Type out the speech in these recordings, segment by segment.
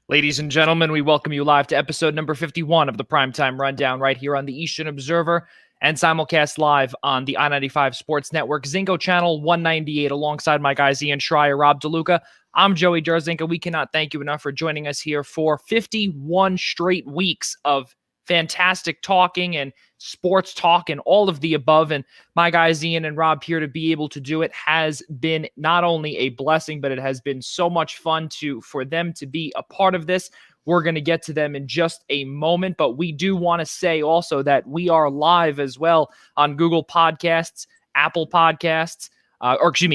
Ladies and gentlemen, we welcome you live to episode number 51 of the Primetime Rundown right here on the Eastern Observer and simulcast live on the I-95 Sports Network, Zingo Channel 198, alongside my guys Ian Schraier, Rob DeLuca. I'm Joey Jarzynka. We cannot thank you enough for joining us here for 51 straight weeks of fantastic talking and sports talk and all of the above. And my guys Ian and Rob here to be able to do it has been not only a blessing, but it has been so much fun for them to be a part of this. We're going to get to them in just a moment, but we do want to say also that we are live as well on Google Podcasts, Apple Podcasts,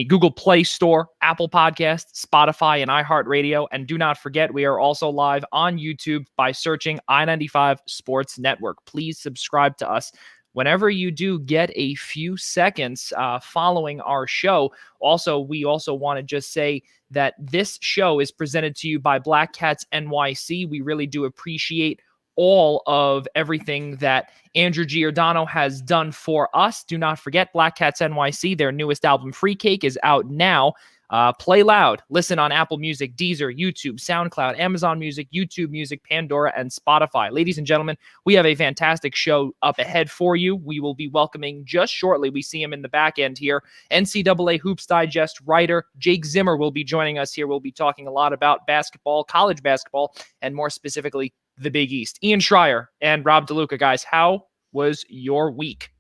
Google Play Store, Apple Podcasts, Spotify, and iHeartRadio. And do not forget, we are also live on YouTube by searching I-95 Sports Network. Please subscribe to us whenever you do get a few seconds following our show. Also, we also want to just say that this show is presented to you by Black Cats NYC. We really do appreciate all of everything that Andrew Giordano has done for us. Do not forget Black Cats NYC. Their newest album, Free Cake, is out now. Play loud. Listen on Apple Music, Deezer, YouTube, SoundCloud, Amazon Music, YouTube Music, Pandora, and Spotify. Ladies and gentlemen, we have a fantastic show up ahead for you. We will be welcoming just shortly, we see him in the back end here, NCAA Hoops Digest writer Jake Zimmer will be joining us here. We'll be talking a lot about basketball, college basketball, and more specifically, the Big East. Ian Schraier and Rob DeLuca, guys, how was your week?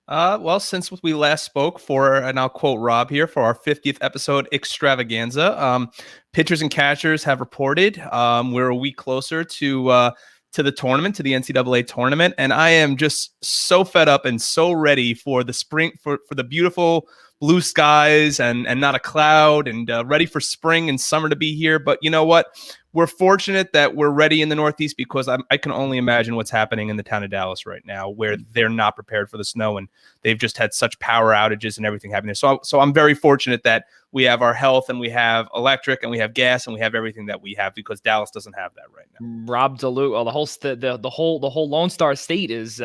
Well, since we last spoke and I'll quote Rob here, for our 50th episode extravaganza, pitchers and catchers have reported we're a week closer to the tournament, to the NCAA tournament, and I am just so fed up and so ready for the spring, for the beautiful blue skies and not a cloud, and ready for spring and summer to be here. But you know what? We're fortunate that we're ready in the Northeast, because I can only imagine what's happening in the town of Dallas right now, where they're not prepared for the snow, and they've just had such power outages and everything happening there. So I'm very fortunate that we have our health, and we have electric, and we have gas, and we have everything that we have, because Dallas doesn't have that right now. Rob DeLuca, the whole Lone Star State is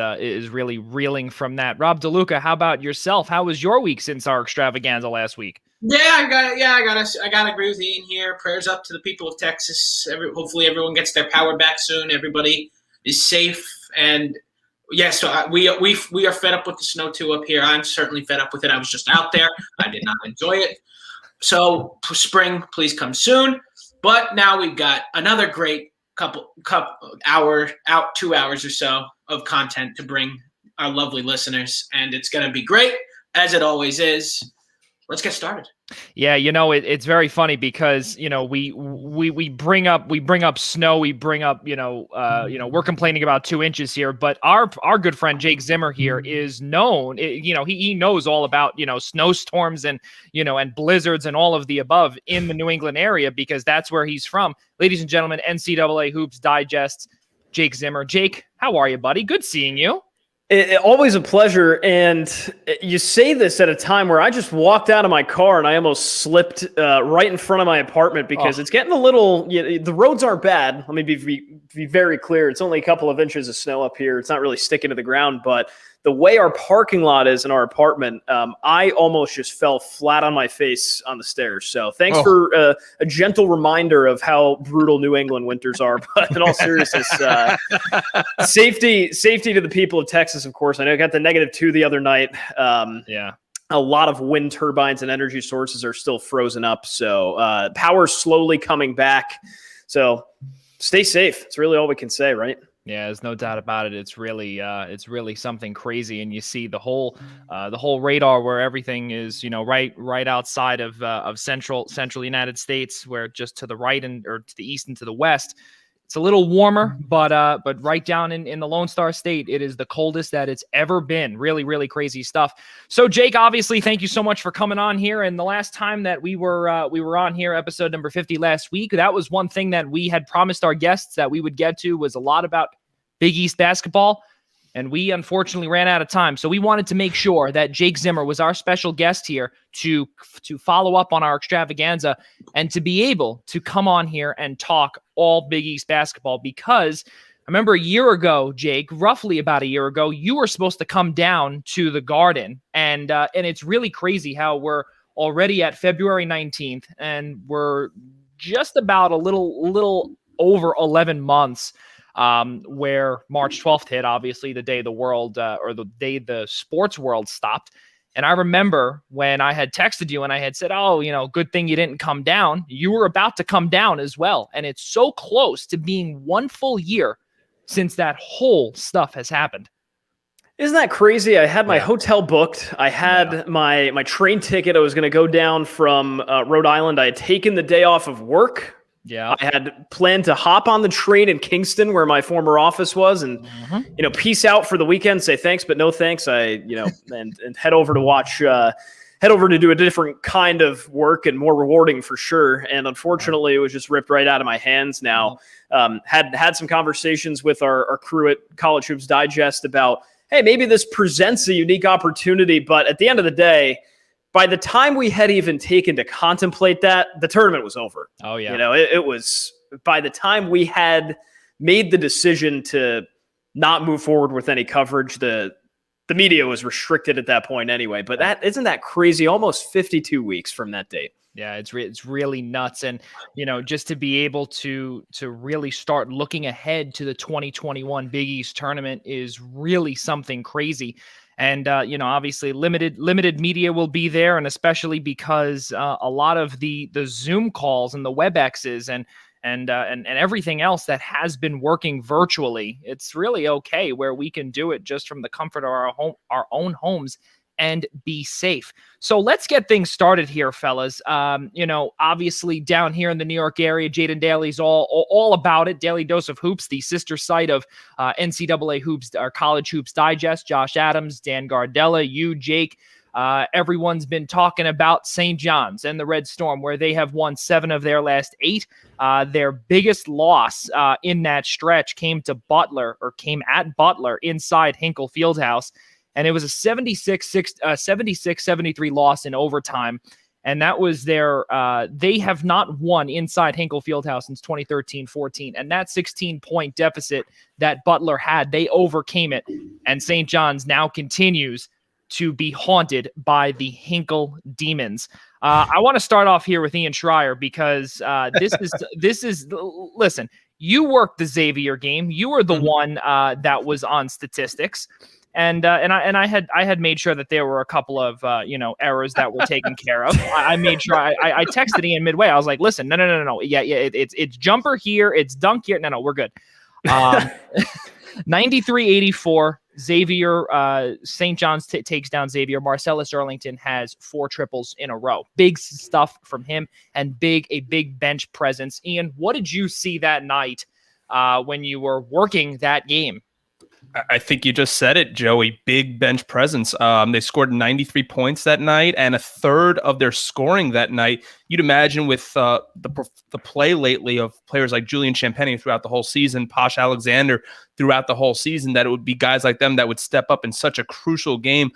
really reeling from that. Rob DeLuca, how about yourself? How was your week since our extravaganza last week? I gotta agree with Ian here. Prayers up to the people of Texas. Hopefully everyone gets their power back soon. Everybody is safe, and so we are fed up with the snow too up here. I'm certainly fed up with it. I was just out there. I did not enjoy it. So spring, please come soon. But now we've got another great couple 2 hours or so of content to bring our lovely listeners, and it's going to be great, as it always is. Let's get started. Yeah, it's very funny because we bring up snow, we bring up we're complaining about 2 inches here, but our good friend Jake Zimmer here is known. He knows all about snowstorms and and blizzards and all of the above in the New England area, because that's where he's from. Ladies and gentlemen, NCAA Hoops Digest, Jake Zimmer. Jake, how are you, buddy? Good seeing you. Always a pleasure. And you say this at a time where I just walked out of my car and I almost slipped right in front of my apartment, because it's getting a little, the roads aren't bad. Let me be very clear. It's only a couple of inches of snow up here. It's not really sticking to the ground, but the way our parking lot is in our apartment, I almost just fell flat on my face on the stairs. So thanks for a gentle reminder of how brutal New England winters are. But in all seriousness, safety to the people of Texas, of course. I know I got the -2 the other night. A lot of wind turbines and energy sources are still frozen up. So power's slowly coming back. So stay safe. It's really all we can say, right? Yeah, there's no doubt about it. It's really something crazy, and you see the whole radar where everything is, right outside of central United States, where just to the right or to the east and to the west, it's a little warmer, but right down in the Lone Star State, it is the coldest that it's ever been. Really, really crazy stuff. So, Jake, obviously, thank you so much for coming on here. And the last time that we were on here, episode number 50 last week, that was one thing that we had promised our guests that we would get to, was a lot about Big East basketball. And we unfortunately ran out of time. So we wanted to make sure that Jake Zimmer was our special guest here to follow up on our extravaganza and to be able to come on here and talk all Big East basketball. Because I remember a year ago, Jake, roughly about a year ago, you were supposed to come down to the Garden. And it's really crazy how we're already at February 19th and we're just about a little over 11 months, where March 12th hit, obviously the day the world or the day the sports world stopped. And I remember when I had texted you and I had said, oh, good thing you didn't come down. You were about to come down as well. And it's so close to being 1 full year since that whole stuff has happened. Isn't that crazy? I had my hotel booked. I had my train ticket. I was going to go down from Rhode Island. I had taken the day off of work. Yeah, I had planned to hop on the train in Kingston, where my former office was, and peace out for the weekend. Say thanks, but no thanks. And head over to watch. Head over to do a different kind of work and more rewarding for sure. And unfortunately, it was just ripped right out of my hands. Now, had some conversations with our crew at College Hoops Digest about, hey, maybe this presents a unique opportunity. But at the end of the day, by the time we had even taken to contemplate that, the tournament was over. Oh, yeah. It was by the time we had made the decision to not move forward with any coverage, the media was restricted at that point anyway. But isn't that crazy? Almost 52 weeks from that date. Yeah, it's really nuts. And, just to be able to really start looking ahead to the 2021 Big East tournament is really something crazy. And, obviously limited media will be there. And especially because a lot of the Zoom calls and the WebExes and everything else that has been working virtually, it's really okay where we can do it just from the comfort of our own homes and be safe. So let's get things started here, fellas. Obviously down here in the New York area, Jaden Daly's all about it. Daily Dose of Hoops, the sister site of NCAA Hoops or College Hoops Digest. Josh Adams, Dan Gardella, you, Jake. Everyone's been talking about St. John's and the Red Storm, where they have won 7 of their last 8. Their biggest loss in that stretch came at Butler inside Hinkle Fieldhouse. And it was a 76-73 loss in overtime. And that was they have not won inside Hinkle Fieldhouse since 2013-14. And that 16-point deficit that Butler had, they overcame it. And St. John's now continues to be haunted by the Hinkle Demons. I want to start off here with Ian Schraier because this is listen, you worked the Xavier game. You were the one that was on statistics. And I had made sure that there were a couple of errors that were taken care of. I made sure I texted Ian midway. I was like, listen, no. Yeah, it's jumper here, it's dunk here. No, we're good. 93-84. Xavier, St. John's takes down Xavier. Marcellus Earlington has 4 triples in a row. Big stuff from him and a big bench presence. Ian, what did you see that night when you were working that game? I think you just said it, Joey. Big bench presence. They scored 93 points that night, and a third of their scoring that night. You'd imagine with the play lately of players like Julian Champagny throughout the whole season, Posh Alexander throughout the whole season, that it would be guys like them that would step up in such a crucial game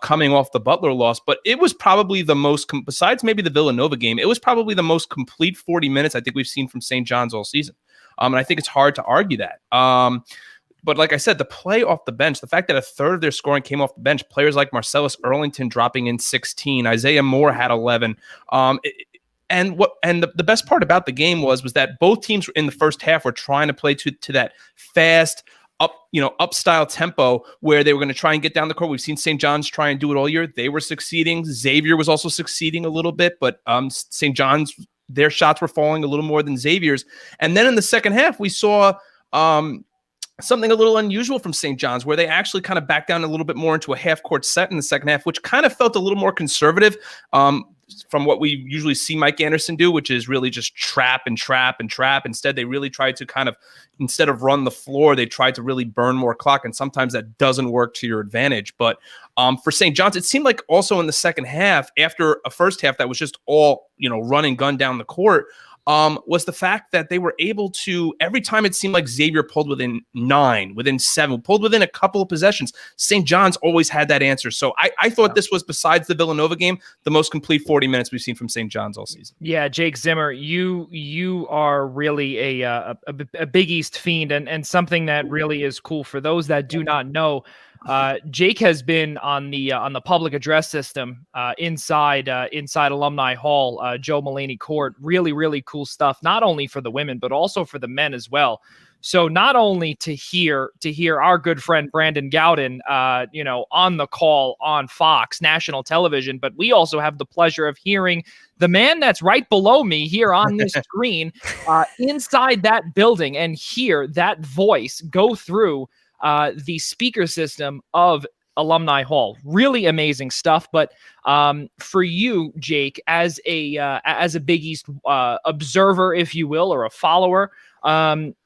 coming off the Butler loss. But it was probably the most, besides maybe the Villanova game, it was probably the most complete 40 minutes I think we've seen from St. John's all season. And I think it's hard to argue that. But like I said, the play off the bench, the fact that a third of their scoring came off the bench, players like Marcellus Earlington dropping in 16, Isaiah Moore had 11. The best part about the game was that both teams in the first half were trying to play to that fast up style tempo where they were going to try and get down the court. We've seen St. John's try and do it all year. They were succeeding. Xavier was also succeeding a little bit, but St. John's, their shots were falling a little more than Xavier's. And then in the second half, we saw something a little unusual from St. John's, where they actually kind of backed down a little bit more into a half-court set in the second half, which kind of felt a little more conservative from what we usually see Mike Anderson do, which is really just trap and trap and trap. Instead, they really tried to instead of run the floor, they tried to really burn more clock, and sometimes that doesn't work to your advantage. But for St. John's, it seemed like also in the second half, after a first half that was just all, run and gun down the court, was the fact that they were able to, every time it seemed like Xavier pulled within 9, within 7, pulled within a couple of possessions, St. John's always had that answer. So I thought this was, besides the Villanova game, the most complete 40 minutes we've seen from St. John's all season. Yeah, Jake Zimmer, you are really a Big East fiend, and something that really is cool for those that do not know. Jake has been on the public address system inside Alumni Hall, Joe Mulaney Court. Really, really cool stuff. Not only for the women, but also for the men as well. So not only to hear our good friend Brandon Gowden, on the call on Fox national television, but we also have the pleasure of hearing the man that's right below me here on this screen inside that building and hear that voice go through the speaker system of Alumni Hall. Really amazing stuff. But for you, Jake, as a Big East observer, if you will, or a follower,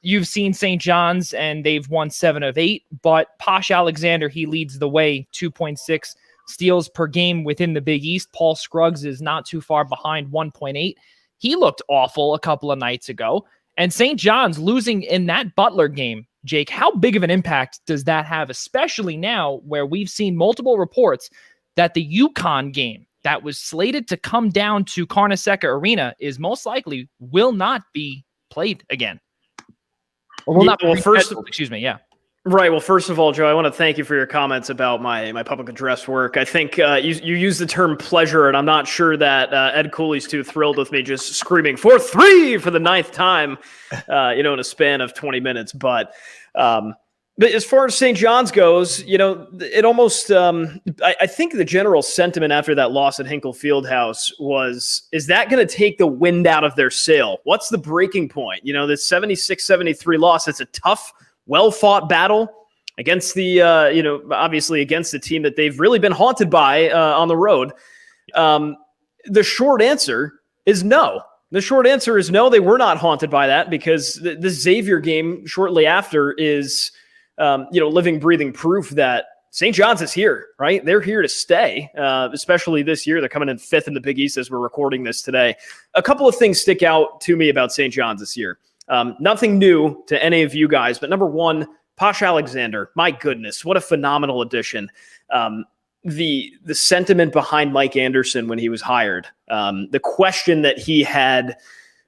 you've seen St. John's and they've won 7 of 8, but Posh Alexander, he leads the way, 2.6 steals per game within the Big East. Paul Scruggs is not too far behind, 1.8. He looked awful a couple of nights ago. And St. John's losing in that Butler game, Jake, how big of an impact does that have, especially now where we've seen multiple reports that the UConn game that was slated to come down to Carnesecca Arena is most likely will not be played again? Or will not be rescheduled, excuse me, yeah. Right. Well, first of all, Joe, I want to thank you for your comments about my public address work. I think you used the term pleasure, and I'm not sure that Ed Cooley's too thrilled with me just screaming 4-3 for the 9th time, in a span of 20 minutes. But as far as St. John's goes, it almost I think the general sentiment after that loss at Hinkle Fieldhouse is that going to take the wind out of their sail? What's the breaking point? This 76-73 loss, it's a tough, well-fought battle against the, obviously against the team that they've really been haunted by on the road. The short answer is no. The short answer is no, they were not haunted by that, because the Xavier game shortly after is, living, breathing proof that St. John's is here, right? They're here to stay, especially this year. They're coming in 5th in the Big East as we're recording this today. A couple of things stick out to me about St. John's this year. Nothing new to any of you guys, but number one, Posh Alexander. My goodness, what a phenomenal addition. The sentiment behind Mike Anderson when he was hired, the question that he had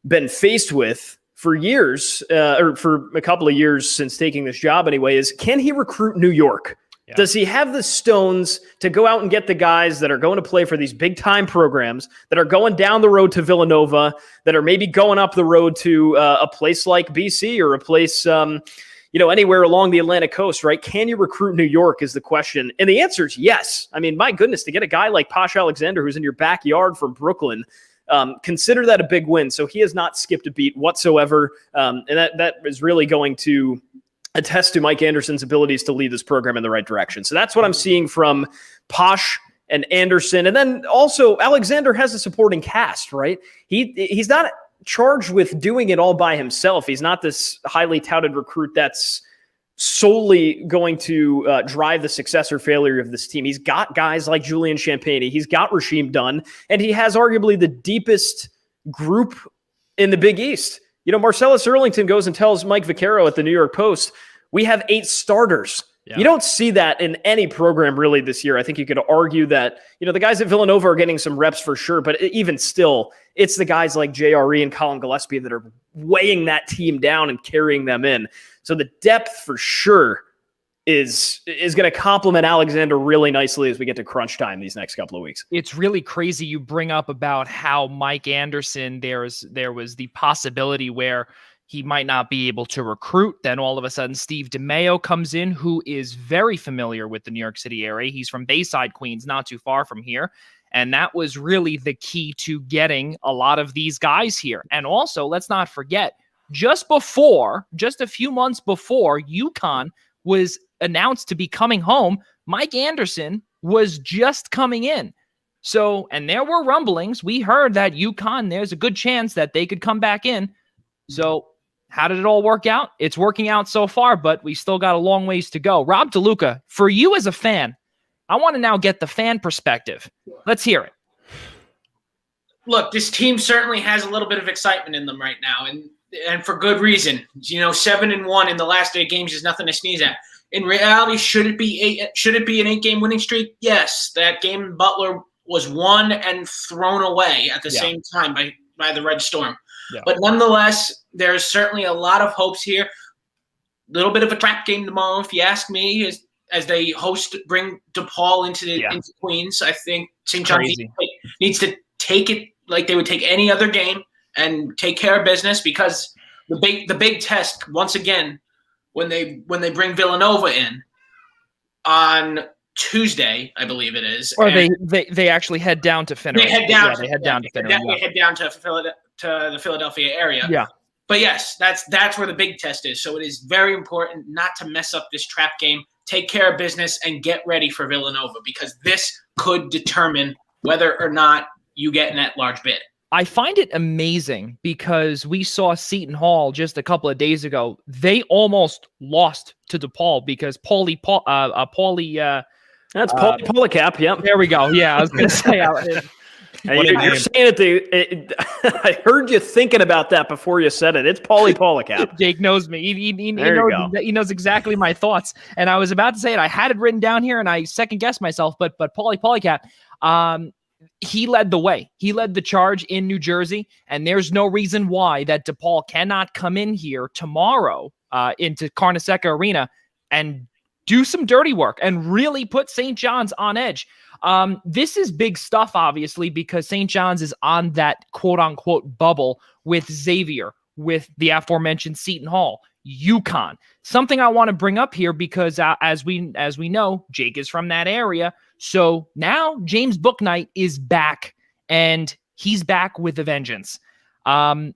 been faced with for years, or for a couple of years since taking this job anyway, is can he recruit New York? Yeah. Does he have the stones to go out and get the guys that are going to play for these big time programs, that are going down the road to Villanova, that are maybe going up the road to a place like BC or a place, anywhere along the Atlantic coast, right? Can you recruit New York is the question. And the answer is yes. I mean, my goodness, to get a guy like Posh Alexander, who's in your backyard from Brooklyn, consider that a big win. So he has not skipped a beat whatsoever. And that is really going to attest to Mike Anderson's abilities to lead this program in the right direction. So that's what I'm seeing from Posh and Anderson. And then also Alexander has a supporting cast, right? He's not charged with doing it all by himself. He's not this highly touted recruit that's solely going to drive the success or failure of this team. He's got guys like Julian Champagny. He's got Rasheem Dunn, and he has arguably the deepest group in the Big East. Marcellus Earlington goes and tells Mike Vaccaro at the New York Post, we have 8 starters. Yeah. You don't see that in any program really this year. I think you could argue that, the guys at Villanova are getting some reps for sure, but even still, it's the guys like JRE and Colin Gillespie that are weighing that team down and carrying them in. So the depth for sure is going to complement Alexander really nicely as we get to crunch time these next couple of weeks. It's really crazy you bring up about how Mike Anderson, there was the possibility where he might not be able to recruit. Then all of a sudden, Steve DeMayo comes in, who is very familiar with the New York City area. He's from Bayside, Queens, not too far from here. And that was really the key to getting a lot of these guys here. And also, let's not forget, just a few months before UConn was announced to be coming home, Mike Anderson was just coming in. So, and there were rumblings. We heard that UConn, there's a good chance that they could come back in. So how did it all work out? It's working out so far, but we still got a long ways to go. Rob DeLuca, for you as a fan, I want to now get the fan perspective. Let's hear it. Look, this team certainly has a little bit of excitement in them right now, and for good reason. 7-1 in the last 8 games is nothing to sneeze at. In reality, should it be an 8-game winning streak? Yes. That game in Butler was won and thrown away at the same time by the Red Storm. Yeah. But nonetheless, there's certainly a lot of hopes here. A little bit of a trap game tomorrow, if you ask me. as they bring DePaul into Queens. I think St. John's needs to take it like they would take any other game and take care of business, because the big test once again when they bring Villanova in on Tuesday, I believe it is. Or they actually head down to Finneran. They head down. They head down to Finneran. They head down to the Philadelphia area. Yeah. But yes, that's where the big test is. So it is very important not to mess up this trap game. Take care of business and get ready for Villanova, because this could determine whether or not you get in that large bid. I find it amazing because we saw Seton Hall just a couple of days ago. They almost lost to DePaul because Paulie. That's Paulie Polycap. Yep. There we go. Yeah, I was going to say. You're saying it. I heard you thinking about that before you said it. It's Paulie Polycap. Jake knows me. He knows exactly my thoughts. And I was about to say it. I had it written down here, and I second guessed myself. But Paulie Polycap, he led the way. He led the charge in New Jersey, and there's no reason why that DePaul cannot come in here tomorrow into Carnesecca Arena and do some dirty work and really put St. John's on edge. This is big stuff, obviously, because St. John's is on that quote-unquote bubble with Xavier, with the aforementioned Seton Hall, UConn. Something I want to bring up here because as we know, Jake is from that area. So now James Bouknight is back, and he's back with a vengeance. Now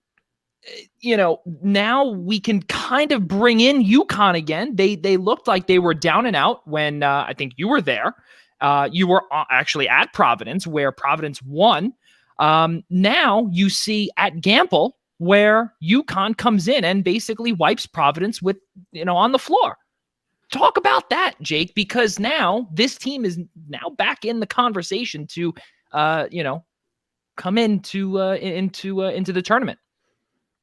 we can kind of bring in UConn again. They looked like they were down and out when I think you were there. You were actually at Providence, where Providence won. Now you see at Gampel, where UConn comes in and basically wipes Providence with, on the floor. Talk about that, Jake, because now this team is now back in the conversation to, come into the tournament.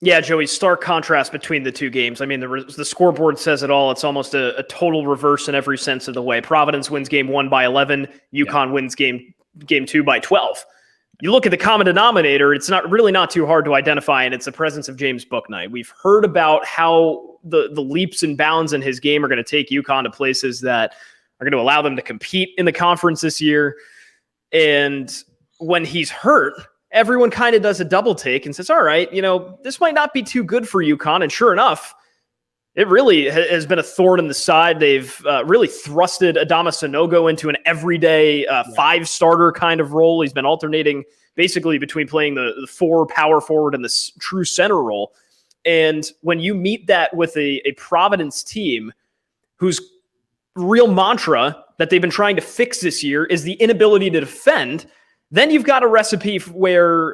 Yeah, Joey, stark contrast between the two games. I mean, the scoreboard says it all. It's almost a total reverse in every sense of the way. Providence wins game 1 by 11. UConn wins game 2 by 12. You look at the common denominator, it's not too hard to identify, and it's the presence of James Bouknight. We've heard about how the leaps and bounds in his game are going to take UConn to places that are going to allow them to compete in the conference this year. And when he's hurt, everyone kind of does a double take and says, all right, this might not be too good for UConn. And sure enough, it really has been a thorn in the side. They've really thrusted Adama Sanogo into an everyday 5-starter kind of role. He's been alternating basically between playing the 4 power forward and the true center role. And when you meet that with a Providence team whose real mantra that they've been trying to fix this year is the inability to defend, then you've got a recipe where,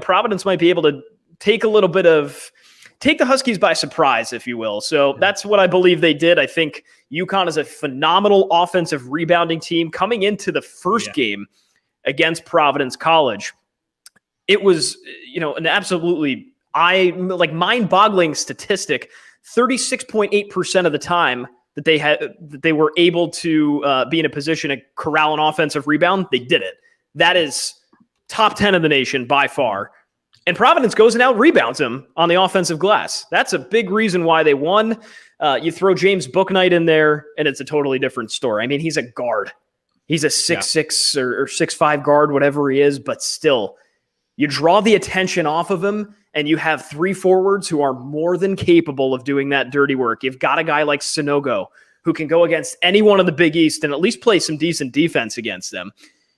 Providence might be able to take the Huskies by surprise, if you will. So that's what I believe they did. I think UConn is a phenomenal offensive rebounding team coming into the first game against Providence College. It was, an absolutely mind-boggling statistic. 36.8% of the time that they were able to be in a position to corral an offensive rebound, they did it. That is top 10 of the nation by far. And Providence goes and out-rebounds them on the offensive glass. That's a big reason why they won. You throw James Bouknight in there, and it's a totally different story. I mean, he's a guard. He's a 6'6" or 6'5" guard, whatever he is, but still, you draw the attention off of him, and you have 3 forwards who are more than capable of doing that dirty work. You've got a guy like Sanogo who can go against anyone in the Big East and at least play some decent defense against them.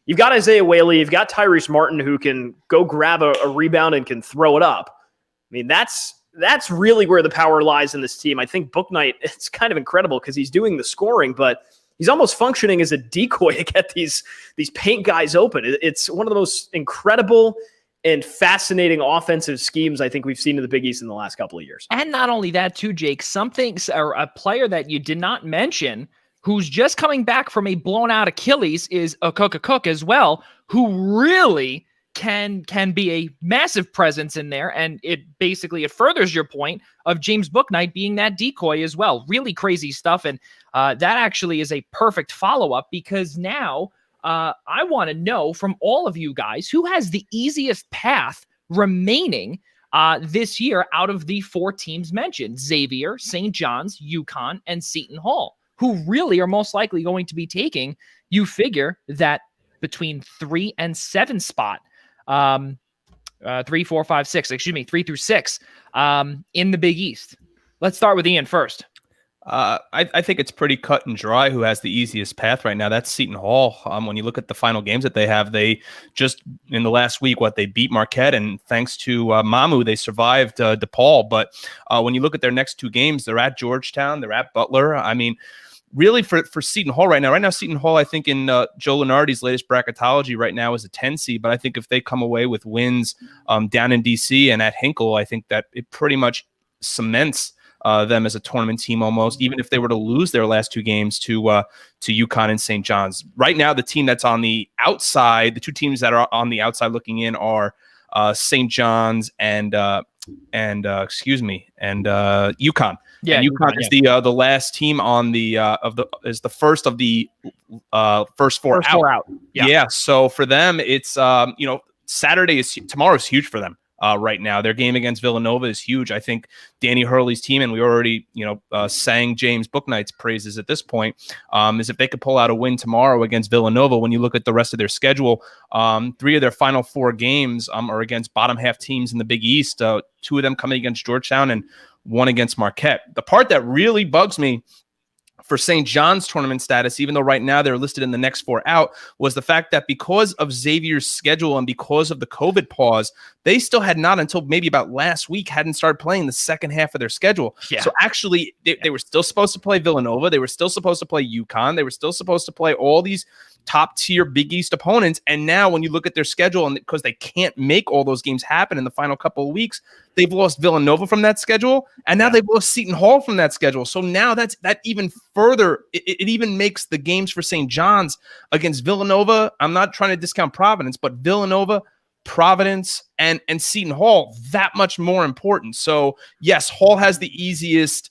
You've got Isaiah Whaley. You've got Tyrese Martin who can go grab a rebound and can throw it up. I mean, that's really where the power lies in this team. I think Bouknight, it's kind of incredible because he's doing the scoring, but he's almost functioning as a decoy to get these paint guys open. It's one of the most incredible and fascinating offensive schemes I think we've seen in the Big East in the last couple of years. And not only that, too, Jake, a player that you did not mention who's just coming back from a blown-out Achilles is Cook as well, who really can be a massive presence in there, and it furthers your point of James Bouknight being that decoy as well. Really crazy stuff, and that actually is a perfect follow-up because now I want to know from all of you guys who has the easiest path remaining this year out of the 4 teams mentioned: Xavier, St. John's, UConn, and Seton Hall. who really are most likely going to be taking, you figure that between 3 and 7 spot, 3, 4, 5, 6, 3 through 6 in the Big East. Let's start with Ian first. I think it's pretty cut and dry who has the easiest path right now. That's Seton Hall. When you look at the final games that they have, they just in the last week, they beat Marquette, and thanks to Mamu, they survived DePaul. But when you look at their next 2 games, they're at Georgetown, they're at Butler. I mean, really for Seton Hall right now, Seton Hall, I think in Joe Lunardi's latest bracketology right now is a 10 seed. But I think if they come away with wins down in DC and at Hinkle, I think that it pretty much cements them as a tournament team almost, even if they were to lose their last 2 games to UConn and St. John's. Right now, the team that's on the outside, the 2 teams that are on the outside looking in are St. John's and UConn. Yeah, and UConn is the last team on the is the first of the first four out. Yeah. So for them, it's tomorrow is huge for them. Right now, their game against Villanova is huge. I think Danny Hurley's team, and we already, sang James Bouknight's praises at this point, is if they could pull out a win tomorrow against Villanova. When you look at the rest of their schedule, 3 of their final 4 games are against bottom half teams in the Big East. 2 of them coming against Georgetown and 1 against Marquette. The part that really bugs me for St. John's tournament status, even though right now they're listed in the next 4 out, was the fact that because of Xavier's schedule and because of the COVID pause, they still had not until maybe about last week hadn't started playing the second half of their schedule. Yeah. So actually, they were still supposed to play Villanova. They were still supposed to play UConn. They were still supposed to play all these top-tier Big East opponents. And now when you look at their schedule, and because they can't make all those games happen in the final couple of weeks, they've lost Villanova from that schedule, and now they've lost Seton Hall from that schedule. So now that even further, it even makes the games for St. John's against Villanova. I'm not trying to discount Providence, but Villanova, Providence, and Seton Hall that much more important. So yes, Hall has the easiest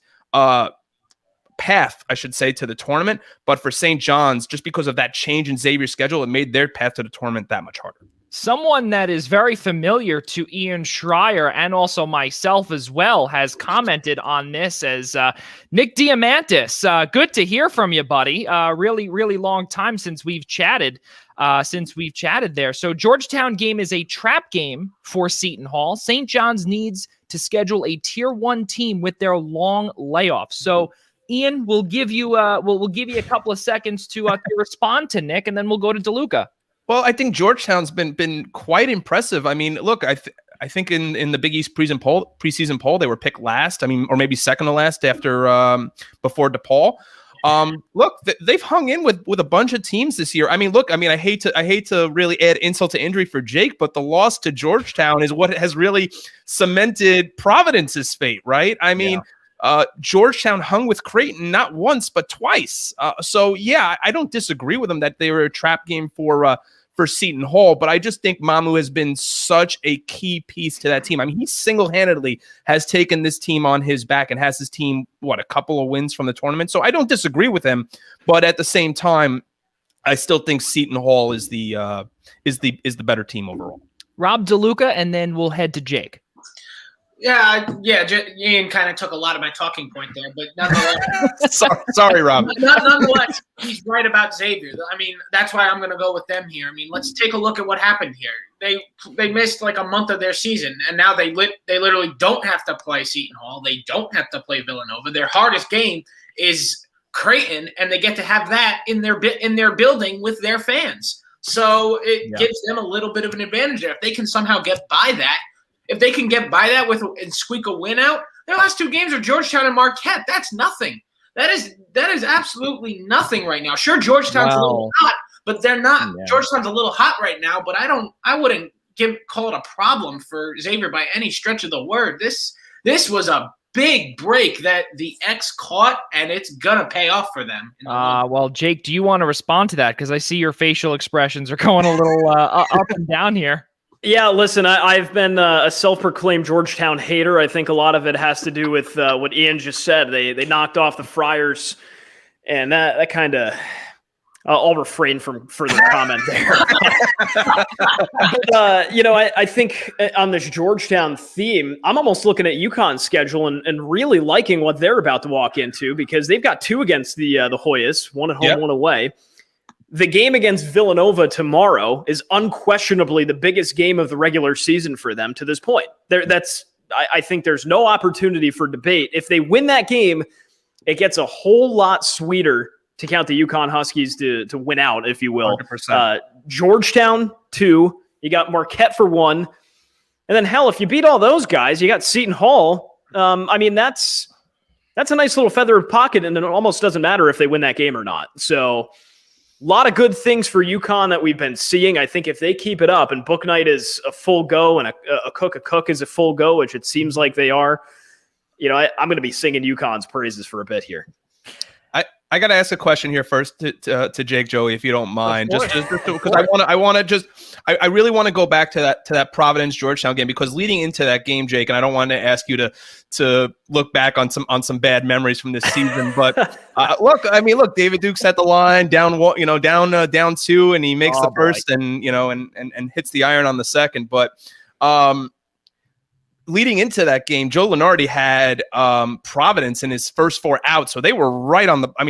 path, I should say, to the tournament, but for St. John's, just because of that change in Xavier's schedule, it made their path to the tournament that much harder. Someone that is very familiar to Ian Schraier and also myself as well has commented on this as Nick Diamantis. Good to hear from you, buddy. Really, really long time since we've chatted. There. So Georgetown game is a trap game for Seton Hall. St. John's needs to schedule a tier 1 team with their long layoff. So Ian, we'll give you a couple of seconds to respond to Nick, and then we'll go to DeLuca. Well, I think Georgetown's been quite impressive. I mean, look, I think in the Big East preseason poll, they were picked last. I mean, or maybe second to last after before DePaul. Look, they've hung in with a bunch of teams this year. I mean, look, I hate to really add insult to injury for Jake, but the loss to Georgetown is what has really cemented Providence's fate, right? I mean. Yeah. Georgetown hung with Creighton not once but twice. So yeah, I don't disagree with them that they were a trap game for Seton Hall, but I just think Mamu has been such a key piece to that team. I mean, he single-handedly has taken this team on his back and has his team a couple of wins from the tournament. So I don't disagree with him, but at the same time, I still think Seton Hall is the better team overall. Rob DeLuca, and then we'll head to Jake. Yeah. Ian kind of took a lot of my talking point there, but nonetheless, sorry, Rob. Nonetheless, he's right about Xavier. I mean, that's why I'm going to go with them here. I mean, let's take a look at what happened here. They missed like a month of their season, and now they literally don't have to play Seton Hall. They don't have to play Villanova. Their hardest game is Creighton, and they get to have that in their building with their fans. So it gives them a little bit of an advantage there. If they can somehow get by that. If they can get by that and squeak a win out, their last 2 games are Georgetown and Marquette. That's nothing. That is absolutely nothing right now. Sure, Georgetown's a little hot, but they're not. Yeah. Georgetown's a little hot right now, but I wouldn't call it a problem for Xavier by any stretch of the word. This was a big break that the X caught, and it's gonna pay off for them. Well, Jake, do you want to respond to that? Because I see your facial expressions are going a little up and down here. Yeah, listen, I've been a self-proclaimed Georgetown hater. I think a lot of it has to do with what Ian just said. They knocked off the Friars, and that kind of I'll refrain from further comment there. But, I think on this Georgetown theme, I'm almost looking at UConn's schedule and really liking what they're about to walk into, because they've got 2 against the Hoyas, 1 at home, 1 away. The game against Villanova tomorrow is unquestionably the biggest game of the regular season for them to this point. I think there's no opportunity for debate. If they win that game, it gets a whole lot sweeter to count the UConn Huskies to win out, if you will. Georgetown, 2. You got Marquette for 1. And then, hell, if you beat all those guys, you got Seton Hall. That's a nice little feather in the pocket, and it almost doesn't matter if they win that game or not. So a lot of good things for UConn that we've been seeing. I think if they keep it up, and Book Night is a full go, and a cook is a full go, which it seems like they are, I'm going to be singing UConn's praises for a bit here. I got to ask a question here first to Jake, Joey, if you don't mind, just because I really want to go back to that Providence Georgetown game, because leading into that game, Jake, and I don't want to ask you to look back on some bad memories from this season, but look, David Duke's at the line down 2, and he makes the first, and hits the iron on the second, but leading into that game, Joe Lunardi had Providence in his first 4 outs, so they were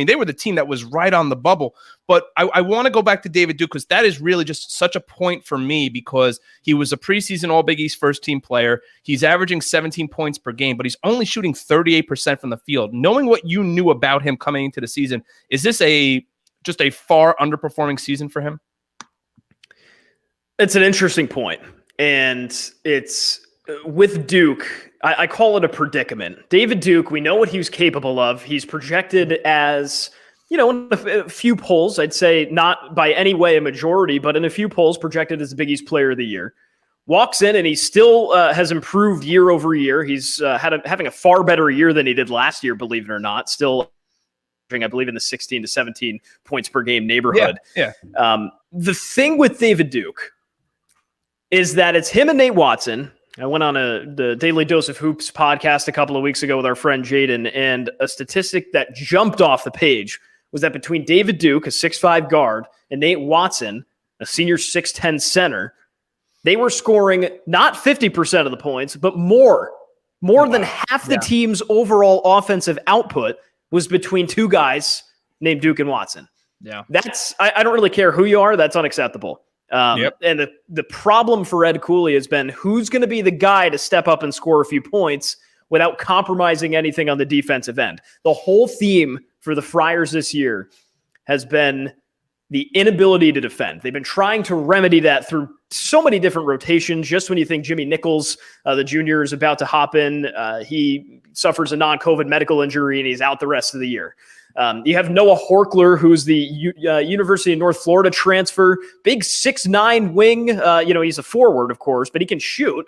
they were the team that was right on the bubble. But I want to go back to David Duke, because that is really just such a point for me, because he was a preseason All Big East first team player. He's averaging 17 points per game, but he's only shooting 38% from the field. Knowing what you knew about him coming into the season, is this just a far underperforming season for him? It's an interesting point, and it's with Duke, I call it a predicament. David Duke, we know what he's capable of. He's projected as, in a few polls, I'd say not by any way a majority, but in a few polls projected as the Big East Player of the Year. Walks in and he still has improved year over year. He's having a far better year than he did last year, believe it or not. Still, I believe, in the 16 to 17 points per game neighborhood. Yeah. The thing with David Duke is that it's him and Nate Watson. I went on the Daily Dose of Hoops podcast a couple of weeks ago with our friend Jaden, and a statistic that jumped off the page was that between David Duke, a 6'5" guard, and Nate Watson, a senior 6'10" center, they were scoring not 50% of the points, but more than half the team's overall offensive output was between 2 guys named Duke and Watson. Yeah, I don't really care who you are. That's unacceptable. And the problem for Ed Cooley has been who's going to be the guy to step up and score a few points without compromising anything on the defensive end. The whole theme for the Friars this year has been the inability to defend. They've been trying to remedy that through so many different rotations. Just when you think Jimmy Nichols, the junior, is about to hop in, he suffers a non-COVID medical injury and he's out the rest of the year. You have Noah Horkler, who's the University of North Florida transfer, big 6'9" wing. He's a forward, of course, but he can shoot.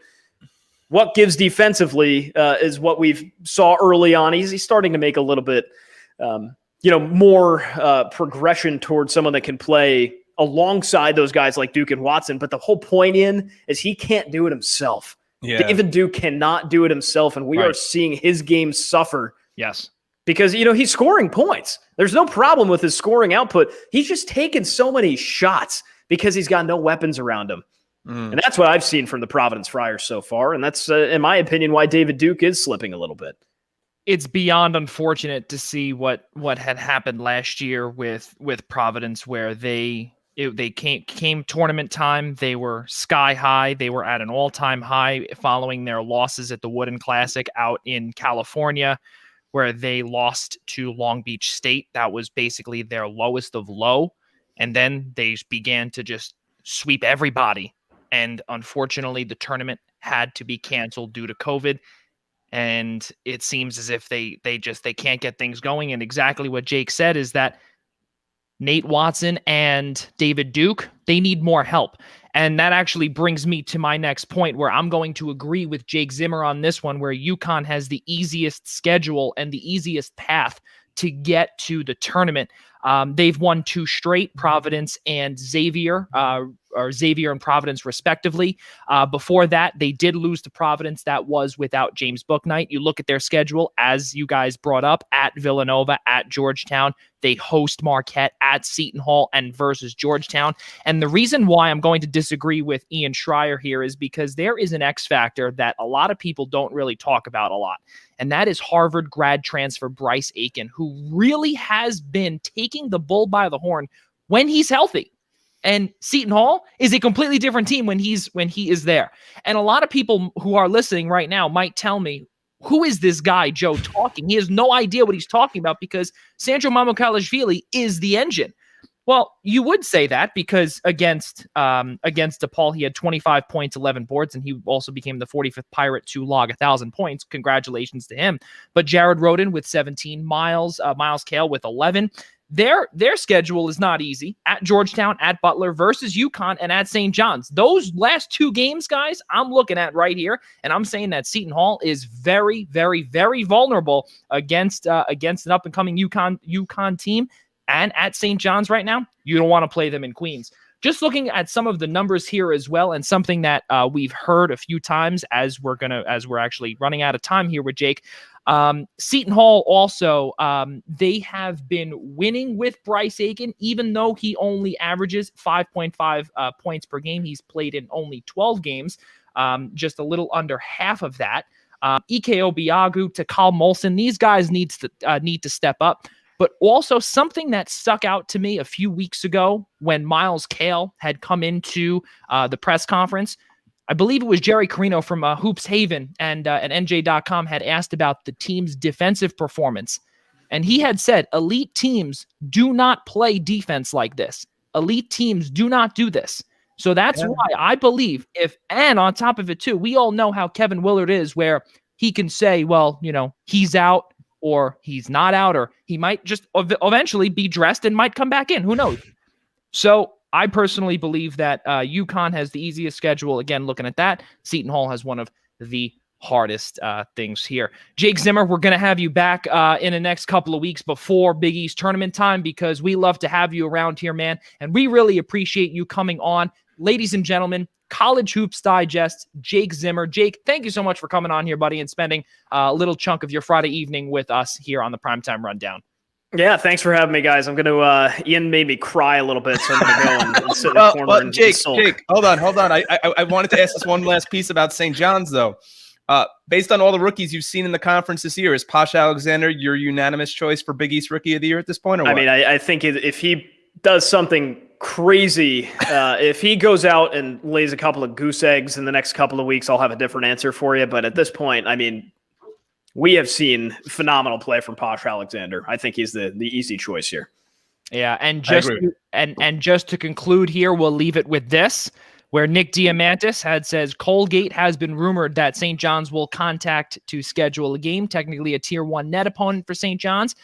What gives defensively is what we've saw early on. He's starting to make a little bit, more progression towards someone that can play alongside those guys like Duke and Watson. But the whole point is he can't do it himself. Yeah. David Duke cannot do it himself, and we are seeing his game suffer. Yes. Because, he's scoring points. There's no problem with his scoring output. He's just taken so many shots because he's got no weapons around him. And that's what I've seen from the Providence Friars so far. And that's, in my opinion, why David Duke is slipping a little bit. It's beyond unfortunate to see what had happened last year with Providence, where they came tournament time. They were sky high. They were at an all-time high following their losses at the Wooden Classic out in California, where they lost to Long Beach State. That was basically their lowest of low. And then they began to just sweep everybody. And unfortunately, the tournament had to be canceled due to COVID. And it seems as if they can't get things going. And exactly what Jake said is that Nate Watson and David Duke, they need more help. And that actually brings me to my next point, where I'm going to agree with Jake Zimmer on this one, where UConn has the easiest schedule and the easiest path to get to the tournament. They've won 2 straight, Providence and Xavier. Xavier and Providence respectively. Before that, they did lose to Providence. That was without James Bouknight. You look at their schedule, as you guys brought up, at Villanova, at Georgetown. They host Marquette, at Seton Hall, and versus Georgetown. And the reason why I'm going to disagree with Ian Schraier here is because there is an X factor that a lot of people don't really talk about a lot. And that is Harvard grad transfer Bryce Aiken, who really has been taking the bull by the horn when he's healthy. And Seton Hall is a completely different team when he is there. And a lot of people who are listening right now might tell me, who is this guy, Joe, talking? He has no idea what he's talking about because Sandro Mamukelashvili is the engine. Well, you would say that because against DePaul, he had 25 points, 11 boards, and he also became the 45th Pirate to log 1,000 points. Congratulations to him. But Jared Rhoden with 17, Miles Cale with 11. Their schedule is not easy. At Georgetown, at Butler, versus UConn, and at St. John's. Those last two games, guys, I'm looking at right here, and I'm saying that Seton Hall is very, very, very vulnerable against an up-and-coming UConn team. And at St. John's right now, you don't want to play them in Queens. Just looking at some of the numbers here as well, and something that we've heard a few times as we're actually running out of time here with Jake. Seton Hall also, they have been winning with Bryce Aiken, even though he only averages 5.5 points per game. He's played in only 12 games, just a little under half of that. Ike Obiagu, Takal Molson, these guys need to step up. But also something that stuck out to me a few weeks ago when Miles Cale had come into the press conference. I believe it was Jerry Carino from Hoops Haven and NJ.com had asked about the team's defensive performance. And he had said, elite teams do not play defense like this. Elite teams do not do this. So that's why I believe and on top of it too, we all know how Kevin Willard is, where he can say, well, he's out, or he's not out, or he might just eventually be dressed and might come back in. Who knows? So I personally believe that UConn has the easiest schedule. Again, looking at that, Seton Hall has one of the hardest things here. Jake Zimmer, we're going to have you back in the next couple of weeks before Big East tournament time, because we love to have you around here, man. And we really appreciate you coming on. Ladies and gentlemen, College Hoops Digest, Jake Zimmer. Jake, thank you so much for coming on here, buddy, and spending a little chunk of your Friday evening with us here on the Primetime Rundown. Yeah, thanks for having me, guys. I'm going to, Ian made me cry a little bit, so I'm going to go and sit in the corner and Jake, sulk. Jake, hold on. I wanted to ask this one last piece about St. John's, though. Based on all the rookies you've seen in the conference this year, is Posh Alexander your unanimous choice for Big East Rookie of the Year at this point? Or what? I mean, I think if he does something crazy, if he goes out and lays a couple of goose eggs in the next couple of weeks, I'll have a different answer for you. But at this point, I mean, we have seen phenomenal play from Posh Alexander. I think he's the easy choice here. Yeah, and just to conclude here, we'll leave it with this, where Nick Diamantis says Colgate has been rumored that St. John's will contact to schedule a game, technically a Tier 1 net opponent for St. John's,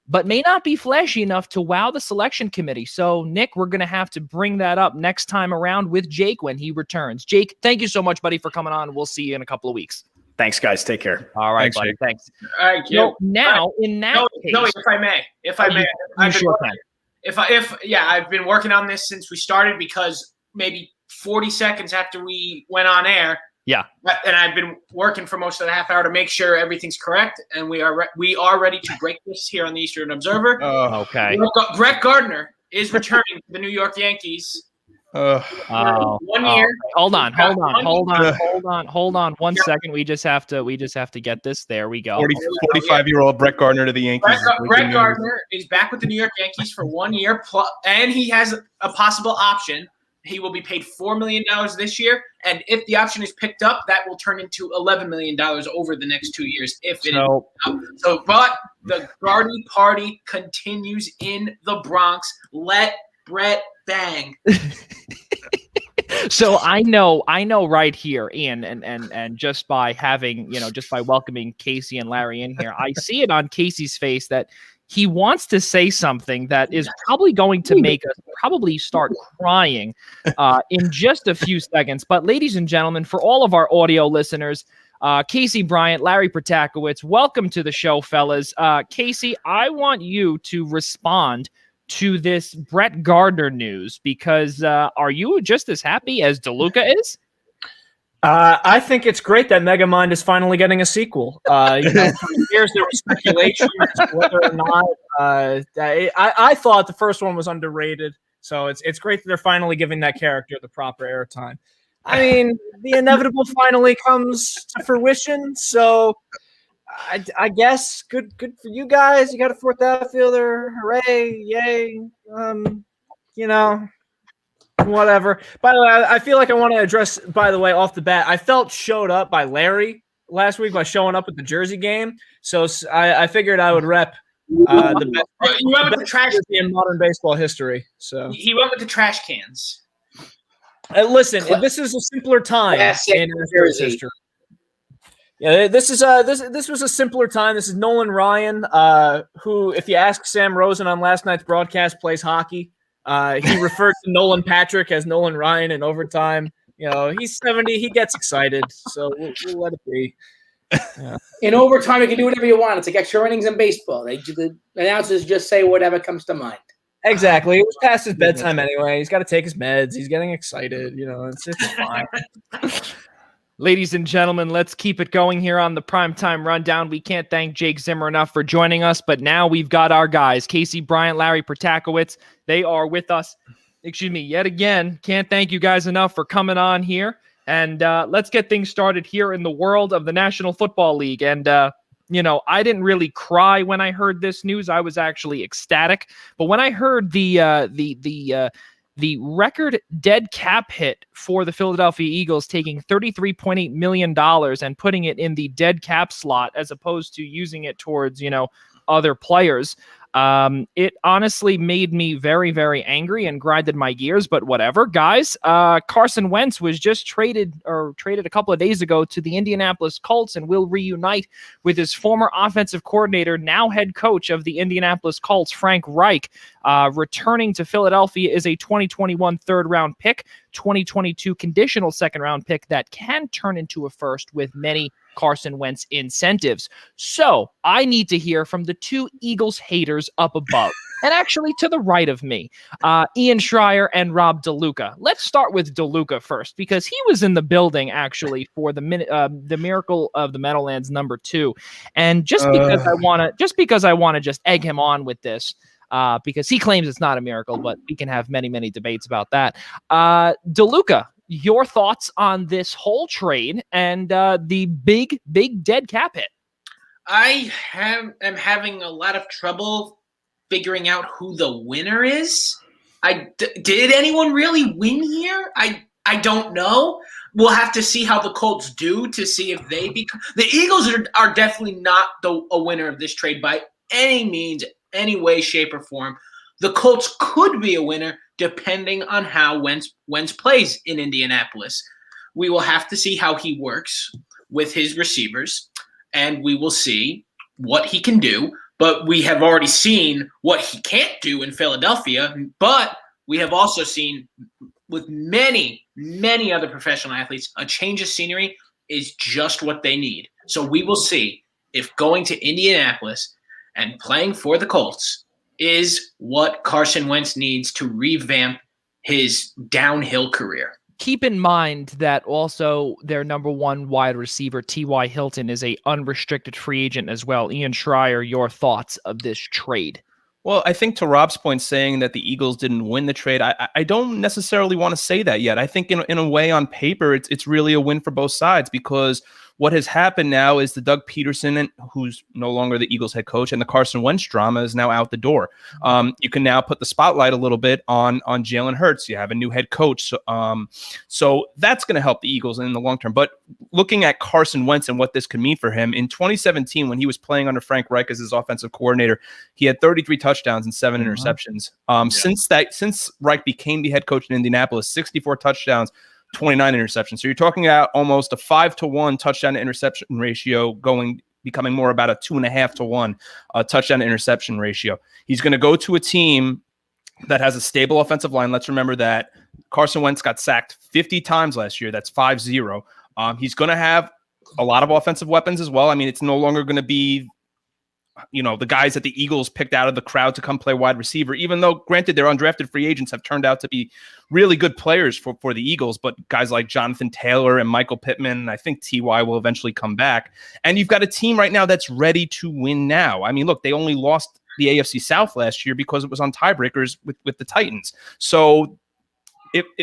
but may not be flashy enough to wow the selection committee. So, Nick, we're going to have to bring that up next time around with Jake when he returns. Jake, thank you so much, buddy, for coming on. We'll see you in a couple of weeks. Thanks, guys. Take care. All right, Thanks, buddy. Jake. Thanks. All right, So now, in that case, no, if I may, I've been working on this since we started, because maybe 40 seconds after we went on air. Yeah. And I've been working for most of the half hour to make sure everything's correct, and we are ready to break this here on the Eastern Observer. Oh, okay. Brett Gardner is returning to the New York Yankees. 1 year. Hold on 1 second. We just have to get this. There we go. 45-year-old Brett Gardner to the Yankees. Brett Gardner is back with the New York Yankees for 1 year, and he has a possible option. He will be paid $4 million this year, and if the option is picked up, that will turn into $11 million over the next 2 years. But the Gardy party continues in the Bronx. Let Brett bang. So I know right here, Ian, and just by having, just by welcoming Casey and Larry in here, I see it on Casey's face that he wants to say something that is probably going to make us probably start crying in just a few seconds. But ladies and gentlemen, for all of our audio listeners, Casey Bryant, Larry Protakowicz, welcome to the show, fellas. Casey, I want you to respond to this Brett Gardner news, because are you just as happy as DeLuca is? I think it's great that Megamind is finally getting a sequel. For years there was speculation as to whether or not. I thought the first one was underrated, so it's great that they're finally giving that character the proper airtime. I mean, the inevitable finally comes to fruition, so I guess good for you guys. You got a fourth outfielder, hooray, yay! Whatever. By the way, I feel like I want to address, by the way, off the bat, I felt showed up by Larry last week by showing up at the Jersey game. So I figured I would rep the best, You went with the trash in modern baseball history. So He went with the trash cans. listen, this is a simpler time Classic in Jersey. history. Yeah, this was a simpler time. This is Nolan Ryan, who, if you ask Sam Rosen on last night's broadcast, plays hockey. He referred to Nolan Patrick as Nolan Ryan in overtime. He's 70. He gets excited, so we'll let it be. Yeah. In overtime, you can do whatever you want. It's like extra innings in baseball. The announcers just say whatever comes to mind. Exactly. It was past his bedtime anyway. He's got to take his meds. He's getting excited. It's fine. Ladies and gentlemen, let's keep it going here on the Primetime Rundown. We can't thank Jake Zimmer enough for joining us, but now we've got our guys, Casey Bryant, Larry Protakowicz. They are with us, yet again. Can't thank you guys enough for coming on here. And let's get things started here in the world of the National Football League. And, I didn't really cry when I heard this news. I was actually ecstatic. But when I heard the record dead cap hit for the Philadelphia Eagles, taking $33.8 million and putting it in the dead cap slot as opposed to using it towards, other players, it honestly made me very, very angry and grinded my gears, but whatever. Guys, Carson Wentz was just traded a couple of days ago to the Indianapolis Colts and will reunite with his former offensive coordinator, now head coach of the Indianapolis Colts, Frank Reich. Returning to Philadelphia is a 2021 third-round pick, 2022 conditional second-round pick that can turn into a first with many Carson Wentz incentives. So I need to hear from the two Eagles haters up above, and actually to the right of me, Ian Schraier and Rob DeLuca. Let's start with DeLuca first, because he was in the building actually for the Miracle of the Meadowlands #2, and just because I want to just egg him on with this. Because he claims it's not a miracle, but we can have many, many debates about that. DeLuca, your thoughts on this whole trade and the big dead cap hit? I am having a lot of trouble figuring out who the winner is. Did anyone really win here? I don't know. We'll have to see how the Colts do to see if they become. The Eagles are definitely not a winner of this trade by any means, any way, shape, or form. The Colts could be a winner depending on how Wentz plays in Indianapolis. We will have to see how he works with his receivers, and we will see what he can do. But we have already seen what he can't do in Philadelphia, but we have also seen with many, many other professional athletes, a change of scenery is just what they need. So we will see if going to Indianapolis and playing for the Colts is what Carson Wentz needs to revamp his downhill career. Keep in mind that also their number one wide receiver, T.Y. Hilton, is a unrestricted free agent as well. Ian Schraier, your thoughts of this trade? Well, I think to Rob's point, saying that the Eagles didn't win the trade, I don't necessarily want to say that yet. I think in a way on paper, it's really a win for both sides, because what has happened now is the Doug Peterson, who's no longer the Eagles head coach, and the Carson Wentz drama is now out the door. You can now put the spotlight a little bit on Jalen Hurts. You have a new head coach. So that's going to help the Eagles in the long term. But looking at Carson Wentz and what this could mean for him, in 2017, when he was playing under Frank Reich as his offensive coordinator, he had 33 touchdowns and 7 interceptions. Since Reich became the head coach in Indianapolis, 64 touchdowns, 29 interceptions. So you're talking about almost a 5-to-1 touchdown to interception ratio, becoming more about a 2.5-to-1 touchdown to interception ratio. He's going to go to a team that has a stable offensive line. Let's remember that Carson Wentz got sacked 50 times last year. That's 5-0. He's going to have a lot of offensive weapons as well. I mean, it's no longer going to be the guys that the Eagles picked out of the crowd to come play wide receiver, even though granted their undrafted free agents have turned out to be really good players for the Eagles, but guys like Jonathan Taylor and Michael Pittman, and I think T.Y. will eventually come back. And you've got a team right now that's ready to win now. I mean, look, they only lost the AFC South last year because it was on tiebreakers with the Titans. So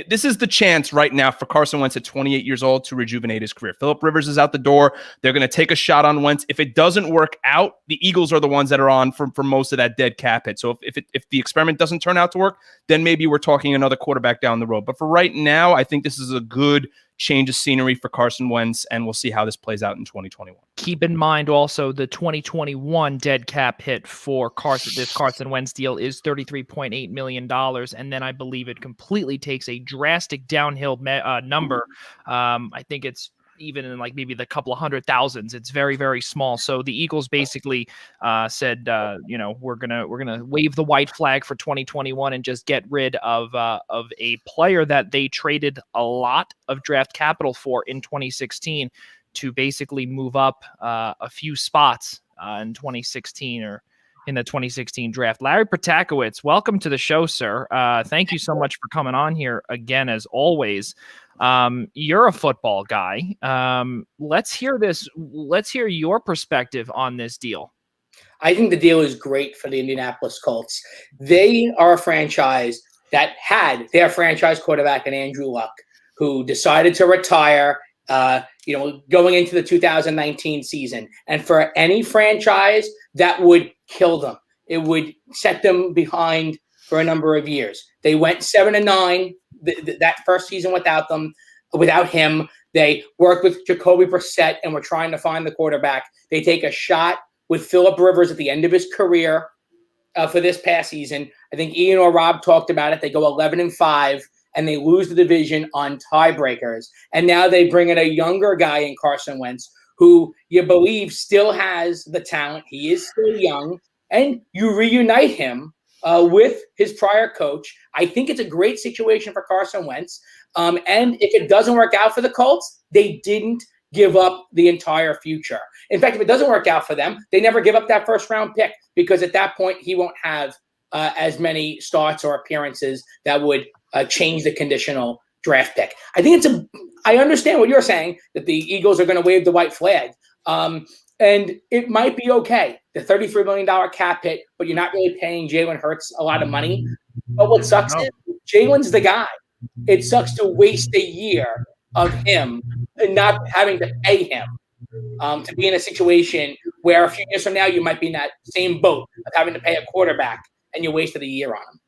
this is the chance right now for Carson Wentz at 28 years old to rejuvenate his career. Phillip Rivers is out the door. They're going to take a shot on Wentz. If it doesn't work out, the Eagles are the ones that are on for most of that dead cap hit. So if the experiment doesn't turn out to work, then maybe we're talking another quarterback down the road. But for right now, I think this is a good change of scenery for Carson Wentz, and we'll see how this plays out in 2021. Keep in mind also the 2021 dead cap hit for this Carson Wentz deal is $33.8 million. And then I believe it completely takes a drastic downhill number. I think it's even in like maybe the couple of hundred thousands. It's very, very small. So the Eagles basically said, we're gonna wave the white flag for 2021 and just get rid of a player that they traded a lot of draft capital for in 2016 to basically move up a few spots in 2016 or in the 2016 draft. Larry Protakowicz, welcome to the show, sir. Thank you so much for coming on here again, as always. You're a football guy. Let's hear this. Let's hear your perspective on this deal. I think the deal is great for the Indianapolis Colts. They are a franchise that had their franchise quarterback in Andrew Luck, who decided to retire, going into the 2019 season. And for any franchise, that would kill them. It would set them behind for a number of years. They went 7-9 that first season without him. They worked with Jacoby Brissett and were trying to find the quarterback. They take a shot with Phillip Rivers at the end of his career for this past season. I think Ian or Rob talked about it. They go 11-5 and they lose the division on tiebreakers. And now they bring in a younger guy in Carson Wentz, who you believe still has the talent. He is still young, and you reunite him with his prior coach. I think it's a great situation for Carson Wentz. And if it doesn't work out for the Colts, they didn't give up the entire future. In fact, if it doesn't work out for them, they never give up that first round pick, because at that point he won't have as many starts or appearances that would change the conditional draft pick. I understand what you're saying, that the Eagles are going to wave the white flag. And it might be okay, the $33 million cap hit, but you're not really paying Jalen Hurts a lot of money. But what sucks is Jalen's the guy. It sucks to waste a year of him and not having to pay him to be in a situation where a few years from now you might be in that same boat of having to pay a quarterback and you wasted a year on him.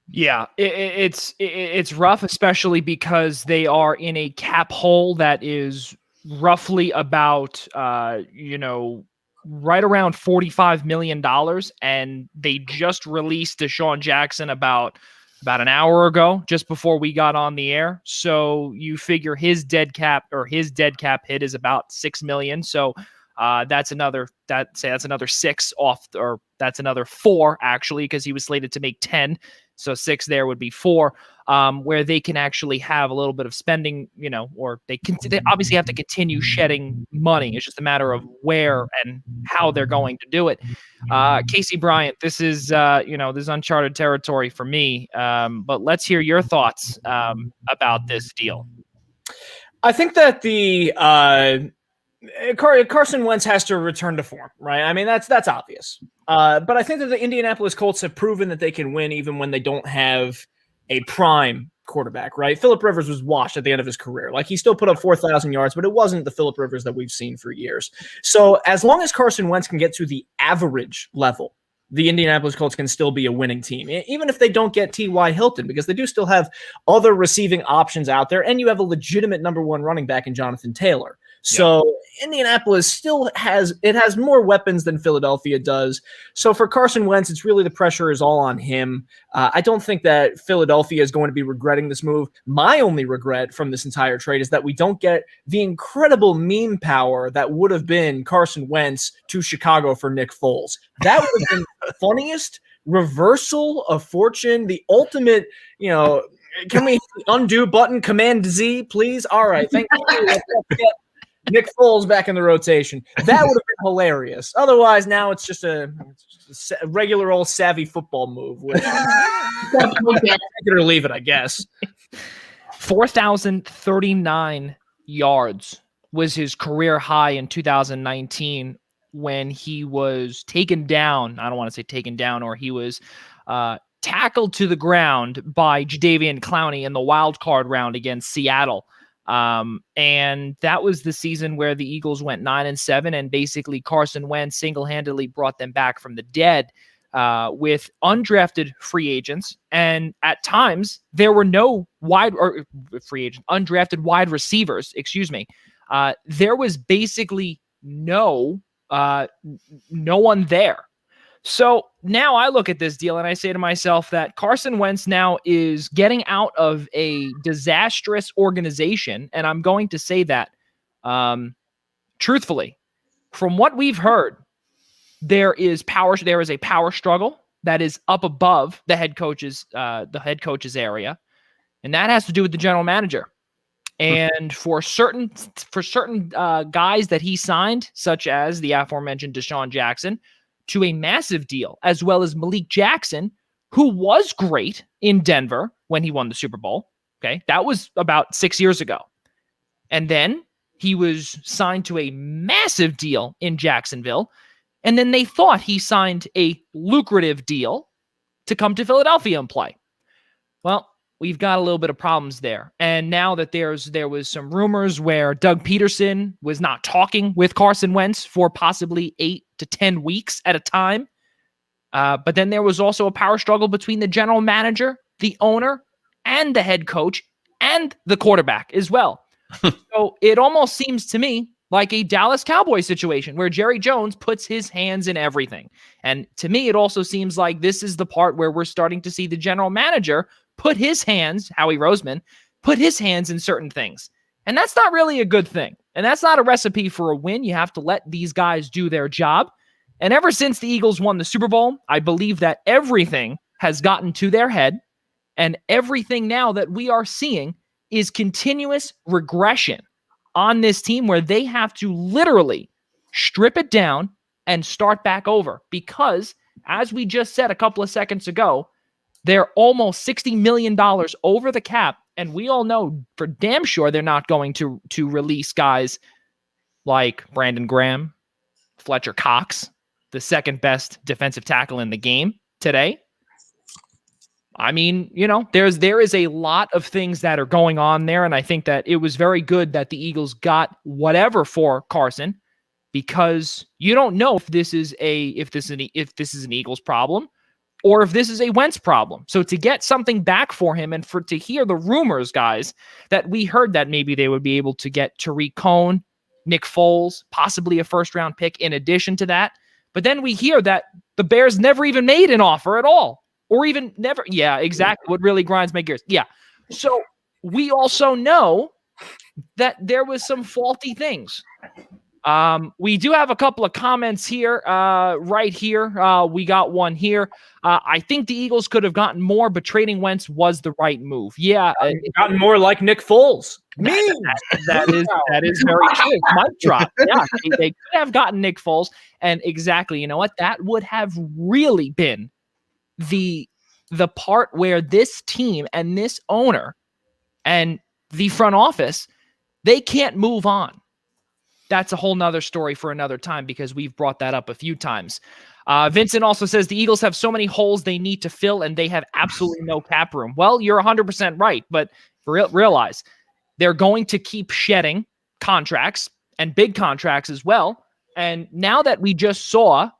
Yeah, it's rough, especially because they are in a cap hole that is roughly about, right around $45 million. And they just released Deshaun Jackson about an hour ago, just before we got on the air. So you figure his dead cap hit is about $6 million. So that's another six off, or that's another four actually, because he was slated to make 10. So 6 there would be 4, where they can actually have a little bit of spending, or they obviously have to continue shedding money. It's just a matter of where and how they're going to do it. Casey Bryant, this is uncharted territory for me, but let's hear your thoughts about this deal. I think that the Carson Wentz has to return to form, right? I mean, that's obvious. But I think that the Indianapolis Colts have proven that they can win even when they don't have a prime quarterback, right? Phillip Rivers was washed at the end of his career. Like, he still put up 4,000 yards, but it wasn't the Phillip Rivers that we've seen for years. So as long as Carson Wentz can get to the average level, the Indianapolis Colts can still be a winning team, even if they don't get T.Y. Hilton, because they do still have other receiving options out there, and you have a legitimate number 1 running back in Jonathan Taylor. So Indianapolis still has more weapons than Philadelphia does. So for Carson Wentz, it's really the pressure is all on him. I don't think that Philadelphia is going to be regretting this move. My only regret from this entire trade is that we don't get the incredible meme power that would have been Carson Wentz to Chicago for Nick Foles. That would have been the funniest reversal of fortune, the ultimate, can we undo button, Command Z, please? All right, thank you. Nick Foles back in the rotation. That would have been hilarious. Otherwise, now it's just a regular old savvy football move. Which take it or leave it, I guess. 4,039 yards was his career high in 2019 when he was taken down. I don't want to say taken down, or he was tackled to the ground by Jadeveon Clowney in the wild card round against Seattle. And that was the season where the Eagles went 9-7, and basically Carson Wentz single-handedly brought them back from the dead with undrafted free agents. And at times there were no undrafted wide receivers, there was basically no one there. So now I look at this deal and I say to myself that Carson Wentz now is getting out of a disastrous organization. And I'm going to say that, truthfully, from what we've heard, there is a power struggle that is up above the head coach's area. And that has to do with the general manager. And for certain guys that he signed, such as the aforementioned Deshaun Jackson, to a massive deal, as well as Malik Jackson, who was great in Denver when he won the Super Bowl. Okay, that was about 6 years ago. And then he was signed to a massive deal in Jacksonville. And then they thought he signed a lucrative deal to come to Philadelphia and play. Well, we've got a little bit of problems there. And now that there was some rumors where Doug Peterson was not talking with Carson Wentz for possibly 8 to 10 weeks at a time. But then there was also a power struggle between the general manager, the owner, and the head coach, and the quarterback as well. So it almost seems to me like a Dallas Cowboys situation where Jerry Jones puts his hands in everything. And to me, it also seems like this is the part where we're starting to see the general manager put his hands, Howie Roseman, put his hands in certain things. And that's not really a good thing. And that's not a recipe for a win. You have to let these guys do their job. And ever since the Eagles won the Super Bowl, I believe that everything has gotten to their head. And everything now that we are seeing is continuous regression on this team where they have to literally strip it down and start back over. Because, as we just said a couple of seconds ago, they're almost $60 million over the cap, and we all know for damn sure they're not going to release guys like Brandon Graham, Fletcher Cox, the second best defensive tackle in the game today. I mean, there is a lot of things that are going on there, and I think that it was very good that the Eagles got whatever for Carson, because you don't know if this is an Eagles problem or if this is a Wentz problem. So to get something back for him, and to hear the rumors, guys, that we heard that maybe they would be able to get Tariq Cohen, Nick Foles, possibly a first-round pick in addition to that. But then we hear that the Bears never even made an offer at all. Or even never. Yeah, exactly. What really grinds my gears. Yeah. So we also know that there was some faulty things. We do have a couple of comments here, right here. We got one here. I think the Eagles could have gotten more, but trading Wentz was the right move. Yeah. Gotten more like Nick Foles. That is very true. Mic drop. Yeah. They could have gotten Nick Foles. And exactly, you know what? That would have really been the part where this team and this owner and the front office, they can't move on. That's a whole nother story for another time, because we've brought that up a few times. Vincent also says the Eagles have so many holes they need to fill, and they have absolutely no cap room. Well, you're 100% right, but realize they're going to keep shedding contracts, and big contracts as well. And now that we just saw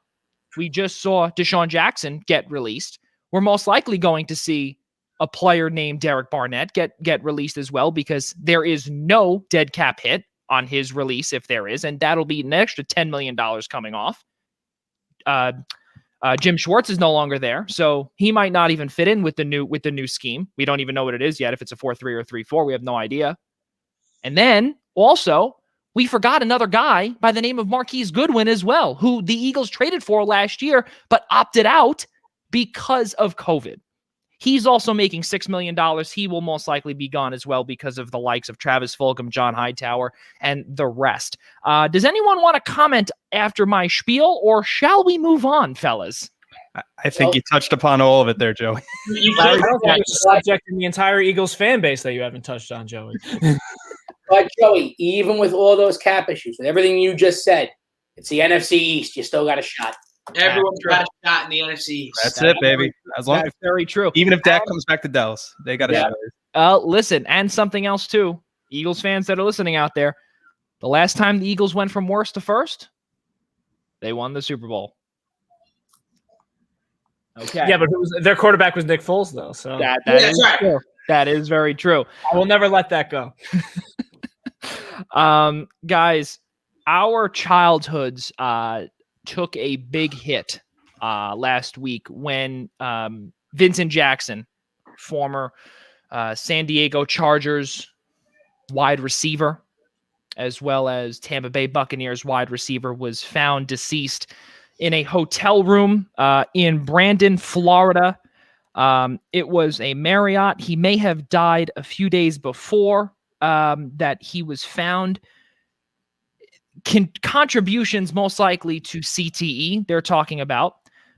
Deshaun Jackson get released, we're most likely going to see a player named Derek Barnett get released as well, because there is no dead cap hit on his release, if there is, and that'll be an extra $10 million coming off. Jim Schwartz is no longer there, so he might not even fit in with the new scheme. We don't even know what it is yet, if it's a 4-3 or 3-4. We have no idea. And then also, we forgot another guy by the name of Marquise Goodwin as well, who the Eagles traded for last year, but opted out because of COVID. He's also making $6 million. He will most likely be gone as well because of the likes of Travis Fulgham, John Hightower, and the rest. Does anyone want to comment after my spiel, or shall we move on, fellas? I think you touched upon all of it there, Joey. I don't think it's a subject in the entire Eagles fan base that you haven't touched on, Joey. But Joey, even with all those cap issues, with everything you just said, it's the NFC East. You still got a shot. Everyone's got a shot in the NFC East. That's it, baby. As long That's very true. even if Dak comes back to Dallas, they got a shot. Listen, and something else too, Eagles fans that are listening out there, the last time the Eagles went from worst to first, they won the Super Bowl. Okay. Yeah, but their quarterback was Nick Foles, though. So That That's is right. true. That is very true. I will never let that go. Guys, our childhoods took a big hit last week when Vincent Jackson, former San Diego Chargers wide receiver, as well as Tampa Bay Buccaneers wide receiver, was found deceased in a hotel room in Brandon, Florida. It was a Marriott. He may have died a few days before that he was found. Contributions most likely to CTE they're talking about,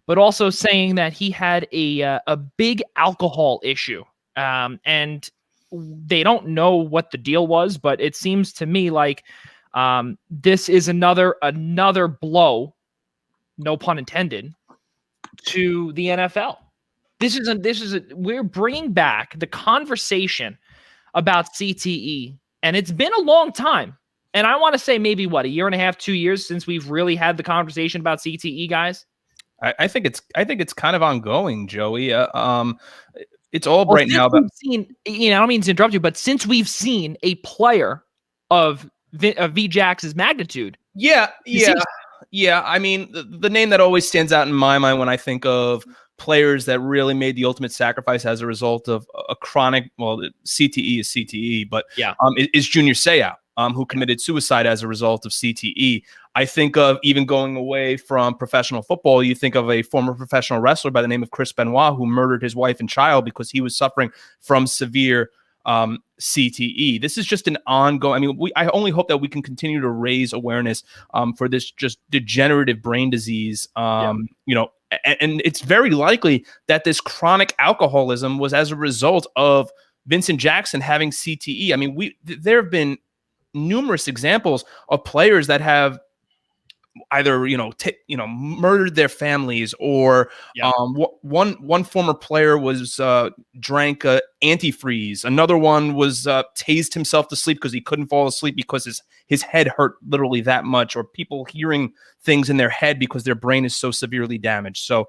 but also saying that he had a big alcohol issue. And they don't know what the deal was, but it seems to me like this is another blow, no pun intended, to the NFL. We're bringing back the conversation about CTE, and it's been a long time. And I want to say maybe a year and a half, 2 years since we've really had the conversation about CTE, guys. I think it's kind of ongoing, Joey. It's all right now. I don't mean to interrupt you, but since we've seen a player of V-Jax's magnitude, yeah. I mean, the name that always stands out in my mind when I think of players that really made the ultimate sacrifice as a result of a chronic, CTE is CTE, but is Junior Seau, who committed suicide as a result of CTE. I think of, even going away from professional football, you think of a former professional wrestler by the name of Chris Benoit, who murdered his wife and child because he was suffering from severe CTE. This is just an ongoing. I mean, I only hope that we can continue to raise awareness for this just degenerative brain disease. And it's very likely that this chronic alcoholism was as a result of Vincent Jackson having CTE. I mean, there have been numerous examples of players that have either murdered their families, or one former player was drank antifreeze. Another one was tased himself to sleep because he couldn't fall asleep because his head hurt literally that much, or people hearing things in their head because their brain is so severely damaged. So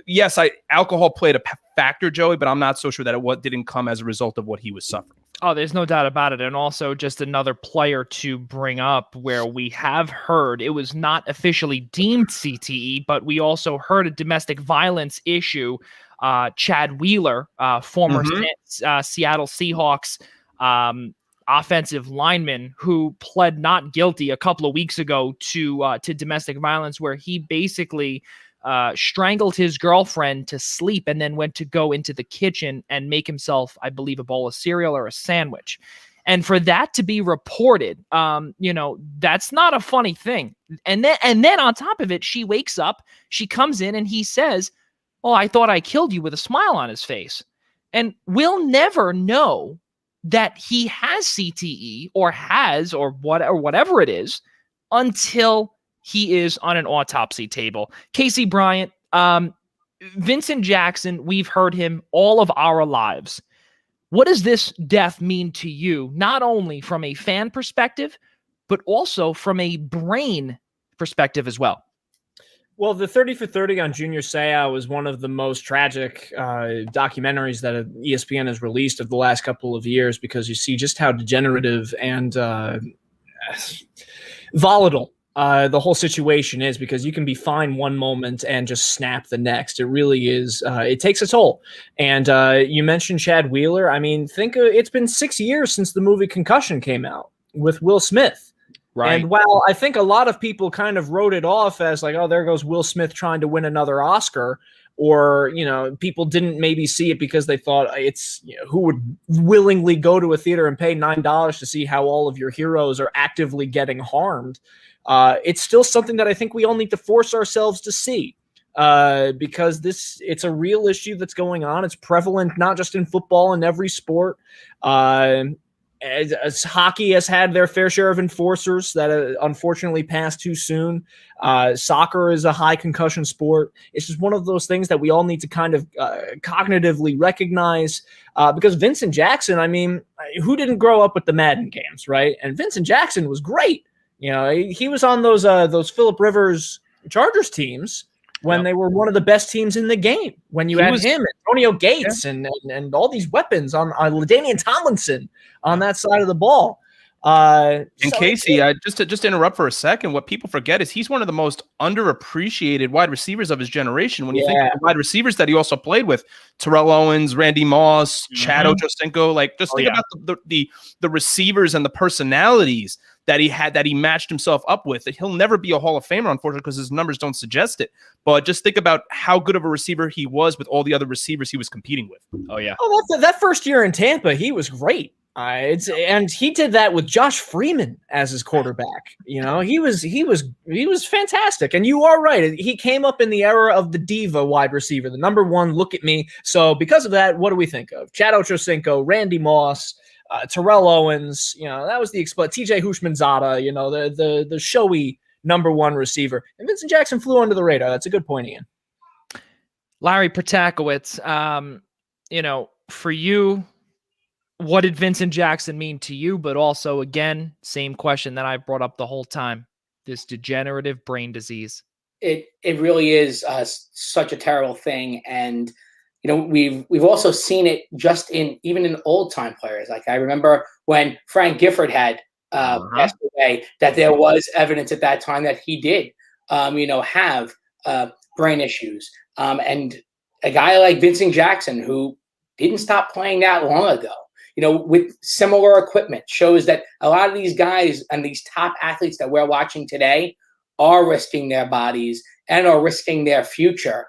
yes, alcohol played a factor, Joey, but I'm not so sure that it didn't come as a result of what he was suffering. Oh, there's no doubt about it. And also just another player to bring up where we have heard it was not officially deemed CTE, but we also heard a domestic violence issue. Chad Wheeler, former Seattle Seahawks offensive lineman, who pled not guilty a couple of weeks ago to domestic violence, where he basically strangled his girlfriend to sleep and then went to go into the kitchen and make himself, I believe, a bowl of cereal or a sandwich. And for that to be reported, that's not a funny thing. And then on top of it, she wakes up, she comes in, and he says, "Oh, I thought I killed you," with a smile on his face. And we'll never know that he has CTE or whatever it is until he is on an autopsy table. Casey Bryant, Vincent Jackson, we've heard him all of our lives. What does this death mean to you, not only from a fan perspective, but also from a brain perspective as well? Well, the 30 for 30 on Junior Seau was one of the most tragic documentaries that ESPN has released of the last couple of years, because you see just how degenerative and volatile the whole situation is, because you can be fine one moment and just snap the next. It really is. It takes a toll. And you mentioned Chad Wheeler. I mean, it's been 6 years since the movie Concussion came out with Will Smith. Right. And while I think a lot of people kind of wrote it off as like, oh, there goes Will Smith trying to win another Oscar, or, people didn't maybe see it because they thought it's, who would willingly go to a theater and pay $9 to see how all of your heroes are actively getting harmed. It's still something that I think we all need to force ourselves to see. Because it's a real issue that's going on. It's prevalent not just in football, in every sport. As hockey has had their fair share of enforcers that unfortunately passed too soon. Soccer is a high concussion sport. It's just one of those things that we all need to kind of cognitively recognize. Because Vincent Jackson, I mean, who didn't grow up with the Madden games, right? And Vincent Jackson was great. He was on those Phillip Rivers Chargers teams when they were one of the best teams in the game. When you had him, Antonio Gates, and all these weapons on LaDainian Tomlinson on that side of the ball. And Casey, just to interrupt for a second, what people forget is he's one of the most underappreciated wide receivers of his generation. When you think of the wide receivers that he also played with, Terrell Owens, Randy Moss, Chad Ochocinco, think about the receivers and the personalities that he had, that he matched himself up with. He'll never be a Hall of Famer, unfortunately, because his numbers don't suggest it. But just think about how good of a receiver he was with all the other receivers he was competing with. Oh yeah. Oh, that first year in Tampa, he was great. And he did that with Josh Freeman as his quarterback. He was fantastic. And you are right. He came up in the era of the diva wide receiver, the number one. Look at me. So because of that, what do we think of? Chad Ochocinco, Randy Moss, Terrell Owens. That was the TJ Houshmandzadeh. The showy number one receiver. And Vincent Jackson flew under the radar. That's a good point, Ian. Larry Protakowicz. For you, what did Vincent Jackson mean to you? But also, again, same question that I brought up the whole time: this degenerative brain disease. It really is such a terrible thing, and we've also seen it just even in old time players. Like I remember when Frank Gifford had passed away, that there was evidence at that time that he did, have brain issues. And a guy like Vincent Jackson, who didn't stop playing that long ago, with similar equipment, shows that a lot of these guys and these top athletes that we're watching today are risking their bodies and are risking their future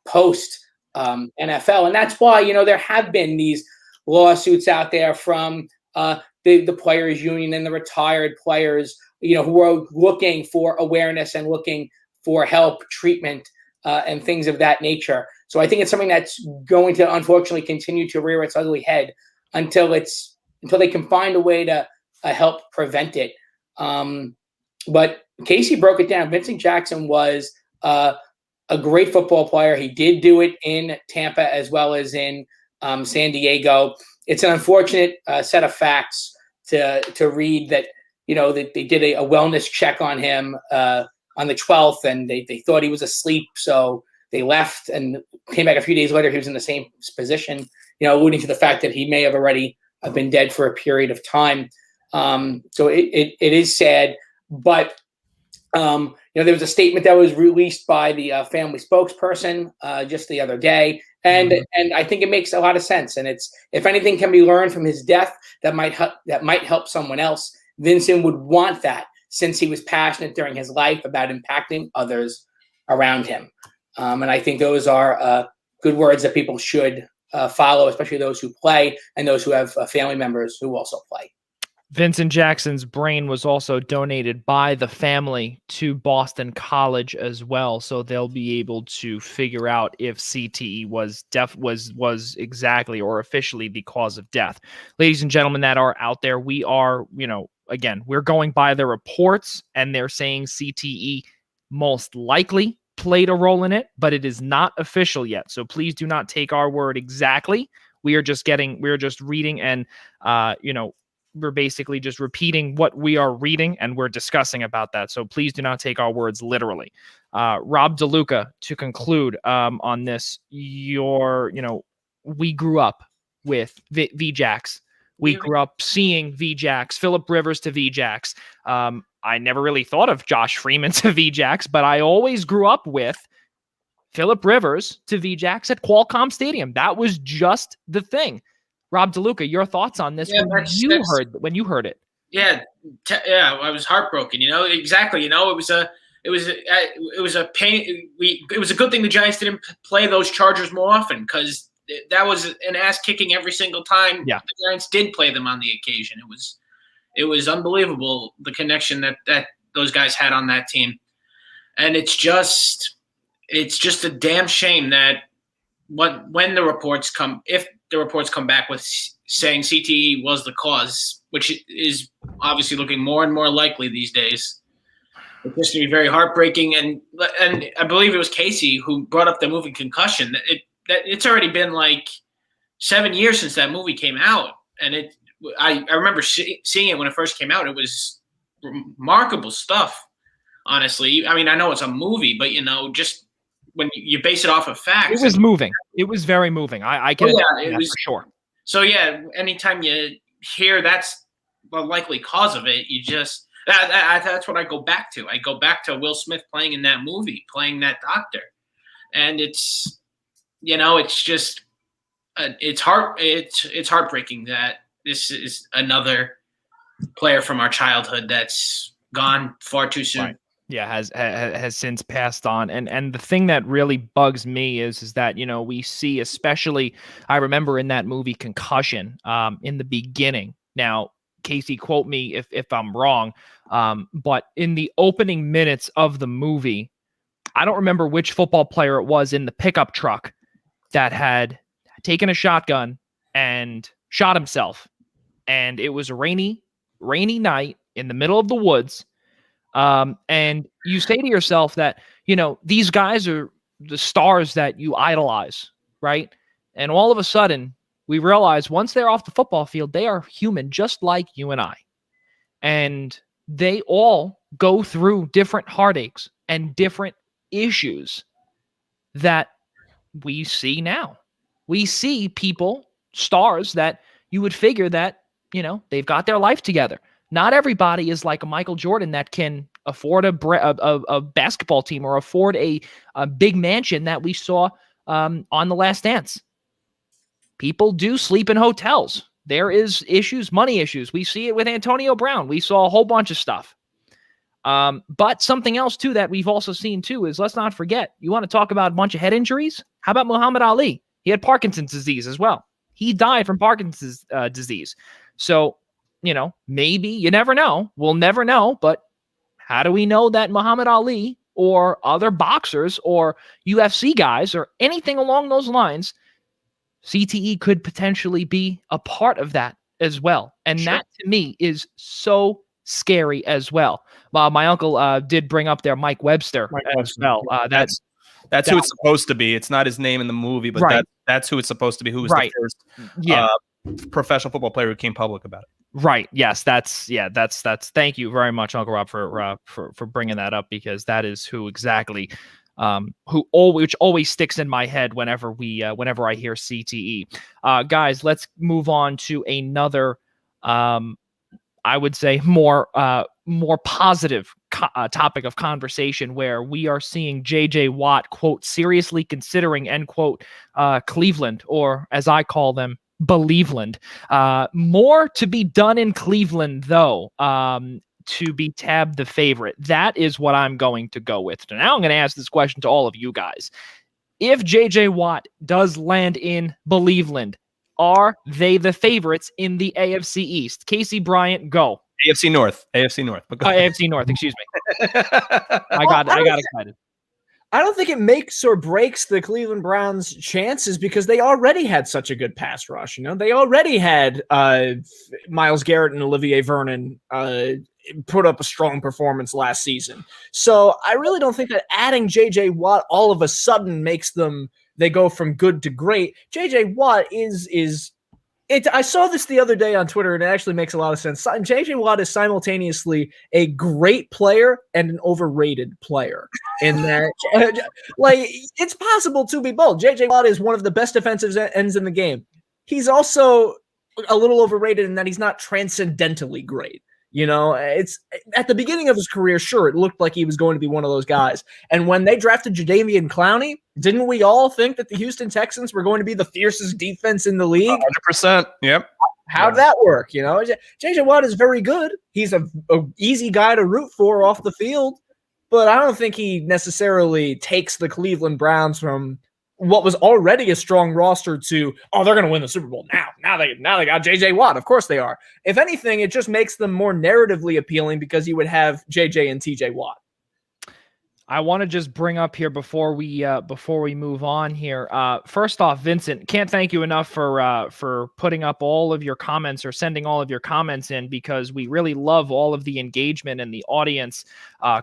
post NFL. And that's why, there have been these lawsuits out there from the players union and the retired players, who are looking for awareness and looking for help, treatment, and things of that nature. So I think it's something that's going to unfortunately continue to rear its ugly head until they can find a way to help prevent it. But Casey broke it down. Vincent Jackson was a great football player. He did do it in Tampa as well as in San Diego. It's an unfortunate set of facts to read that, that they did a wellness check on him on the 12th, and they thought he was asleep. So they left and came back a few days later. He was in the same position, alluding to the fact that he may have already been dead for a period of time. So it is sad, but there was a statement that was released by the family spokesperson just the other day, and I think it makes a lot of sense. And it's, if anything can be learned from his death that might help someone else, Vincent would want that, since he was passionate during his life about impacting others around him. And I think those are good words that people should follow, especially those who play and those who have family members who also play. Vincent Jackson's brain was also donated by the family to Boston College as well, so they'll be able to figure out if CTE was exactly or officially the cause of death. Ladies and gentlemen that are out there, we are, again, we're going by the reports, and they're saying CTE most likely played a role in it, but it is not official yet. So please do not take our word exactly. We're just reading, and we're basically just repeating what we are reading, and we're discussing about that. So please do not take our words literally. Rob DeLuca, to conclude on this, we grew up with VJax. We grew up seeing VJax, Phillip Rivers to VJax. I never really thought of Josh Freeman to VJax, but I always grew up with Phillip Rivers to VJax at Qualcomm Stadium. That was just the thing. Rob DeLuca, your thoughts on this when you heard it? Yeah, I was heartbroken. Exactly. It was it was a pain. It was a good thing the Giants didn't play those Chargers more often, because that was an ass kicking every single time the Giants did play them on the occasion. It was unbelievable, the connection that those guys had on that team. And it's just a damn shame that if the reports come back with saying CTE was the cause, which is obviously looking more and more likely these days, it's just going to be very heartbreaking. And I believe it was Casey who brought up the movie Concussion. It's already been like 7 years since that movie came out, and I remember seeing it when it first came out. It was remarkable stuff, honestly. I mean, I know it's a movie, but just when you base it off of facts, it was moving. It was very moving. I can it was for sure. So yeah, anytime you hear that's the likely cause of it, you just that's what I go back to. I go back to Will Smith playing in that movie, playing that doctor, and it's just it's heartbreaking that this is another player from our childhood that's gone far too soon. Right. Yeah, has since passed on. And the thing that really bugs me is that, we see, especially, I remember in that movie Concussion, in the beginning. Now, Casey, quote me if I'm wrong, but in the opening minutes of the movie, I don't remember which football player it was in the pickup truck that had taken a shotgun and shot himself. And it was a rainy night in the middle of the woods. And you say to yourself that, these guys are the stars that you idolize, right? And all of a sudden, we realize once they're off the football field, they are human, just like you and I. And they all go through different heartaches and different issues that we see now. We see people, stars that you would figure that, they've got their life together. Not everybody is like a Michael Jordan that can afford a basketball team or afford a big mansion that we saw on The Last Dance. People do sleep in hotels. There is issues, money issues. We see it with Antonio Brown. We saw a whole bunch of stuff. But something else, too, that we've also seen, too, is let's not forget, you want to talk about a bunch of head injuries? How about Muhammad Ali? He had Parkinson's disease as well. He died from Parkinson's disease. So, maybe, you never know. We'll never know. But how do we know that Muhammad Ali or other boxers or UFC guys or anything along those lines, CTE could potentially be a part of that as well? And that, to me, is so scary as well. My uncle did bring up there Mike Webster as well. That's who it's supposed to be. It's not his name in the movie, but that's who it's supposed to be. Who was the first professional football player who came public about it. Right. Yes. That's. Thank you very much, Uncle Rob, for bringing that up, because that is who exactly, which always sticks in my head whenever I hear CTE. Guys, let's move on to another, I would say more positive topic of conversation, where we are seeing JJ Watt, quote, seriously considering, end quote, Cleveland, or as I call them, Believeland. More to be done in Cleveland, though, to be tabbed the favorite. That is what I'm going to go with. Now I'm going to ask this question to all of you guys. If JJ Watt does land in Believeland, are they the favorites in the AFC East? Casey Bryant, go. AFC North. AFC North, excuse me. I got excited. I don't think it makes or breaks the Cleveland Browns' chances, because they already had such a good pass rush. They already had Myles Garrett and Olivier Vernon put up a strong performance last season. So I really don't think that adding JJ Watt all of a sudden makes they go from good to great. JJ Watt is I saw this the other day on Twitter, and it actually makes a lot of sense. JJ Watt is simultaneously a great player and an overrated player. In that, it's possible to be both. JJ Watt is one of the best defensive ends in the game. He's also a little overrated in that he's not transcendentally great. It's at the beginning of his career, sure, it looked like he was going to be one of those guys. And when they drafted Jadeveon Clowney, didn't we all think that the Houston Texans were going to be the fiercest defense in the league? 100%. Yep. How'd that work? JJ Watt is very good. He's a easy guy to root for off the field. but I don't think he necessarily takes the Cleveland Browns from what was already a strong roster to, oh, they're going to win the Super Bowl now. Now they got J.J. Watt. Of course they are. If anything, it just makes them more narratively appealing because you would have J.J. and T.J. Watt. I want to just bring up here before we move on here. First off, Vincent, can't thank you enough for putting up all of your comments or sending all of your comments in, because we really love all of the engagement and the audience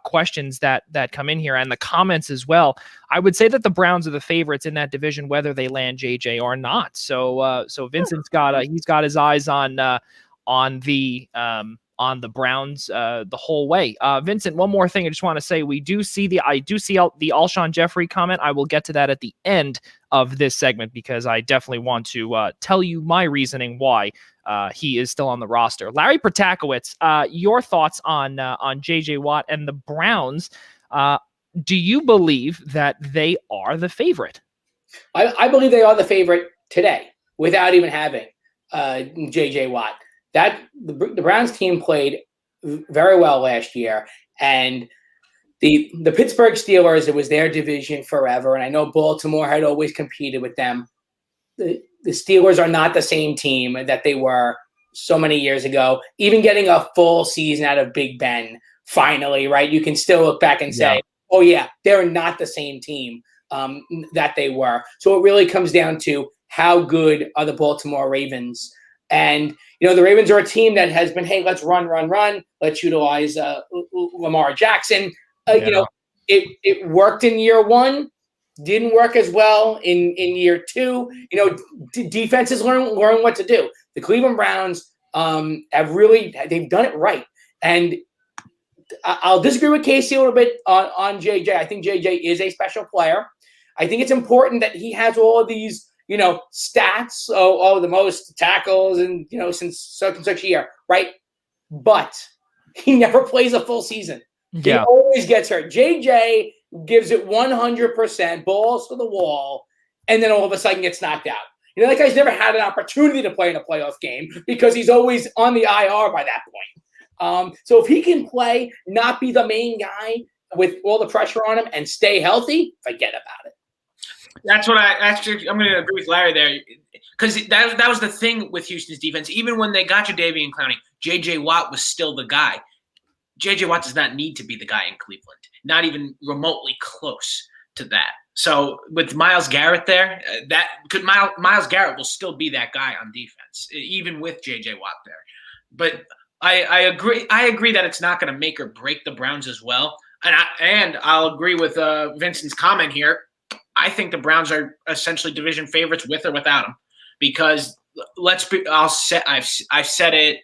questions that come in here and the comments as well. I would say that the Browns are the favorites in that division, whether they land JJ or not. So Vincent's got he's got his eyes on the Browns the whole way. Vincent, one more thing I just want to say. I do see the Alshon Jeffrey comment. I will get to that at the end of this segment, because I definitely want to tell you my reasoning why he is still on the roster. Larry Protakowicz, your thoughts on J.J. Watt and the Browns. Do you believe that they are the favorite? I believe they are the favorite today without even having J.J. Watt. That the Browns team played very well last year, and the Pittsburgh Steelers, it was their division forever, and I know Baltimore had always competed with them. The Steelers are not the same team that they were so many years ago. Even getting a full season out of Big Ben, finally, right? You can still look back and say, oh yeah, they're not the same team that they were. So it really comes down to how good are the Baltimore Ravens. And, the Ravens are a team that has been, hey, let's run. Let's utilize Lamar Jackson. It worked in year one, didn't work as well in year two. Defenses learn what to do. The Cleveland Browns they've done it right. And I'll disagree with Casey a little bit on JJ. I think JJ is a special player. I think it's important that he has all of these stats, the most tackles and, since such and such a year, right? But he never plays a full season. Yeah. He always gets hurt. JJ gives it 100%, balls to the wall, and then all of a sudden gets knocked out. That guy's never had an opportunity to play in a playoff game because he's always on the IR by that point. So if he can play, not be the main guy with all the pressure on him and stay healthy, forget about it. That's what I'm going to agree with Larry there, because that was the thing with Houston's defense. Even when they got Jadeveon Clowney, J.J. Watt was still the guy. J.J. Watt does not need to be the guy in Cleveland, not even remotely close to that. So with Myles Garrett there, Myles Garrett will still be that guy on defense, even with J.J. Watt there. But I agree. I agree that it's not going to make or break the Browns as well. And I'll agree with Vincent's comment here. I think the Browns are essentially division favorites with or without him, because I've said it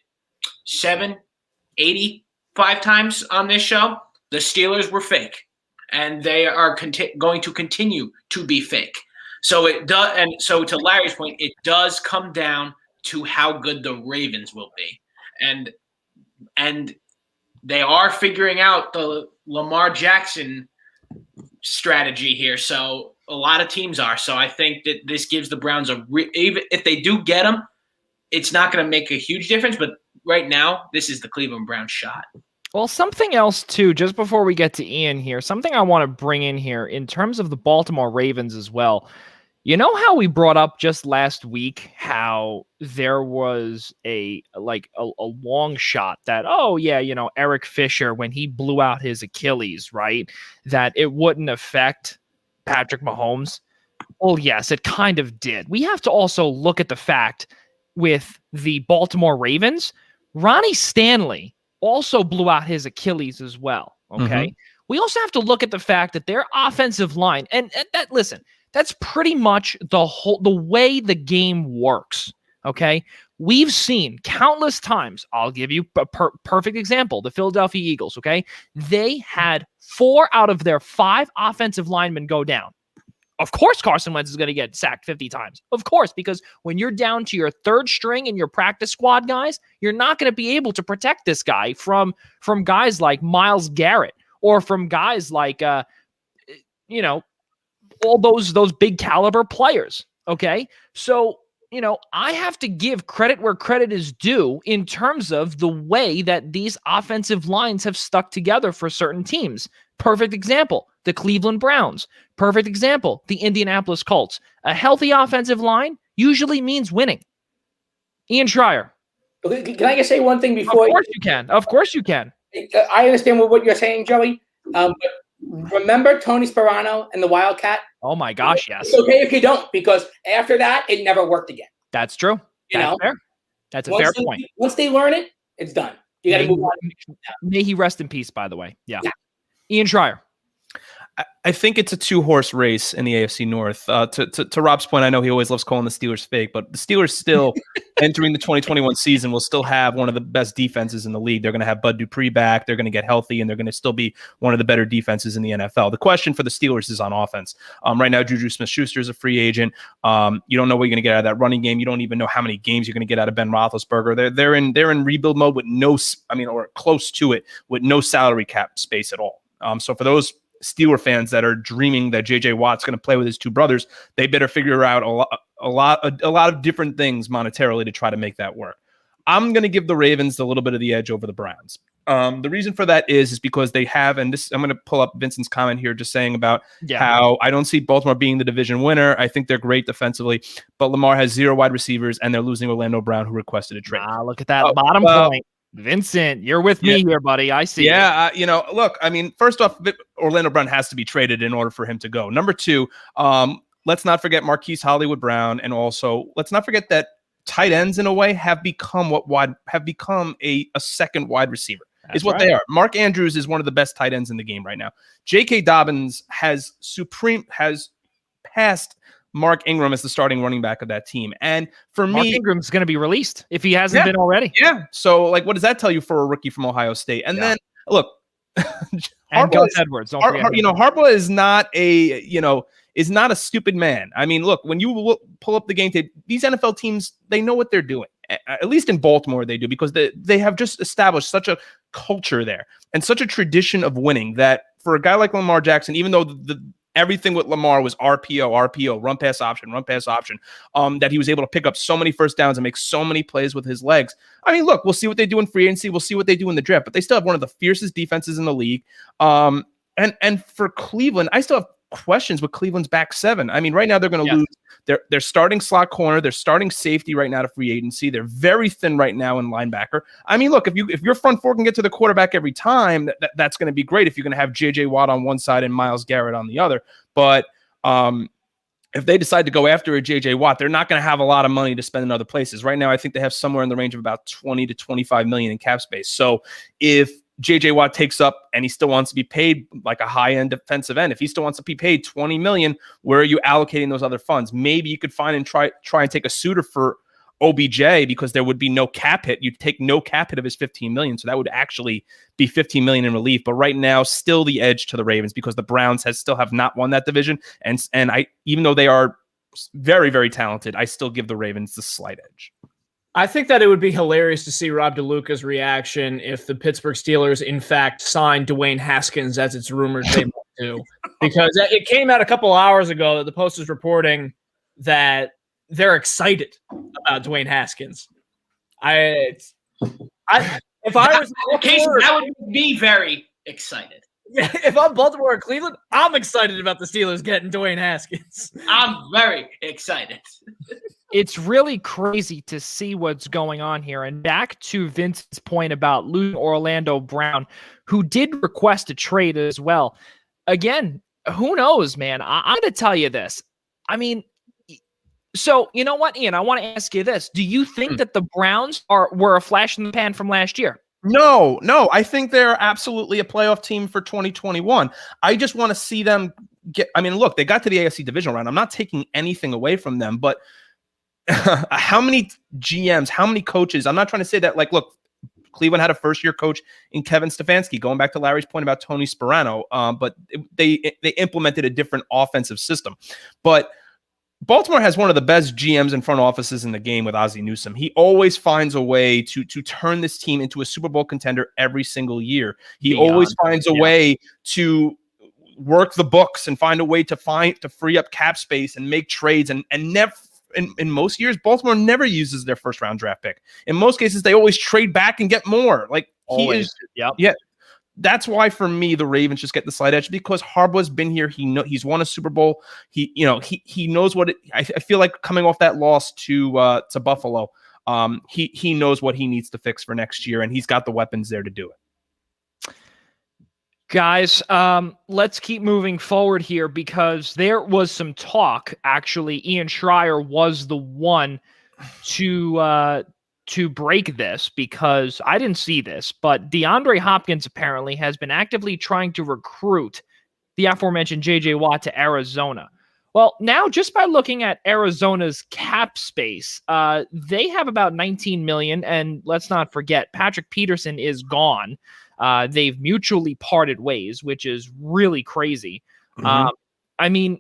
85 times on this show. The Steelers were fake, and they are going to continue to be fake. So it does, and so to Larry's point, it does come down to how good the Ravens will be, and they are figuring out the Lamar Jackson strategy here. So a lot of teams are. So I think that this gives the Browns even if they do get them, it's not going to make a huge difference. But right now, this is the Cleveland Browns shot. Well, something else too, just before we get to Ian here, something I want to bring in here in terms of the Baltimore Ravens as well. You know how we brought up just last week how there was a long shot that, Eric Fisher, when he blew out his Achilles, right, that it wouldn't affect Patrick Mahomes? Well, yes, it kind of did. We have to also look at the fact with the Baltimore Ravens, Ronnie Stanley also blew out his Achilles as well, okay? Mm-hmm. We also have to look at the fact that their offensive line, and that's pretty much the way the game works, okay? We've seen countless times. I'll give you a perfect example. The Philadelphia Eagles, okay? They had 4 out of their 5 offensive linemen go down. Of course, Carson Wentz is going to get sacked 50 times. Of course, because when you're down to your third string and your practice squad guys, you're not going to be able to protect this guy from guys like Myles Garrett or from guys like, all those big caliber players. Okay. So, I have to give credit where credit is due in terms of the way that these offensive lines have stuck together for certain teams. Perfect example, the Cleveland Browns. Perfect example, the Indianapolis Colts. A healthy offensive line usually means winning. Ian Schraier. Okay, can I just say one thing before? Of course you can. Of course you can. I understand what you're saying, Joey. But remember Tony Sparano and the Wildcat? Oh my gosh, yes. It's okay if you don't, because after that, it never worked again. That's true. That's fair. That's a fair point. Once they learn it, it's done. You got to move on. May he rest in peace, by the way. Yeah. Ian Schraier. I think it's a two-horse race in the AFC North. To Rob's point, I know he always loves calling the Steelers fake, but the Steelers still, entering the 2021 season, will still have one of the best defenses in the league. They're going to have Bud Dupree back. They're going to get healthy, and they're going to still be one of the better defenses in the NFL. The question for the Steelers is on offense. Right now, Juju Smith-Schuster is a free agent. You don't know what you're going to get out of that running game. You don't even know how many games you're going to get out of Ben Roethlisberger. They're in rebuild mode with or close to it, with no salary cap space at all. So for those Steeler fans that are dreaming that J.J. Watt's going to play with his two brothers, they better figure out a lot of different things monetarily to try to make that work. I'm going to give the Ravens a little bit of the edge over the Browns. The reason for that is because they have, and this, I'm going to pull up Vincent's comment here, just saying about how I don't see Baltimore being the division winner. I think they're great defensively, but Lamar has 0 wide receivers, and they're losing Orlando Brown, who requested a trade. Look at that bottom point. Vincent, you're with me here, buddy. I see. Yeah, look, I mean, first off, Orlando Brown has to be traded in order for him to go. Number two, let's not forget Marquise Hollywood Brown, and also let's not forget that tight ends, in a way, have become a second wide receiver. Is what they are. Mark Andrews is one of the best tight ends in the game right now. J.K. Dobbins has passed Mark Ingram as the starting running back of that team. And for me, Mark Ingram's going to be released if he hasn't been already. Yeah. So, what does that tell you for a rookie from Ohio State? And then, look, and Gus Edwards. Don't forget Harbaugh is not a stupid man. I mean, look, when you pull up the game tape, these NFL teams, they know what they're doing. At least in Baltimore, they do, because they have just established such a culture there and such a tradition of winning that for a guy like Lamar Jackson, even though everything with Lamar was RPO, run pass option, that he was able to pick up so many first downs and make so many plays with his legs. I mean, look, we'll see what they do in free agency. We'll see what they do in the draft, but they still have one of the fiercest defenses in the league. And for Cleveland, I still have questions with Cleveland's back seven. I mean, right now they're going to lose their starting slot corner, their starting safety right now to free agency. They're very thin right now in linebacker. I mean, look, if your front four can get to the quarterback every time, that's going to be great if you're going to have J.J. Watt on one side and Myles Garrett on the other. But if they decide to go after a J.J. Watt, they're not going to have a lot of money to spend in other places. Right now, I think they have somewhere in the range of about 20 to 25 million in cap space. So if J.J. Watt takes up and he still wants to be paid like a high-end defensive end, if he still wants to be paid $20 million, where are you allocating those other funds? Maybe you could find and try and take a suitor for OBJ, because there would be no cap hit. You'd take no cap hit of his $15 million. So that would actually be $15 million in relief. But right now, still the edge to the Ravens, because the Browns still have not won that division. And even though they are very, very talented, I still give the Ravens the slight edge. I think that it would be hilarious to see Rob DeLuca's reaction if the Pittsburgh Steelers, in fact, signed Dwayne Haskins, as it's rumored they might do. Because it came out a couple hours ago that the Post is reporting that they're excited about Dwayne Haskins. If I was that would be very excited. If I'm Baltimore or Cleveland, I'm excited about the Steelers getting Dwayne Haskins. I'm very excited. It's really crazy to see what's going on here. And back to Vince's point about losing Orlando Brown, who did request a trade as well. Again, who knows, man? I'm going to tell you this. I mean, so you know what, Ian? I want to ask you this. Do you think that the Browns were a flash in the pan from last year? No. I think they're absolutely a playoff team for 2021. I just want to see them get. I mean, look, they got to the AFC divisional round. I'm not taking anything away from them, but how many GMs, how many coaches? I'm not trying to say that, like, look, Cleveland had a first-year coach in Kevin Stefanski, going back to Larry's point about Tony Sparano, but they implemented a different offensive system. But Baltimore has one of the best GMs and front offices in the game with Ozzie Newsome. He always finds a way to turn this team into a Super Bowl contender every single year. He always finds a way to work the books and find a way to free up cap space and make trades, and never. In most years, Baltimore never uses their first round draft pick. In most cases, they always trade back and get more. Like, he is, that's why for me the Ravens just get the slight edge because Harbaugh's been here. He's won a Super Bowl. He knows what I feel like coming off that loss to Buffalo. He knows what he needs to fix for next year, and he's got the weapons there to do it. Guys, let's keep moving forward here because there was some talk. Actually, Ian Schraier was the one to break this because I didn't see this, but DeAndre Hopkins apparently has been actively trying to recruit the aforementioned J.J. Watt to Arizona. Well, now just by looking at Arizona's cap space, they have about $19 million, and let's not forget Patrick Peterson is gone. They've mutually parted ways, which is really crazy. I mean,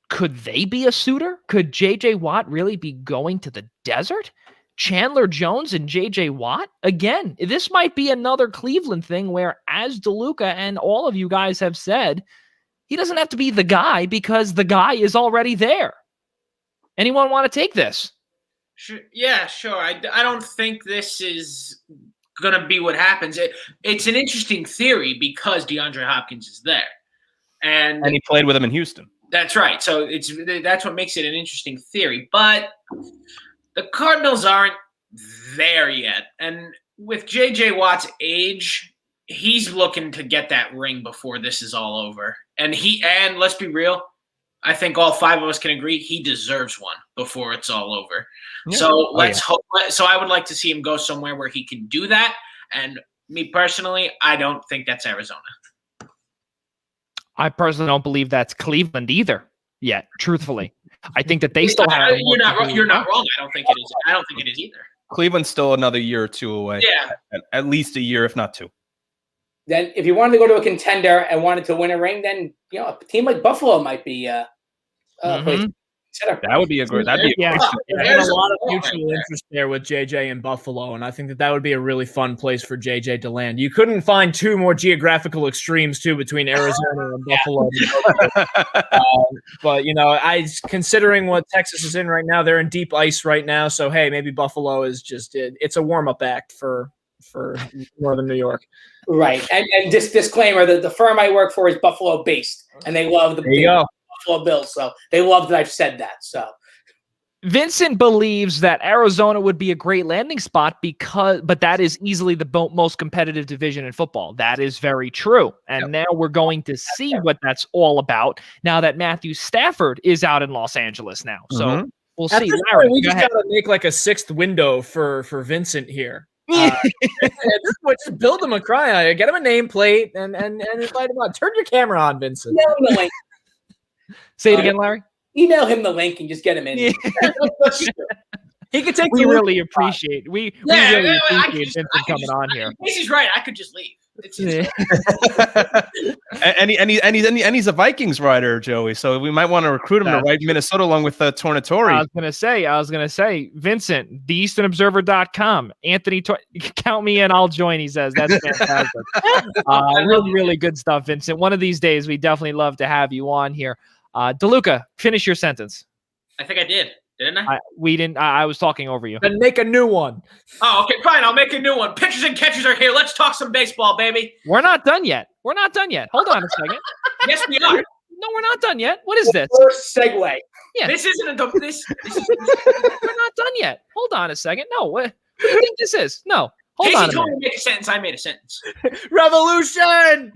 could they be a suitor? Could J.J. Watt really be going to the desert? Chandler Jones and J.J. Watt? Again, this might be another Cleveland thing where, as DeLuca and all of you guys have said, he doesn't have to be the guy because the guy is already there. Anyone want to take this? Yeah, sure. I don't think this is going to be what happens. It's an interesting theory because DeAndre Hopkins is there. And he played with him in Houston. That's right. So that's what makes it an interesting theory. But the Cardinals aren't there yet. And with J.J. Watt's age, he's looking to get that ring before this is all over. And let's be real, I think all five of us can agree he deserves one before it's all over. Yeah. So let's hope. So I would like to see him go somewhere where he can do that. And me personally, I don't think that's Arizona. I personally don't believe that's Cleveland either yet, truthfully. I think that they still have. You're not wrong. I don't think it is. I don't think it is either. Cleveland's still another year or two away. Yeah. At least a year, if not two. Then if you wanted to go to a contender and wanted to win a ring, then a team like Buffalo might be place to consider. That'd be a great. There's a lot of mutual interest there with JJ and Buffalo, and I think that would be a really fun place for JJ to land. You couldn't find two more geographical extremes too between Arizona and Buffalo. But considering what Texas is in right now, they're in deep ice right now. So hey, maybe Buffalo is just it's a warm up act for Northern New York. Right. And disclaimer that the firm I work for is Buffalo based, and they love the Buffalo Bills. So they love that I've said that. So Vincent believes that Arizona would be a great landing spot but that is easily the most competitive division in football. That is very true. And now we're going to see what that's all about now that Matthew Stafford is out in Los Angeles now. So we'll see. Larry, we just got to make like a sixth window for Vincent here. Just build him a cryo, get him a nameplate, and invite him on. Turn your camera on, Vincent. Say it again, Larry. Email him the link and just get him in. He could take. We really appreciate. We really appreciate Vincent coming on here. He's right. I could just leave. And he's a Vikings writer, Joey. So we might want to recruit him to write Minnesota along with Tornatori. I was gonna say, Vincent, theeasternobserver.com. Anthony, count me in. I'll join. He says that's fantastic. Really, really good stuff, Vincent. One of these days, we definitely love to have you on here. DeLuca, finish your sentence. I think I did. Didn't I? We didn't. I was talking over you. Then make a new one. Oh, okay, fine. I'll make a new one. Pitchers and catchers are here. Let's talk some baseball, baby. We're not done yet. Hold on a second. Yes, we are. No, we're not done yet. What is this? First segue. Yeah. This isn't this is we're not done yet. Hold on a second. No, what do you think this is? No. Hold on. Casey told me to make a sentence. I made a sentence. Revolution.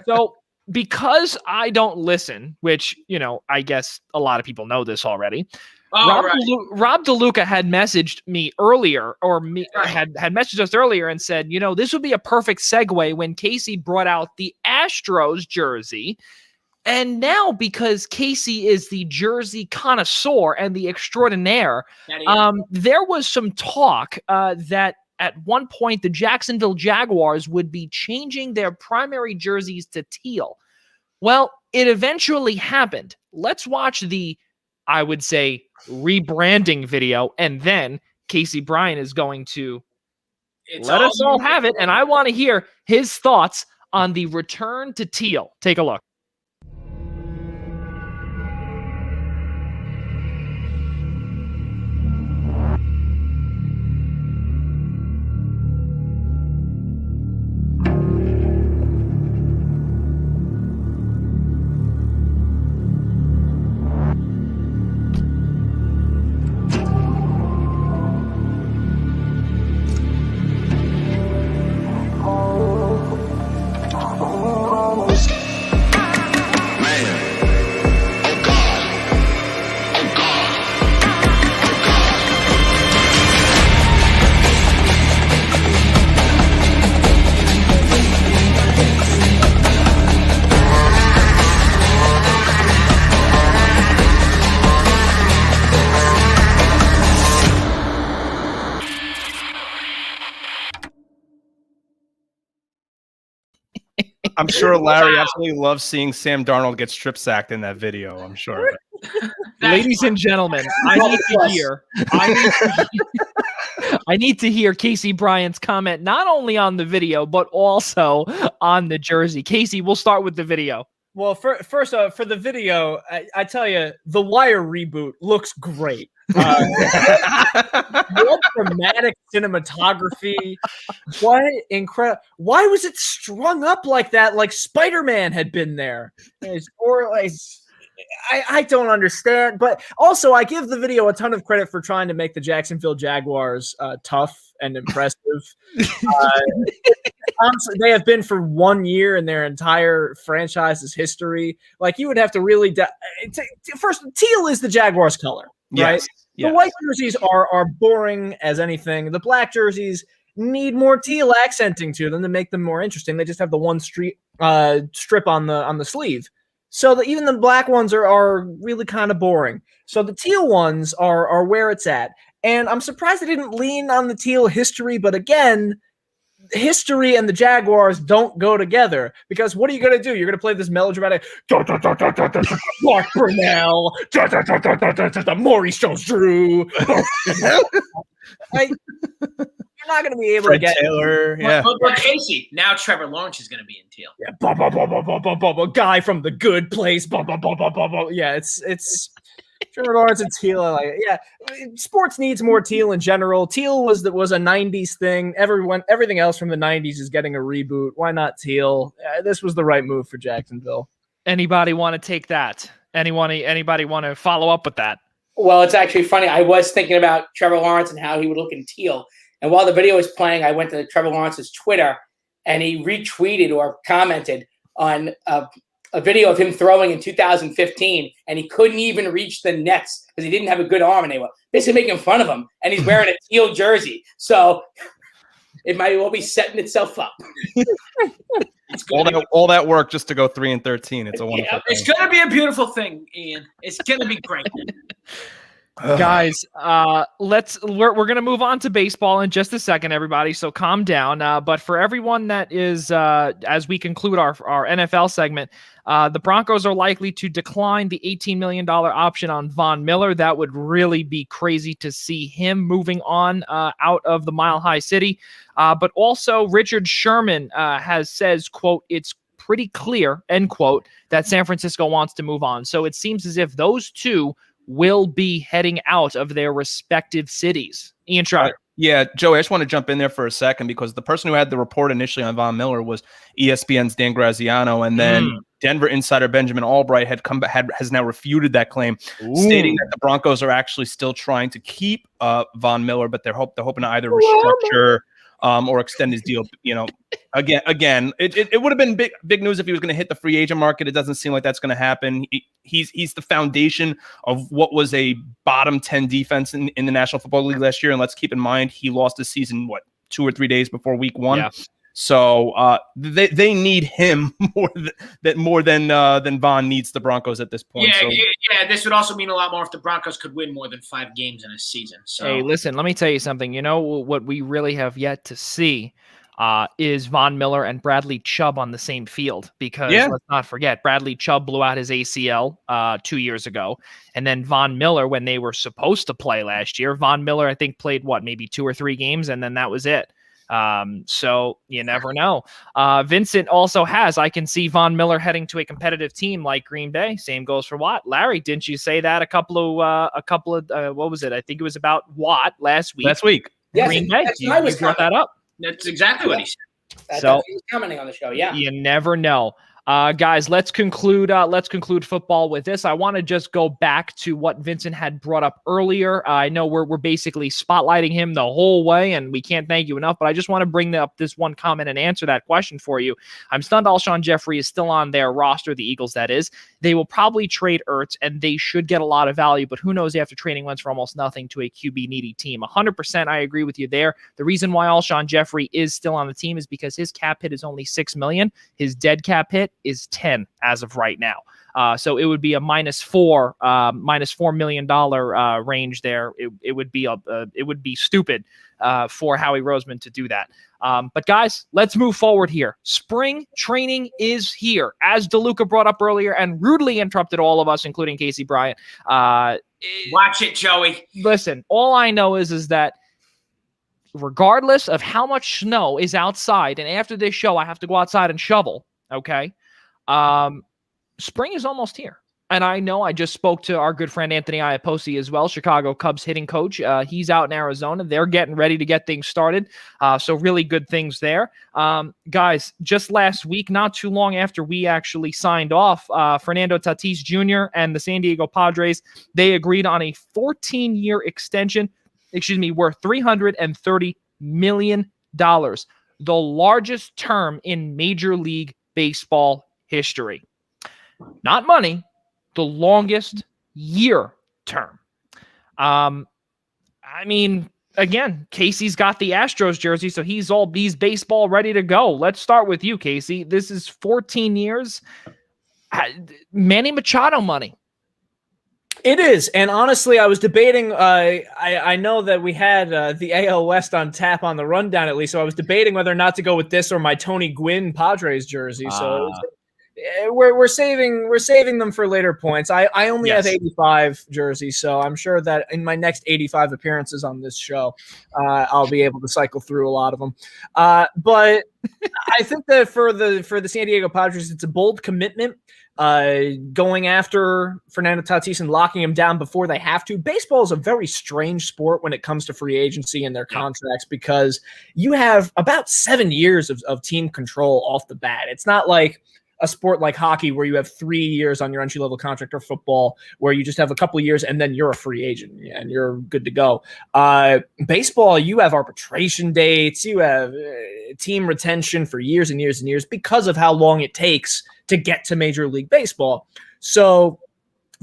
So, because I don't listen, which, I guess a lot of people know this already. Rob DeLuca had messaged me earlier, had messaged us earlier and said, this would be a perfect segue when Casey brought out the Astros jersey. And now, because Casey is the jersey connoisseur and the extraordinaire, there was some talk that at one point, the Jacksonville Jaguars would be changing their primary jerseys to teal. Well, it eventually happened. Let's watch the, I would say, rebranding video, and then Casey Bryan is going to let us all have it, and I want to hear his thoughts on the return to teal. Take a look. I'm sure Larry absolutely loves seeing Sam Darnold get strip sacked in that video. I'm sure. Ladies and gentlemen, I need to hear Casey Bryant's comment not only on the video but also on the jersey. Casey, we'll start with the video. Well, first, for the video, I tell you, the Wire reboot looks great. What dramatic cinematography! What incredible! Why was it strung up like that? Like Spider-Man had been there, or like. I don't understand, but also I give the video a ton of credit for trying to make the Jacksonville Jaguars tough and impressive. Honestly, they have been for 1 year in their entire franchise's history. Like you would have to really first, teal is the Jaguars' color, right? Yes. The white jerseys are boring as anything. The black jerseys need more teal accenting to them to make them more interesting. They just have the one strip on the sleeve. So even the black ones are really kind of boring. So the teal ones are where it's at. And I'm surprised they didn't lean on the teal history. But again, history and the Jaguars don't go together. Because what are you going to do? You're going to play this melodramatic Mark Brunell, Maurice Jones-Drew. You're not going to be able to get Taylor. Yeah. But Casey, now Trevor Lawrence is going to be in teal. Yeah, guy from The Good Place. Yeah, it's Trevor Lawrence and teal. Yeah, sports needs more teal in general. Teal was a '90s thing. Everything else from the '90s is getting a reboot. Why not teal? This was the right move for Jacksonville. Anybody want to take that? Anybody want to follow up with that? Well, it's actually funny. I was thinking about Trevor Lawrence and how he would look in teal. And while the video was playing, I went to Trevor Lawrence's Twitter, and he retweeted or commented on a video of him throwing in 2015, and he couldn't even reach the nets because he didn't have a good arm, and they were basically making fun of him, and he's wearing a teal jersey. So it might well be setting itself up. all that work just to go 3-13. It's a wonderful thing. It's going to be a beautiful thing, Ian. It's going to be great. Guys, we're gonna move on to baseball in just a second, everybody. So calm down. But for everyone that is, as we conclude our NFL segment, the Broncos are likely to decline the $18 million option on Von Miller. That would really be crazy to see him moving on out of the Mile High City. But also Richard Sherman says, quote, "It's pretty clear," end quote, that San Francisco wants to move on. So it seems as if those two will be heading out of their respective cities. Ian Schreier. Yeah, Joey, I just want to jump in there for a second because the person who had the report initially on Von Miller was ESPN's Dan Graziano, and then Denver insider Benjamin Albright has now refuted that claim, stating that the Broncos are actually still trying to keep Von Miller, but they're hoping to either restructure or extend his deal. Again, it would have been big news if he was going to hit the free agent market. It doesn't seem like that's going to happen. He's the foundation of what was a bottom 10 defense in the National Football League last year. And let's keep in mind, he lost the season, 2 or 3 days before week 1. Yeah. So they need him more than Von needs the Broncos at this point. Yeah. This would also mean a lot more if the Broncos could win more than 5 games in a season. So hey, listen, let me tell you something. You know what we really have yet to see is Von Miller and Bradley Chubb on the same field, because let's not forget, Bradley Chubb blew out his ACL 2 years ago. And then Von Miller, when they were supposed to play last year, Von Miller, I think, played maybe 2 or 3 games, and then that was it. So you never know. Vincent also I can see Von Miller heading to a competitive team like Green Bay. Same goes for Watt. Larry, didn't you say that a couple of what was it? I think it was about Watt last week. Yes, Green Bay. You brought that up. That's exactly what he said. So he was commenting on the show. Yeah, you never know. Guys, let's conclude football with this. I want to just go back to what Vincent had brought up earlier. I know we're basically spotlighting him the whole way, and we can't thank you enough, but I just want to bring up this one comment and answer that question for you. I'm stunned Alshon Jeffrey is still on their roster, the Eagles, that is. They will probably trade Ertz, and they should get a lot of value, but who knows after trading Wentz for almost nothing to a QB-needy team. 100% I agree with you there. The reason why Alshon Jeffrey is still on the team is because his cap hit is only $6 million. His dead cap hit is 10 as of right now. So it would be a -$4 million range there. It would be stupid for Howie Roseman to do that. But guys, let's move forward here. Spring training is here, as DeLuca brought up earlier and rudely interrupted all of us, including Casey Bryant. Watch it, Joey. Listen, all I know is that regardless of how much snow is outside, and after this show, I have to go outside and shovel. Okay. Spring is almost here. And I know I just spoke to our good friend Anthony Iapoce as well, Chicago Cubs hitting coach. He's out in Arizona. They're getting ready to get things started. So really good things there. Guys, just last week, not too long after we actually signed off, Fernando Tatis Jr. and the San Diego Padres, they agreed on a 14-year extension, worth $330 million, the largest term in Major League Baseball history. Not money, the longest year term. I mean, again, Casey's got the Astros jersey, so he's baseball ready to go. Let's start with you, Casey. This is 14 years. Manny Machado money. It is, and honestly, I was debating. I know that we had the AL West on tap on the rundown at least, so I was debating whether or not to go with this or my Tony Gwynn Padres jersey. So we're saving them for later points. I only have 85 jerseys, so I'm sure that in my next 85 appearances on this show, I'll be able to cycle through a lot of them. But I think that for the San Diego Padres, it's a bold commitment. Going after Fernando Tatis and locking him down before they have to. Baseball is a very strange sport when it comes to free agency and their contracts because you have about 7 years of team control off the bat. It's not like a sport like hockey where you have 3 years on your entry-level contract, or football where you just have a couple of years and then you're a free agent and you're good to go. Baseball, you have arbitration dates, you have team retention for years and years and years because of how long it takes to get to Major League Baseball. So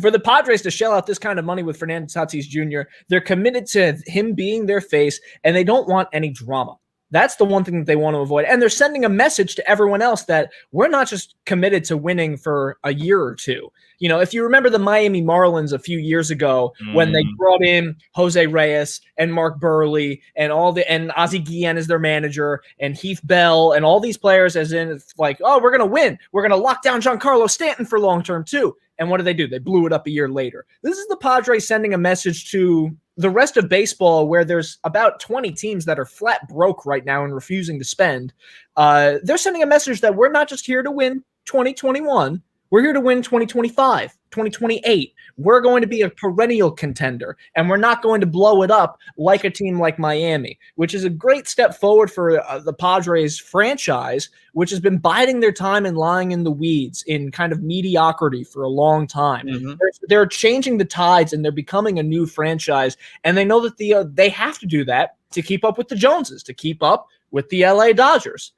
for the Padres to shell out this kind of money with Fernando Tatis Jr., they're committed to him being their face, and they don't want any drama. That's the one thing that they want to avoid. And they're sending a message to everyone else that we're not just committed to winning for a year or two. You know, if you remember the Miami Marlins a few years ago when they brought in Jose Reyes and Mark Burley and Ozzie Guillen as their manager and Heath Bell and all these players, as in like, oh, we're going to win. We're going to lock down Giancarlo Stanton for long-term too. And what do? They blew it up a year later. This is the Padres sending a message to the rest of baseball where there's about 20 teams that are flat broke right now and refusing to spend. They're sending a message that we're not just here to win 2021. We're here to win 2025, 2028. We're going to be a perennial contender, and we're not going to blow it up like a team like Miami, which is a great step forward for the Padres franchise, which has been biding their time and lying in the weeds in kind of mediocrity for a long time. Mm-hmm. They're changing the tides, and they're becoming a new franchise, and they know that they have to do that to keep up with the Joneses, to keep up with the LA Dodgers.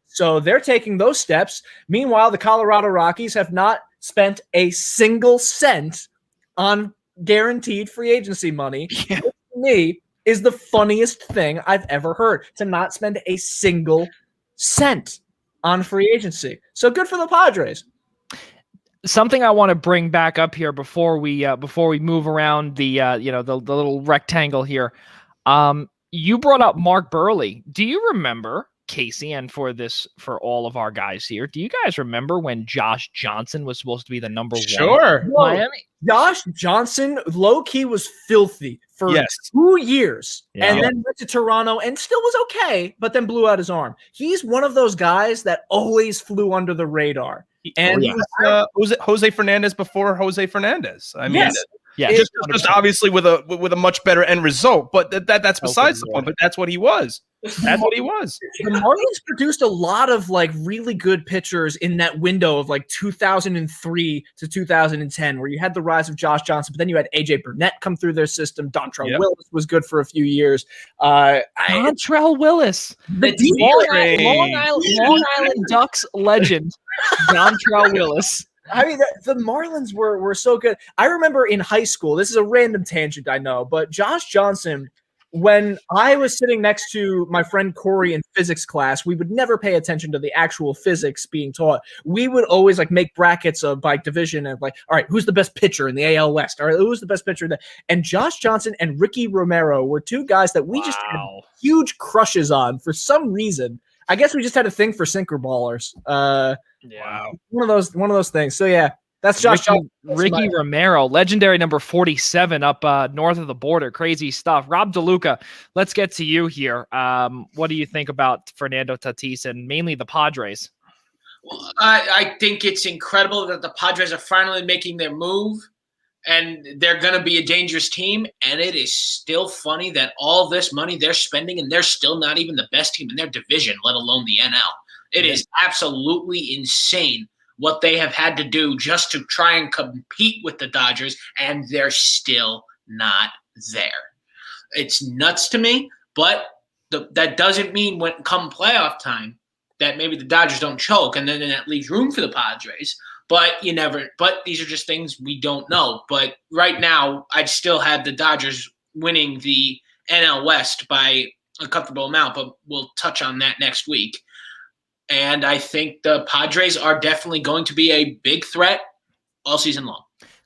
So they're taking those steps. Meanwhile, the Colorado Rockies have not spent a single cent on guaranteed free agency money. Yeah. Which to me is the funniest thing I've ever heard, to not spend a single cent on free agency. So good for the Padres. Something I want to bring back up here before we move around the little rectangle here. You brought up Mark Burley. Do you remember, Casey, and for all of our guys here, do you guys remember when Josh Johnson was supposed to be the number one in Miami? Josh Johnson, low-key, was filthy for 2 years, and then went to Toronto and still was okay, but then blew out his arm. He's one of those guys that always flew under the radar. And was it Jose Fernandez before Jose Fernandez? I mean, yes. Just obviously with a much better end result, but that's besides the point. But that's what he was. That's what he was. The Marlins produced a lot of like really good pitchers in that window of like 2003 to 2010, where you had the rise of Josh Johnson, but then you had AJ Burnett come through their system. Dontrell Willis was good for a few years. Dontrell Willis, the Long Island Ducks legend, Dontrell Willis. I mean, the Marlins were so good. I remember in high school, this is a random tangent, I know, but Josh Johnson when I was sitting next to my friend Corey in physics class, we would never pay attention to the actual physics being taught. We would always like make brackets of by division of like, all right, who's the best pitcher in the AL West? All right, who's the best pitcher? And Josh Johnson and Ricky Romero were two guys that we just had huge crushes on for some reason. I guess we just had a thing for sinker ballers. One of those things. So yeah. That's Josh Ricky Romero, legendary number 47 up north of the border. Crazy stuff. Rob DeLuca, let's get to you here. What do you think about Fernando Tatis and mainly the Padres? Well, I think it's incredible that the Padres are finally making their move, and they're going to be a dangerous team. And it is still funny that all this money they're spending, and they're still not even the best team in their division, let alone the NL. It is absolutely insane what they have had to do just to try and compete with the Dodgers, and they're still not there. It's nuts to me, but that doesn't mean when come playoff time that maybe the Dodgers don't choke, and then that leaves room for the Padres. But these are just things we don't know. But right now, I'd still have the Dodgers winning the NL West by a comfortable amount, but we'll touch on that next week. And I think the Padres are definitely going to be a big threat all season long.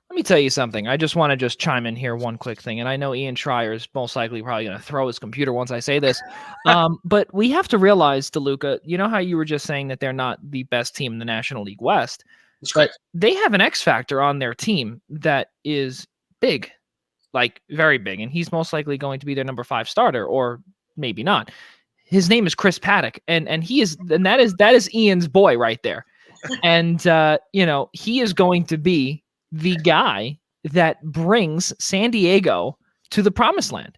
Let me tell you something. I just want to chime in here one quick thing. And I know Ian Schraier is most likely probably going to throw his computer once I say this. But we have to realize, DeLuca, you know how you were just saying that they're not the best team in the National League West? But they have an X factor on their team that is big, like very big. And he's most likely going to be their number 5 starter, or maybe not. His name is Chris Paddock, and that is Ian's boy right there. And he is going to be the guy that brings San Diego to the promised land.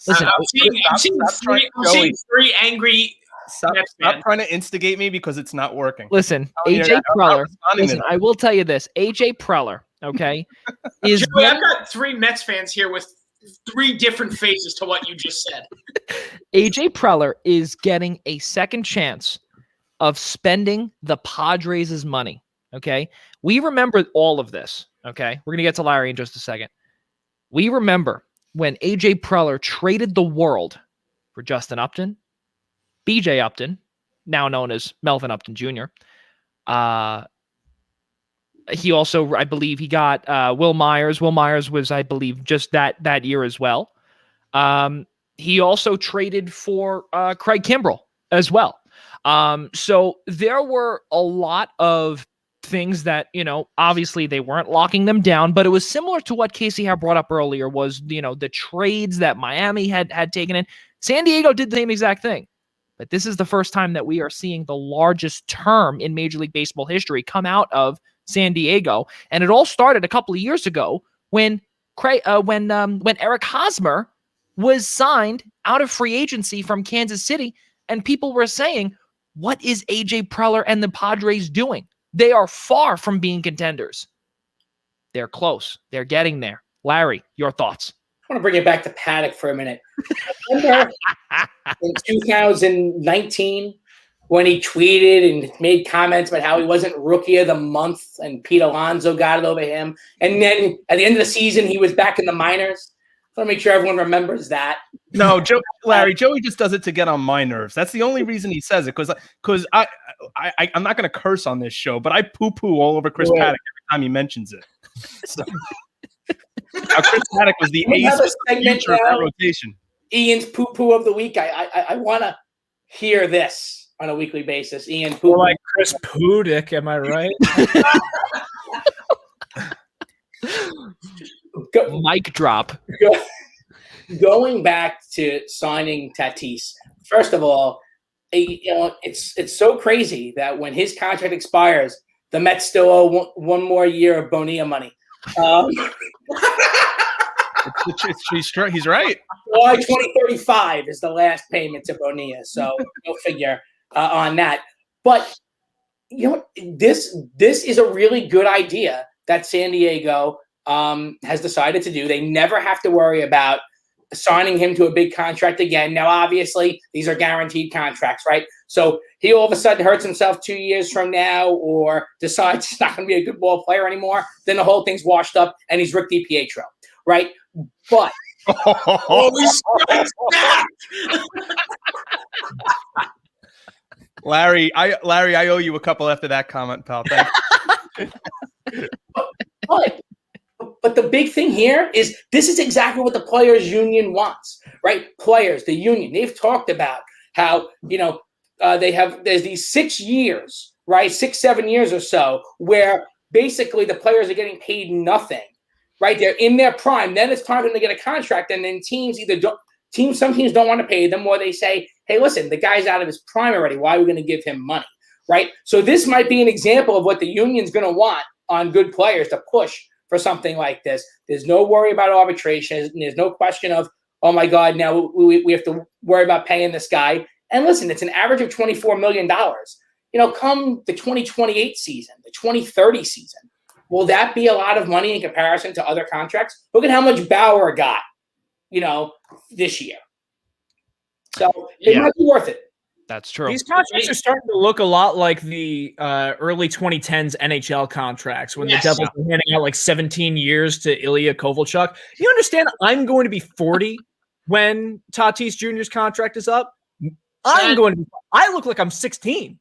Listen, I'm seeing three angry. Stop trying to instigate me because it's not working. Listen, AJ Preller. Listen, I will tell you this: AJ Preller, okay, is. Joey, I've got 3 Mets fans here with 3 different faces to what you just said. AJ Preller is getting a second chance of spending the Padres' money. Okay. We remember all of this. Okay. We're going to get to Larry in just a second. We remember when AJ Preller traded the world for Justin Upton, BJ Upton, now known as Melvin Upton Jr. He also, I believe, he got Will Myers. Will Myers was, I believe, just that year as well. He also traded for Craig Kimbrell as well. So there were a lot of things that, obviously they weren't locking them down, but it was similar to what Casey had brought up earlier was, the trades that Miami had taken in. San Diego did the same exact thing. But this is the first time that we are seeing the largest term in Major League Baseball history come out of San Diego, and it all started a couple of years ago when Eric Hosmer was signed out of free agency from Kansas City, and people were saying, "What is AJ Preller and the Padres doing? They are far from being contenders." They're close. They're getting there. Larry, your thoughts? I want to bring it back to Paddock for a minute. Remember in 2019 when he tweeted and made comments about how he wasn't Rookie of the Month and Pete Alonso got it over him. And then at the end of the season, he was back in the minors. I want to make sure everyone remembers that. No, Larry, Joey just does it to get on my nerves. That's the only reason he says it, because I'm not going to curse on this show, but I poo-poo all over Chris Paddock every time he mentions it. So. Chris Paddock was the ace of the future of that rotation. Ian's poo-poo of the week. I want to hear this on a weekly basis. Ian poo-poo. Or like Chris Pudick, am I right? Mic drop. Going back to signing Tatis, first of all, it's so crazy that when his contract expires, the Mets still owe one more year of Bonilla money. He's right. July 2035 is the last payment to Bonilla, so go figure on that. But this is a really good idea that San Diego has decided to do. They never have to worry about signing him to a big contract again. Now, obviously, these are guaranteed contracts, right? So he all of a sudden hurts himself 2 years from now or decides he's not going to be a good ball player anymore. Then the whole thing's washed up and he's Rick DiPietro, right? But Oh, he strikes back. Larry, I owe you a couple after that comment, pal. Thanks. But the big thing here is this is exactly what the players' union wants, right? Players, the union, they've talked about how, there's these 6 years, right? 6-7 years or so, where basically the players are getting paid nothing, right? They're in their prime. Then it's time for them to get a contract. And then some teams don't want to pay them, or they say, hey, listen, the guy's out of his prime already. Why are we going to give him money, right? So this might be an example of what the union's going to want on good players to push for something like this. There's no worry about arbitration. There's no question of, oh my God, now we have to worry about paying this guy. And listen, it's an average of $24 million. Come the 2028 season, the 2030 season, will that be a lot of money in comparison to other contracts? Look at how much Bauer got, this year. So it might be worth it. That's true. These contracts are starting to look a lot like the early 2010s NHL contracts when the Devils were handing out like 17 years to Ilya Kovalchuk. You understand I'm going to be 40 when Tatis Jr.'s contract is up? I look like I'm 16.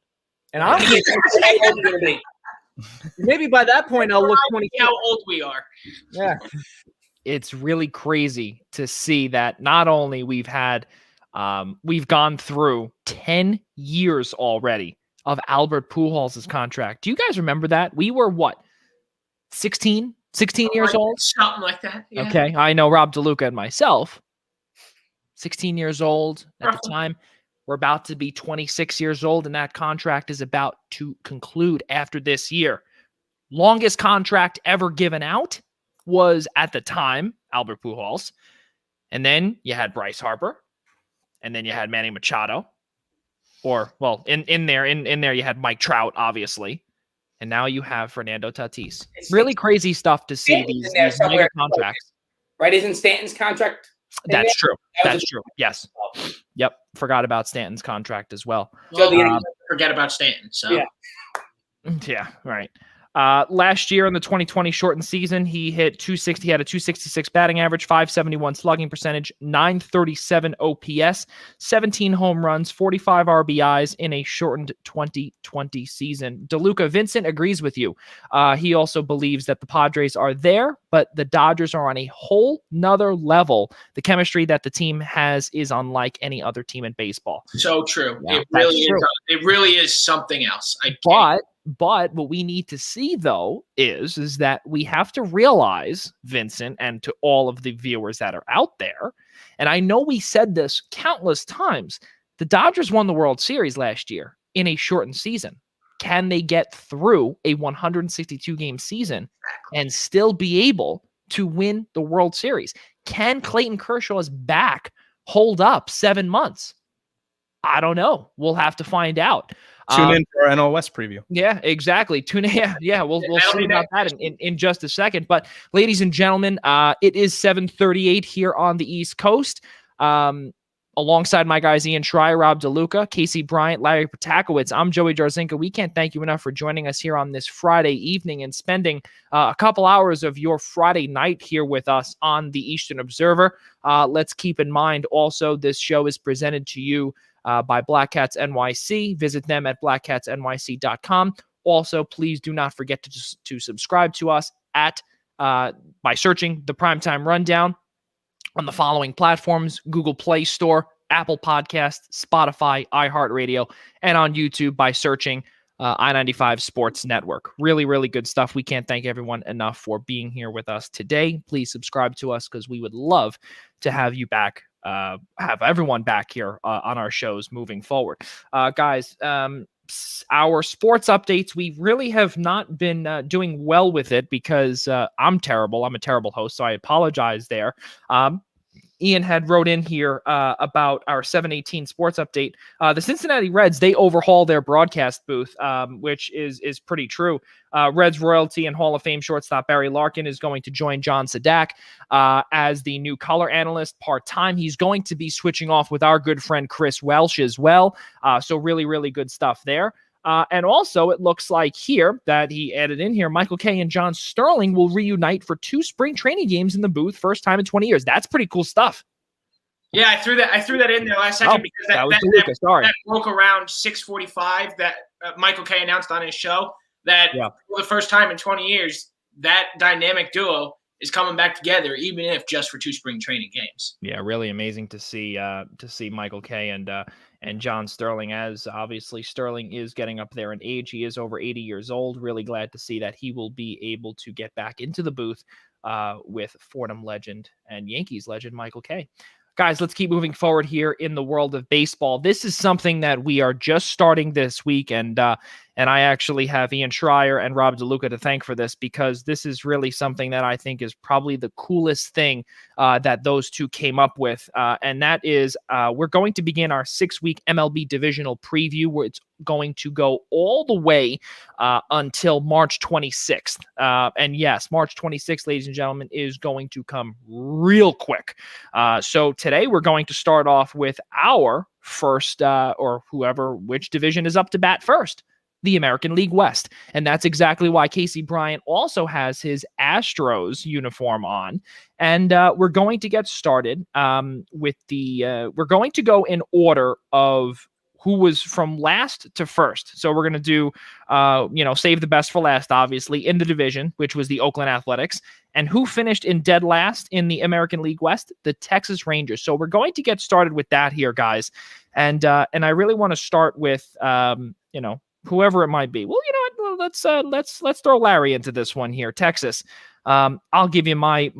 And I'm maybe by that point I'll look 20. How old we are. Yeah. It's really crazy to see that not only we've gone through 10 years already of Albert Pujols' contract. Do you guys remember that? We were what? 16 years old? Something like that. Yeah. Okay. I know Rob DeLuca and myself, 16 years old at the time. We're about to be 26 years old, and that contract is about to conclude after this year. Longest contract ever given out was, at the time, Albert Pujols. And then you had Bryce Harper. And then you had Manny Machado. In there you had Mike Trout, obviously. And now you have Fernando Tatis. Really crazy stuff to see these mega contracts. Right? Isn't Stanton's contract? That's true. That's true. Yes. Yep. Forgot about Stanton's contract as well. Forget about Stanton. So yeah, right. Last year in the 2020 shortened season, he hit 260. He had a 266 batting average, 571 slugging percentage, 937 OPS, 17 home runs, 45 RBIs in a shortened 2020 season. DeLuca Vincent agrees with you. He also believes that the Padres are there, but the Dodgers are on a whole nother level. The chemistry that the team has is unlike any other team in baseball. So true. Yeah, it really is. It really is something else. But what we need to see, though, is that we have to realize, Vincent, and to all of the viewers that are out there, and I know we said this countless times, the Dodgers won the World Series last year in a shortened season. Can they get through a 162-game season and still be able to win the World Series? Can Clayton Kershaw's back hold up 7 months? I don't know. We'll have to find out. Tune in for our NL West preview. Yeah, exactly. Tune in. Yeah, we'll see about that in just a second. But ladies and gentlemen, it is 7:38 here on the East Coast. Alongside my guys Ian Schraier, Rob DeLuca, Casey Bryant, Larry Patakowitz, I'm Joey Jarzynka. We can't thank you enough for joining us here on this Friday evening and spending a couple hours of your Friday night here with us on the Eastern Observer. Let's keep in mind also this show is presented to you by Black Cats NYC. Visit them at blackcatsnyc.com. Also, please do not forget to subscribe to us by searching the Primetime Rundown on the following platforms: Google Play Store, Apple Podcasts, Spotify, iHeartRadio, and on YouTube by searching I-95 Sports Network. Really, really good stuff. We can't thank everyone enough for being here with us today. Please subscribe to us because we would love to have you back, have everyone back here on our shows moving forward. Guys, our sports updates, we really have not been doing well with it because I'm terrible. I'm a terrible host, so I apologize there. Ian had wrote in here about our 718 sports update. The Cincinnati Reds, they overhaul their broadcast booth, which is pretty true. Reds royalty and Hall of Fame shortstop Barry Larkin is going to join John Sadak as the new color analyst part-time. He's going to be switching off with our good friend Chris Welsh as well. So really, really good stuff there. And also, it looks like here that he added in here, Michael Kay and John Sterling will reunite for 2 spring training games in the booth, first time in 20 years. That's pretty cool stuff. Yeah, I threw that in there last second because that broke around 6:45 that Michael Kay announced on his show that for the first time in 20 years, that dynamic duo is coming back together, even if just for 2 spring training games. Yeah, really amazing to see Michael Kay and John Sterling, as obviously Sterling is getting up there in age. He is over 80 years old. Really glad to see that he will be able to get back into the booth with Fordham legend and Yankees legend Michael Kay. Guys, let's keep moving forward here in the world of baseball. This is something that we are just starting this week, and I actually have Ian Schraier and Rob DeLuca to thank for this, because this is really something that I think is probably the coolest thing that those two came up with, and that is we're going to begin our 6-week MLB divisional preview, where it's going to go all the way until March 26th. And yes, March 26th, ladies and gentlemen, is going to come real quick. So today we're going to start off with our first, or which division is up to bat first, the American League West. And that's exactly why Casey Bryant also has his Astros uniform on. And we're going to get started with we're going to go in order of who was from last to first. So we're going to do, save the best for last, obviously, in the division, which was the Oakland Athletics. And who finished in dead last in the American League West? The Texas Rangers. So we're going to get started with that here, guys. And I really want to start with, whoever it might be. Well, let's throw Larry into this one here. Texas. I'll give you my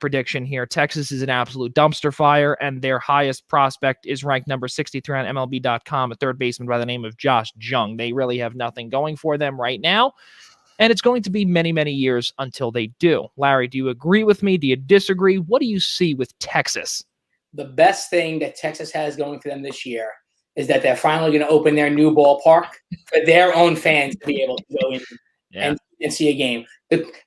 prediction here. Texas is an absolute dumpster fire, and their highest prospect is ranked number 63 on MLB.com, a third baseman by the name of Josh Jung. They really have nothing going for them right now, and it's going to be many, many years until they do. Larry, do you agree with me? Do you disagree? What do you see with Texas? The best thing that Texas has going for them this year is that they're finally going to open their new ballpark for their own fans to be able to go in and see a game.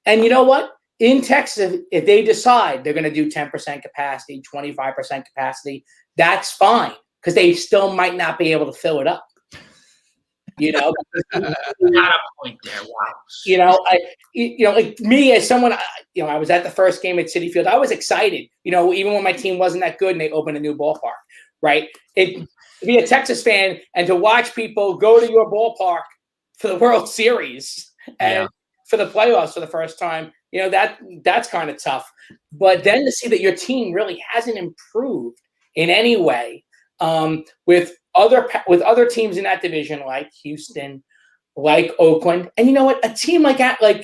And you know what? In Texas, if they decide they're going to do 10% capacity, 25% capacity, that's fine, because they still might not be able to fill it up. Not a point there. Wow. Like me as someone, I was at the first game at Citi Field. I was excited, even when my team wasn't that good and they opened a new ballpark, right? To be a Texas fan and to watch people go to your ballpark for the World Series and for the playoffs for the first time, that's kind of tough. But then to see that your team really hasn't improved in any way, with other teams in that division like Houston, like Oakland, and you know what, a team like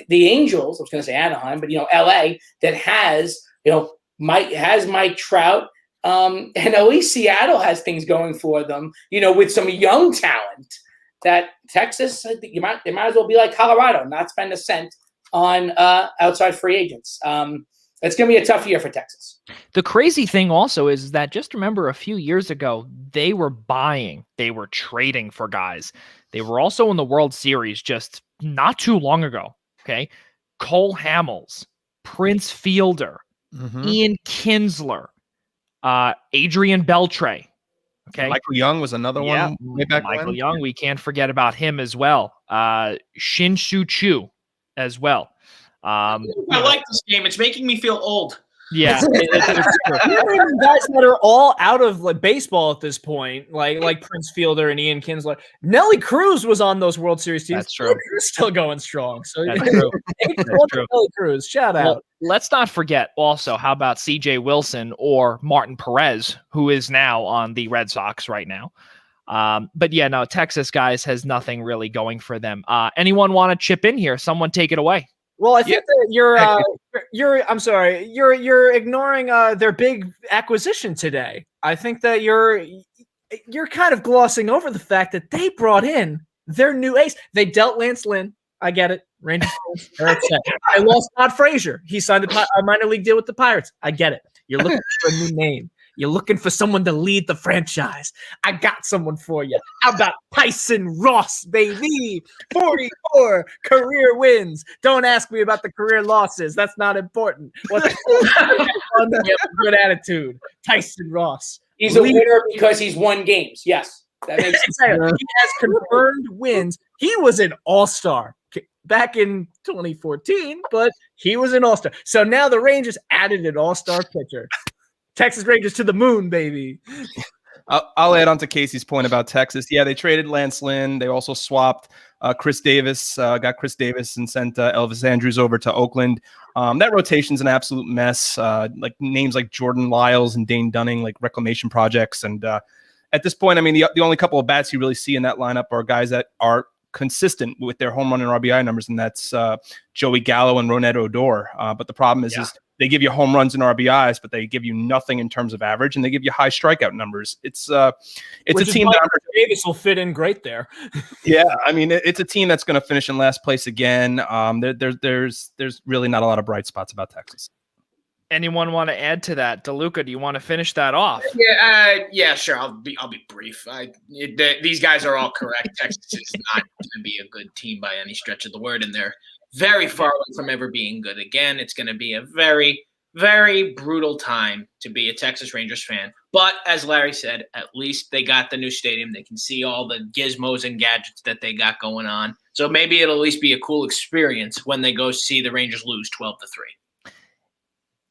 the Angels, I was going to say Anaheim, but LA, that has Mike Trout, and at least Seattle has things going for them, with some young talent. That Texas, they might as well be like Colorado, not spend a cent on outside free agents. It's going to be a tough year for Texas. The crazy thing also is that, just remember, a few years ago, they were trading for guys. They were also in the World Series just not too long ago. Okay. Cole Hamels, Prince Fielder, Ian Kinsler, Adrian Beltre. Okay. Michael Young was another one. Way back Michael when. Young, we can't forget about him as well. Shin-Soo Choo as well. I like this game. It's making me feel old. Yeah. Guys that are all out of baseball at this point, like Prince Fielder and Ian Kinsler. Nelly Cruz was on those World Series teams. That's true. They're still going strong. So that's true. That's true. Nelly Cruz, shout out. Well, let's not forget also, how about CJ Wilson or Martin Perez, who is now on the Red Sox right now. But yeah, no, Texas, guys, has nothing really going for them. Anyone want to chip in here? Someone take it away. Well, I think that you're ignoring their big acquisition today. I think that you're kind of glossing over the fact that they brought in their new ace. They dealt Lance Lynn. I get it. Rangers are upset. I lost Todd Frazier. He signed a minor league deal with the Pirates. I get it. You're looking for a new name. You're looking for someone to lead the franchise. I got someone for you. How about Tyson Ross, baby? 44 career wins. Don't ask me about the career losses. That's not important. What's good attitude? Tyson Ross. He's a winner because he's won games. Yes. That makes He has confirmed wins. He was an all-star back in 2014, but he was an all-star. So now the Rangers added an all-star pitcher. Texas Rangers to the moon, baby. I'll add on to Casey's point about Texas. Yeah, they traded Lance Lynn. They also swapped Chris Davis, got Chris Davis and sent Elvis Andrews over to Oakland. That rotation's an absolute mess. Like names like Jordan Lyles and Dane Dunning, like reclamation projects. And at this point, I mean, the only couple of bats you really see in that lineup are guys that are consistent with their home run and RBI numbers, and that's Joey Gallo and Ronette Odor. But the problem is they give you home runs and RBIs, but they give you nothing in terms of average, and they give you high strikeout numbers. It's a team that Davis will fit in great there. Yeah, I mean, it's a team that's going to finish in last place again. There's really not a lot of bright spots about Texas. Anyone want to add to that? DeLuca, do you want to finish that off? Yeah, sure. I'll be brief. These guys are all correct. Texas is not going to be a good team by any stretch of the word, and they're very far away from ever being good again. It's going to be a very, very brutal time to be a Texas Rangers fan. But as Larry said, at least they got the new stadium. They can see all the gizmos and gadgets that they got going on. So maybe it'll at least be a cool experience when they go see the Rangers lose 12-3.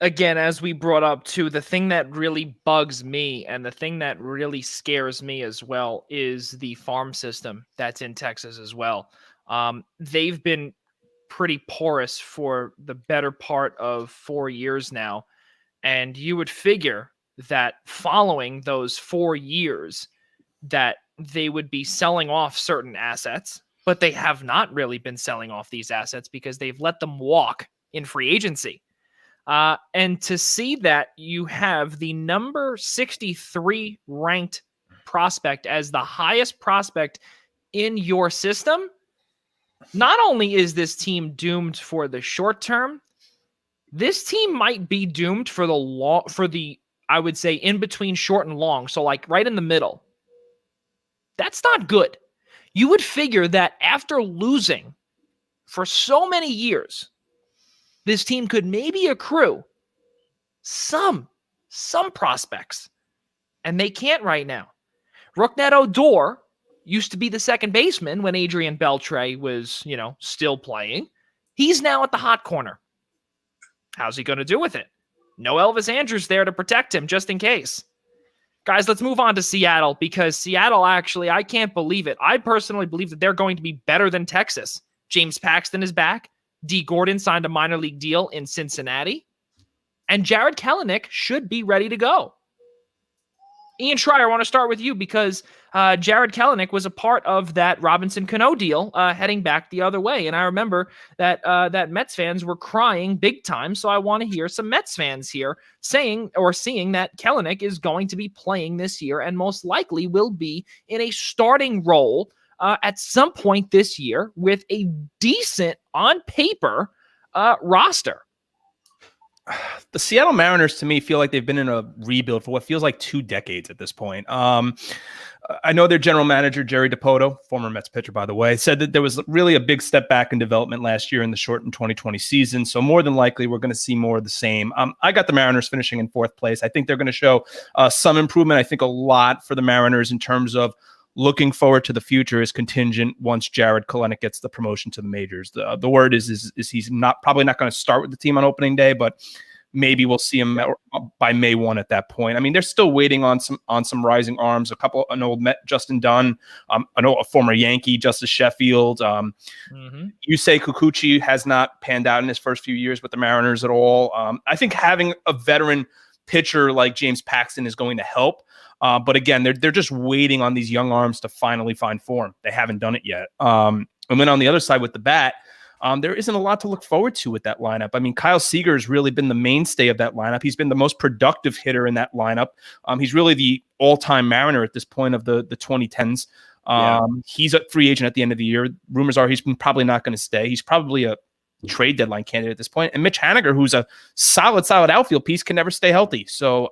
Again, as we brought up too, the thing that really bugs me and the thing that really scares me as well is the farm system that's in Texas as well. They've been pretty porous for the better part of 4 years now. And you would figure that following those 4 years that they would be selling off certain assets, but they have not really been selling off these assets because they've let them walk in free agency. And to see that you have the number 63 ranked prospect as the highest prospect in your system, not only is this team doomed for the short term, this team might be doomed for the I would say in between short and long. So like right in the middle. That's not good. You would figure that after losing for so many years, this team could maybe accrue some prospects. And they can't right now. Ronette Odor used to be the second baseman when Adrian Beltre was, still playing. He's now at the hot corner. How's he going to do with it? No Elvis Andrews there to protect him just in case. Guys, let's move on to Seattle because Seattle actually, I can't believe it. I personally believe that they're going to be better than Texas. James Paxton is back. D. Gordon signed a minor league deal in Cincinnati. And Jared Kelenic should be ready to go. Ian Schraier, I want to start with you because Jared Kelenic was a part of that Robinson Cano deal heading back the other way. And I remember that Mets fans were crying big time. So I want to hear some Mets fans here saying or seeing that Kelenic is going to be playing this year and most likely will be in a starting role at some point this year with a decent, on paper, roster. The Seattle Mariners, to me, feel like they've been in a rebuild for what feels like 2 decades at this point. I know their general manager, Jerry DiPoto, former Mets pitcher, by the way, said that there was really a big step back in development last year in the shortened 2020 season. So more than likely, we're going to see more of the same. I got the Mariners finishing in 4th place. I think they're going to show some improvement. I think a lot for the Mariners in terms of looking forward to the future is contingent once Jared Kelenic gets the promotion to the majors. The word is he's probably not going to start with the team on opening day, but maybe we'll see him by May 1 at that point. I mean, they're still waiting on some rising arms. An old Met, Justin Dunn, a former Yankee, Justice Sheffield. Yusei Kikuchi has not panned out in his first few years with the Mariners at all. I think having a veteran pitcher like James Paxton is going to help. But again, they're just waiting on these young arms to finally find form. They haven't done it yet. And then on the other side with the bat, there isn't a lot to look forward to with that lineup. I mean, Kyle Seager has really been the mainstay of that lineup. He's been the most productive hitter in that lineup. He's really the all-time Mariner at this point of the 2010s. He's a free agent at the end of the year. Rumors are he's probably not going to stay. He's probably a trade deadline candidate at this point. And Mitch Haniger, who's a solid outfield piece, can never stay healthy. So,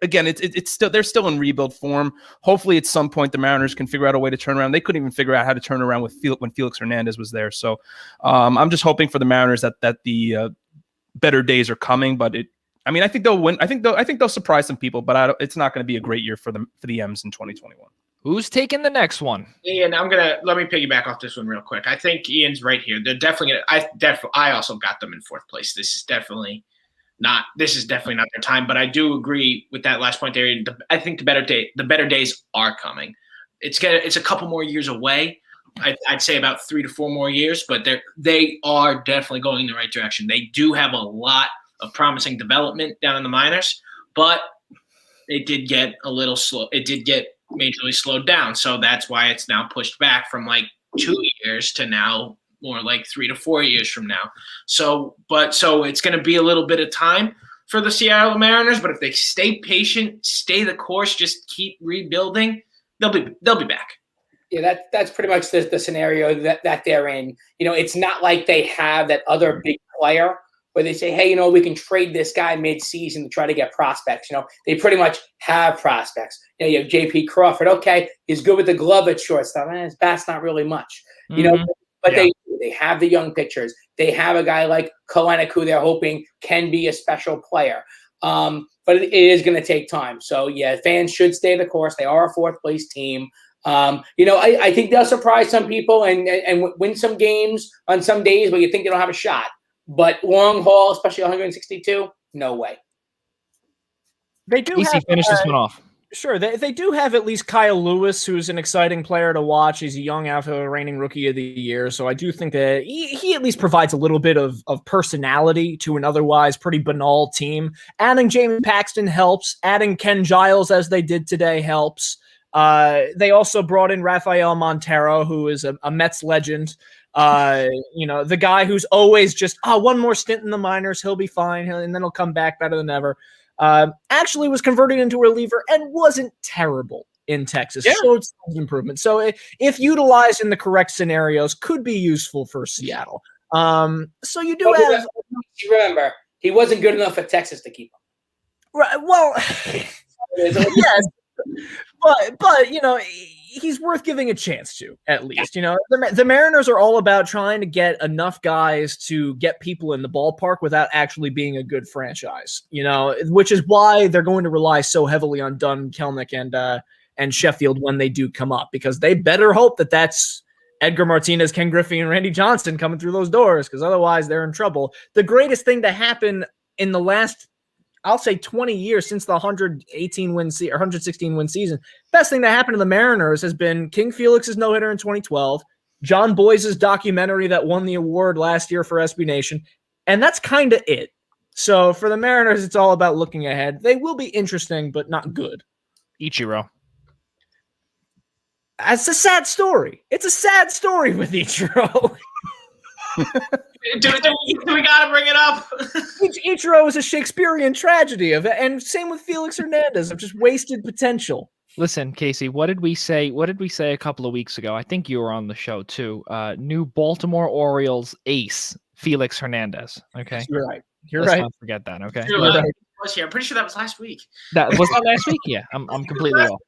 again, they're still in rebuild form. Hopefully, at some point, the Mariners can figure out a way to turn around. They couldn't even figure out how to turn around when Felix Hernandez was there. So, I'm just hoping for the Mariners that the better days are coming. But I mean, I think they'll win. I think they'll surprise some people, but it's not going to be a great year for the M's in 2021. Who's taking the next one? Ian, let me piggyback off this one real quick. I think Ian's right here. They're definitely I also got them in fourth place. This is definitely not their time, but I do agree with that last point there. I think the better days are coming. It's a couple more years away. I'd say about 3 to 4 more years, but they are definitely going in the right direction. They do have a lot of promising development down in the minors, but it did get a little slow. It did get majorly slowed down, so that's why it's now pushed back from like 2 years to now more like 3 to 4 years from now. So it's going to be a little bit of time for the Seattle Mariners, but if they stay patient, stay the course, just keep rebuilding, they'll be back. Yeah, that's pretty much the scenario that they're in. It's not like they have that other big player where they say, hey, we can trade this guy mid-season to try to get prospects. They pretty much have prospects. You have J.P. Crawford. Okay, he's good with the glove at shortstop. His bat's not really much. But they have the young pitchers. They have a guy like Kalenic who they're hoping can be a special player. But it is going to take time. So, yeah, fans should stay the course. They are a fourth-place team. I think they'll surprise some people and win some games on some days where you think they don't have a shot. But long haul, especially 162, no way. They do finish this one off. Sure, they do have at least Kyle Lewis, who's an exciting player to watch. He's a young outfielder, reigning rookie of the year. So I do think that he at least provides a little bit of personality to an otherwise pretty banal team. Adding Jamie Paxton helps. Adding Ken Giles, as they did today, helps. They also brought in Rafael Montero, who is a Mets legend. The guy who's always just, one more stint in the minors, he'll be fine, and then he'll come back better than ever. Actually was converted into a reliever and wasn't terrible in Texas. Yeah. Showed some improvement. So if utilized in the correct scenarios, could be useful for Seattle. So you do have. Remember, he wasn't good enough at Texas to keep him. Right. Well, yes. But he's worth giving a chance to, at least. The Mariners are all about trying to get enough guys to get people in the ballpark without actually being a good franchise, which is why they're going to rely so heavily on Dunn, Kelnick, and Sheffield when they do come up, because they better hope that that's Edgar Martinez, Ken Griffey, and Randy Johnston coming through those doors, because otherwise they're in trouble. The greatest thing to happen in the last, I'll say 20 years since the 116 win season, best thing that happened to the Mariners has been King Felix's no-hitter in 2012, John Boyce's documentary that won the award last year for SB Nation, and that's kind of it. So for the Mariners, it's all about looking ahead. They will be interesting, but not good. Ichiro. It's a sad story. It's a sad story with Ichiro. Do we gotta bring it up? Ichiro is a Shakespearean tragedy and same with Felix Hernandez of just wasted potential. Listen, Casey, what did we say a couple of weeks ago? I think you were on the show too. New Baltimore Orioles ace, Felix Hernandez. Okay. You're right. Let's not forget that, okay? I'm pretty sure that was last week. Was that last week? Yeah, I'm completely off.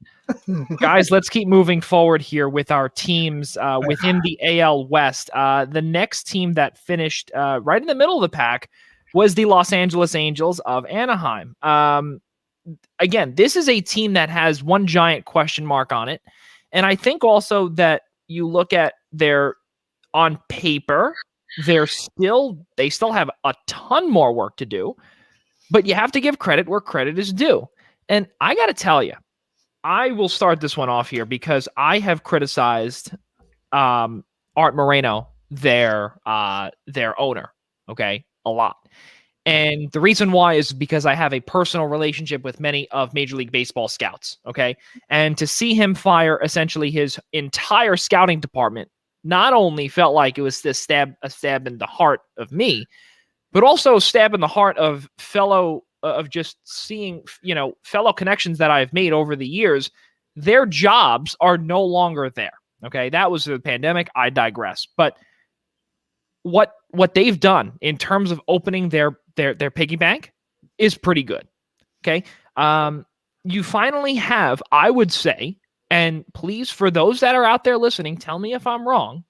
Guys, let's keep moving forward here with our teams within the AL West. The next team that finished right in the middle of the pack was the Los Angeles Angels of Anaheim. Again, this is a team that has one giant question mark on it. And I think also that you look at their on paper, they still have a ton more work to do, but you have to give credit where credit is due. And I got to tell you, I will start this one off here because I have criticized Art Moreno, their owner, okay, a lot. And the reason why is because I have a personal relationship with many of Major League Baseball scouts, okay? And to see him fire essentially his entire scouting department not only felt like it was a stab in the heart of me, but also a stab in the heart of fellow connections that I've made over the years. Their jobs are no longer there. Okay. That was the pandemic. I digress. But what they've done in terms of opening their piggy bank is pretty good. Okay. You finally have, I would say, and please, for those that are out there listening, tell me if I'm wrong.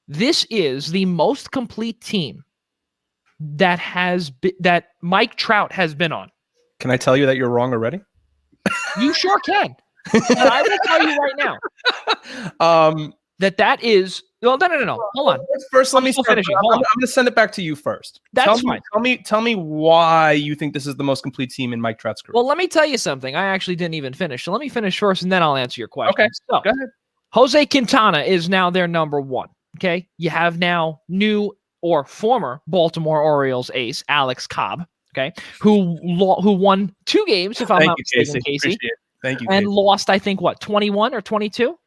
This is the most complete team that Mike Trout has been on. Can I tell you that you're wrong already? You sure can. And I will tell you right now. That is no. Hold on. First, let me still start. finishing. I'm Hold on. going to send it back to you first. That's fine. Tell me why you think this is the most complete team in Mike Trout's career. Well, let me tell you something. I actually didn't even finish. So let me finish first, and then I'll answer your question. Okay. So, Go ahead. Jose Quintana is now their number one. Okay. You have now new or former Baltimore Orioles ace, Alex Cobb. Okay. Who won 2 games, if I'm not mistaken, Casey. Thank you. And Casey. lost, I think, 21 or 22?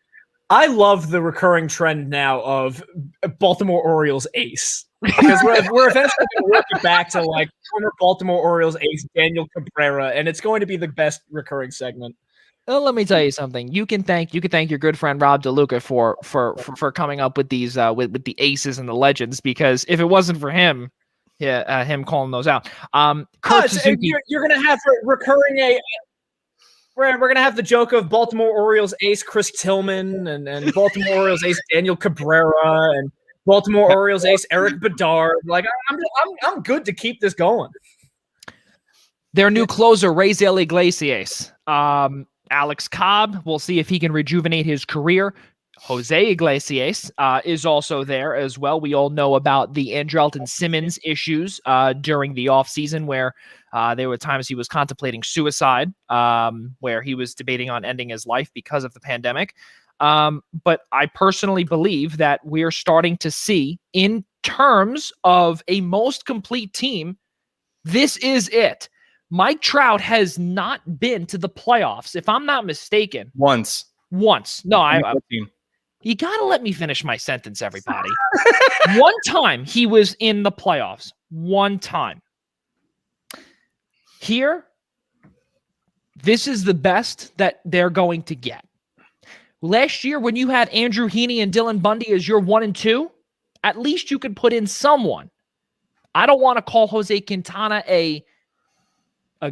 I love the recurring trend now of Baltimore Orioles ace, because we're eventually going to work it back to like former Baltimore Orioles ace Daniel Cabrera, and it's going to be the best recurring segment. Well, let me tell you something. You can thank your good friend Rob DeLuca for coming up with these with the aces and the legends, because if it wasn't for him, him calling those out. Kurt Suzuki, you're going to have recurring We're going to have the joke of Baltimore Orioles ace Chris Tillman and Baltimore Orioles ace Daniel Cabrera and Baltimore Orioles ace Eric Bedard. Like I'm good to keep this going. Their new closer, Raisel Iglesias. Alex Cobb, we'll see if he can rejuvenate his career. Jose Iglesias is also there as well. We all know about the Andrelton Simmons issues during the offseason, where there were times he was contemplating suicide, where he was debating on ending his life because of the pandemic. But I personally believe that we're starting to see, in terms of a most complete team, this is it. Mike Trout has not been to the playoffs, if I'm not mistaken. Once. No, you got to let me finish my sentence, everybody. One time he was in the playoffs. One time. Here, this is the best that they're going to get. Last year, when you had Andrew Heaney and Dylan Bundy as your 1 and 2, at least you could put in someone. I don't want to call Jose Quintana a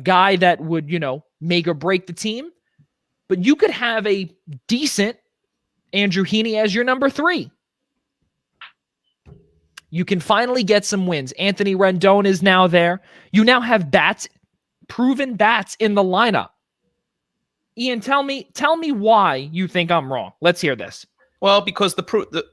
guy that would, make or break the team, but you could have a decent Andrew Heaney as your number 3. You can finally get some wins. Anthony Rendon is now there. You now have proven bats in the lineup. Ian, tell me why you think I'm wrong. Let's hear this. Well, because the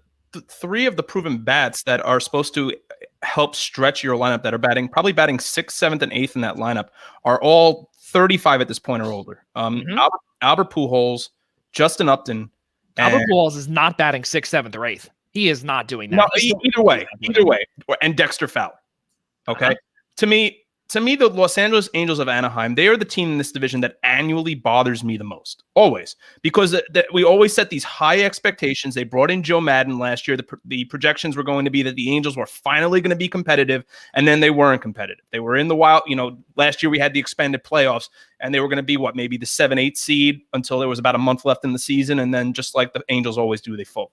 3 of the proven bats that are supposed to help stretch your lineup, that are probably batting 6th, 7th, and 8th in that lineup, are all 35 at this point or older. Albert Pujols, Justin Upton. Albert Pujols is not batting 6th, 7th, or 8th. He is not doing that. No, either way. And Dexter Fowler. Okay. To me, the Los Angeles Angels of Anaheim, they are the team in this division that annually bothers me the most. Always. Because we always set these high expectations. They brought in Joe Madden last year. The projections were going to be that the Angels were finally going to be competitive, and then they weren't competitive. They were in the wild. Last year we had the expanded playoffs, and they were going to be, maybe the 7-8 seed until there was about a month left in the season, and then just like the Angels always do, they fold.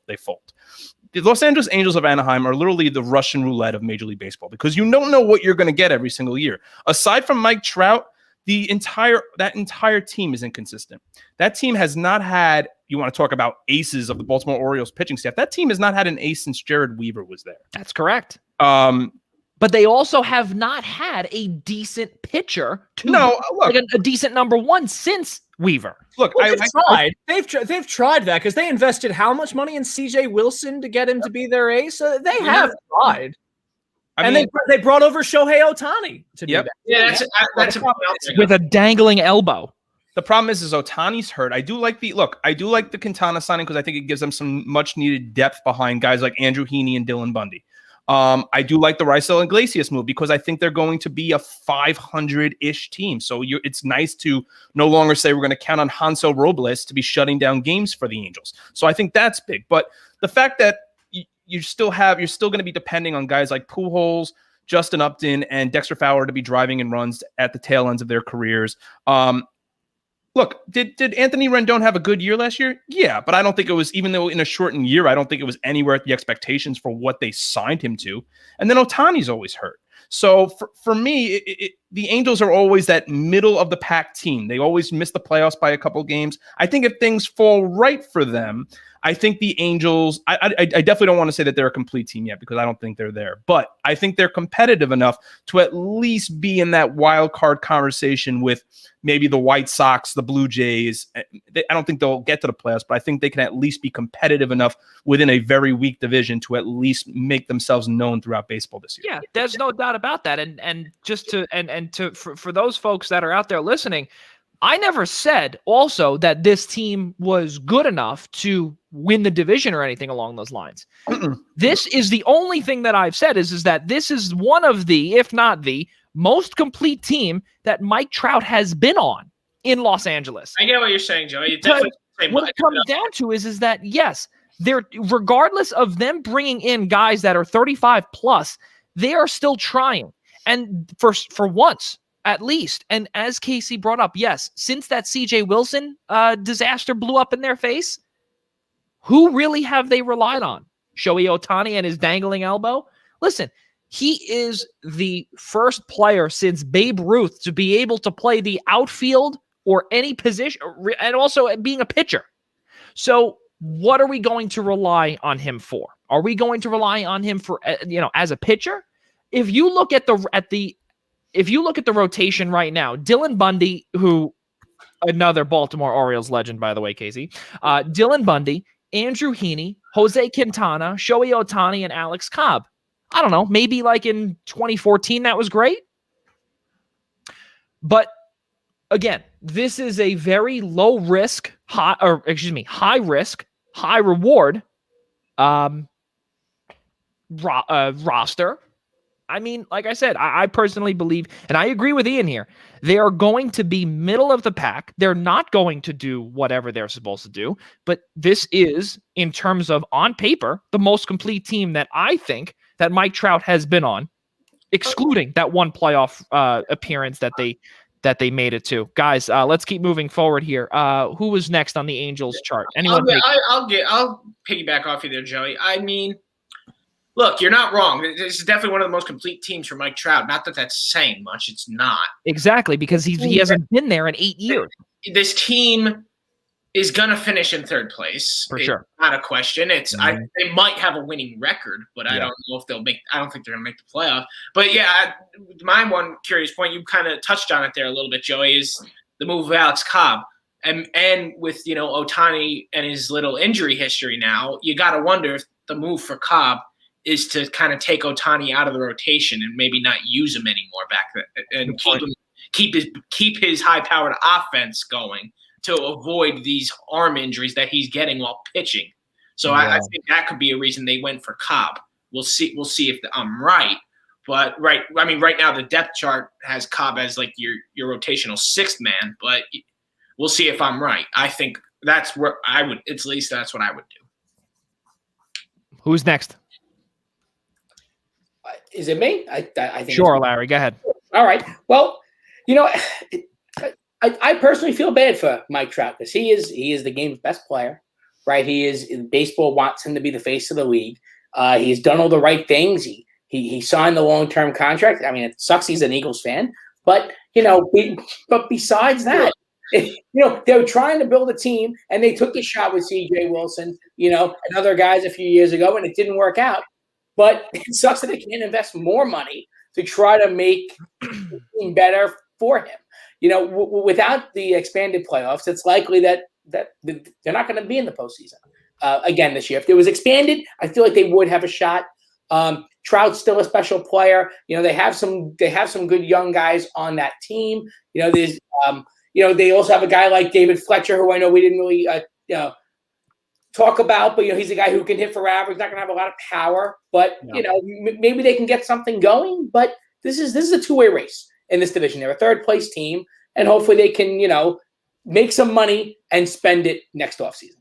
The Los Angeles Angels of Anaheim are literally the Russian roulette of Major League Baseball, because you don't know what you're going to get every single year. Aside from Mike Trout, that entire team is inconsistent. That team has not had, you want to talk about aces of the Baltimore Orioles pitching staff, that team has not had an ace since Jared Weaver was there. That's correct. But they also have not had a decent pitcher a decent number 1 since Weaver. Look, they've tried that, because they invested how much money in CJ Wilson to get him to be their ace? They have tried. They brought over Shohei Ohtani to do that. Yeah, that's a problem with a dangling elbow. The problem is Ohtani's hurt. I do like the Quintana signing, because I think it gives them some much needed depth behind guys like Andrew Heaney and Dylan Bundy. I do like the Raisel Iglesias move, because I think they're going to be a 500-ish team. So it's nice to no longer say we're going to count on Hanso Robles to be shutting down games for the Angels. So I think that's big. But the fact that you're still going to be depending on guys like Pujols, Justin Upton, and Dexter Fowler to be driving in runs at the tail ends of their careers. Look, did Anthony Rendon have a good year last year? Yeah, but I don't think it was, even though in a shortened year, I don't think it was anywhere at the expectations for what they signed him to. And then Ohtani's always hurt. So for me, the Angels are always that middle of the pack team. They always miss the playoffs by a couple games. I think if things fall right for them, I think the Angels, I definitely don't want to say that they're a complete team yet because I don't think they're there, but I think they're competitive enough to at least be in that wild card conversation with maybe the White Sox, the Blue Jays. I don't think they'll get to the playoffs, but I think they can at least be competitive enough within a very weak division to at least make themselves known throughout baseball this year. Yeah, there's no doubt about that. And just for those folks that are out there listening, I never said also that this team was good enough to win the division or anything along those lines. This is the only thing that I've said is that this is one of the, if not the most complete team that Mike Trout has been on in Los Angeles. I get what you're saying, Joey. You definitely say what it comes down to is that, yes, they're, regardless of them bringing in guys that are 35 plus, they are still trying. And for once, at least, and as Casey brought up, yes, since that CJ Wilson disaster blew up in their face, who really have they relied on? Shohei Ohtani and his dangling elbow? Listen, he is the first player since Babe Ruth to be able to play the outfield or any position, and also being a pitcher. So what are we going to rely on him for? Are we going to rely on him for, as a pitcher? If you look at the rotation right now, Dylan Bundy, who another Baltimore Orioles legend, by the way, Casey, Dylan Bundy, Andrew Heaney, Jose Quintana, Shohei Ohtani, and Alex Cobb. I don't know, maybe like in 2014 that was great. But again, this is a very low risk, high risk, high reward roster. I mean, like I said, I personally believe, and I agree with Ian here, they are going to be middle of the pack. They're not going to do whatever they're supposed to do, but this is, in terms of on paper, the most complete team that I think that Mike Trout has been on, excluding that one playoff appearance that they made it to. Guys, let's keep moving forward here. Who was next on the Angels chart? Anyone? I'll piggyback off you there, Joey. I mean, look, you're not wrong. This is definitely one of the most complete teams for Mike Trout. Not that that's saying much. It's not. Exactly, because he hasn't been there in 8 years. This team is going to finish in third place. For sure. Not a question. They might have a winning record, but I don't know if they'll make – I don't think they're going to make the playoff. But, yeah, my one curious point, you kind of touched on it there a little bit, Joey, is the move of Alex Cobb. And with, Ohtani and his little injury history now, you got to wonder if the move for Cobb – is to kind of take Ohtani out of the rotation and maybe not use him anymore back there and keep his high-powered offense going to avoid these arm injuries that he's getting while pitching. So I think that could be a reason they went for Cobb. We'll see if I'm right. But right now the depth chart has Cobb as like your rotational sixth man, but we'll see if I'm right. I think that's where I would. At least that's what I would do. Who's next? Is it me? I think. Sure, Larry. Go ahead. All right. Well, I personally feel bad for Mike Trout because he is the game's best player, right? Baseball wants him to be the face of the league. He's done all the right things. He signed the long-term contract. I mean, it sucks he's an Eagles fan, but but besides that, they were trying to build a team and they took a shot with CJ Wilson, and other guys a few years ago, and it didn't work out. But it sucks that they can't invest more money to try to make the team better for him. Without the expanded playoffs, it's likely that they're not going to be in the postseason again this year. If it was expanded, I feel like they would have a shot. Trout's still a special player. They have some good young guys on that team. There's they also have a guy like David Fletcher, who I know we didn't really talk about, but he's a guy who can hit for average, not going to have a lot of power, but maybe they can get something going. But this is a two-way race in this division. They're a third place team, and hopefully they can make some money and spend it next offseason.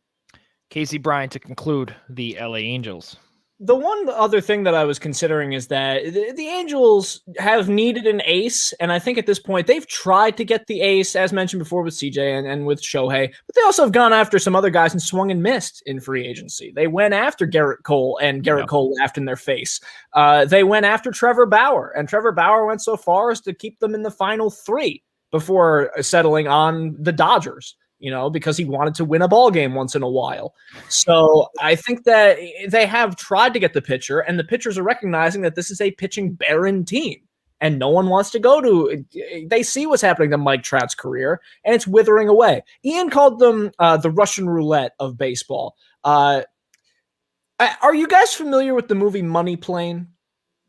Casey Bryant to conclude the LA Angels. The one other thing that I was considering is that the Angels have needed an ace, and I think at this point they've tried to get the ace, as mentioned before with CJ and with Shohei, but they also have gone after some other guys and swung and missed in free agency. They went after Garrett Cole, and Garrett Cole laughed in their face. They went after Trevor Bauer, and Trevor Bauer went so far as to keep them in the final 3 before settling on the Dodgers. Because he wanted to win a ball game once in a while. So I think that they have tried to get the pitcher, and the pitchers are recognizing that this is a pitching barren team, and no one wants to go to. They see what's happening to Mike Trout's career, and it's withering away. Ian called them the Russian roulette of baseball. Are you guys familiar with the movie Money Plane?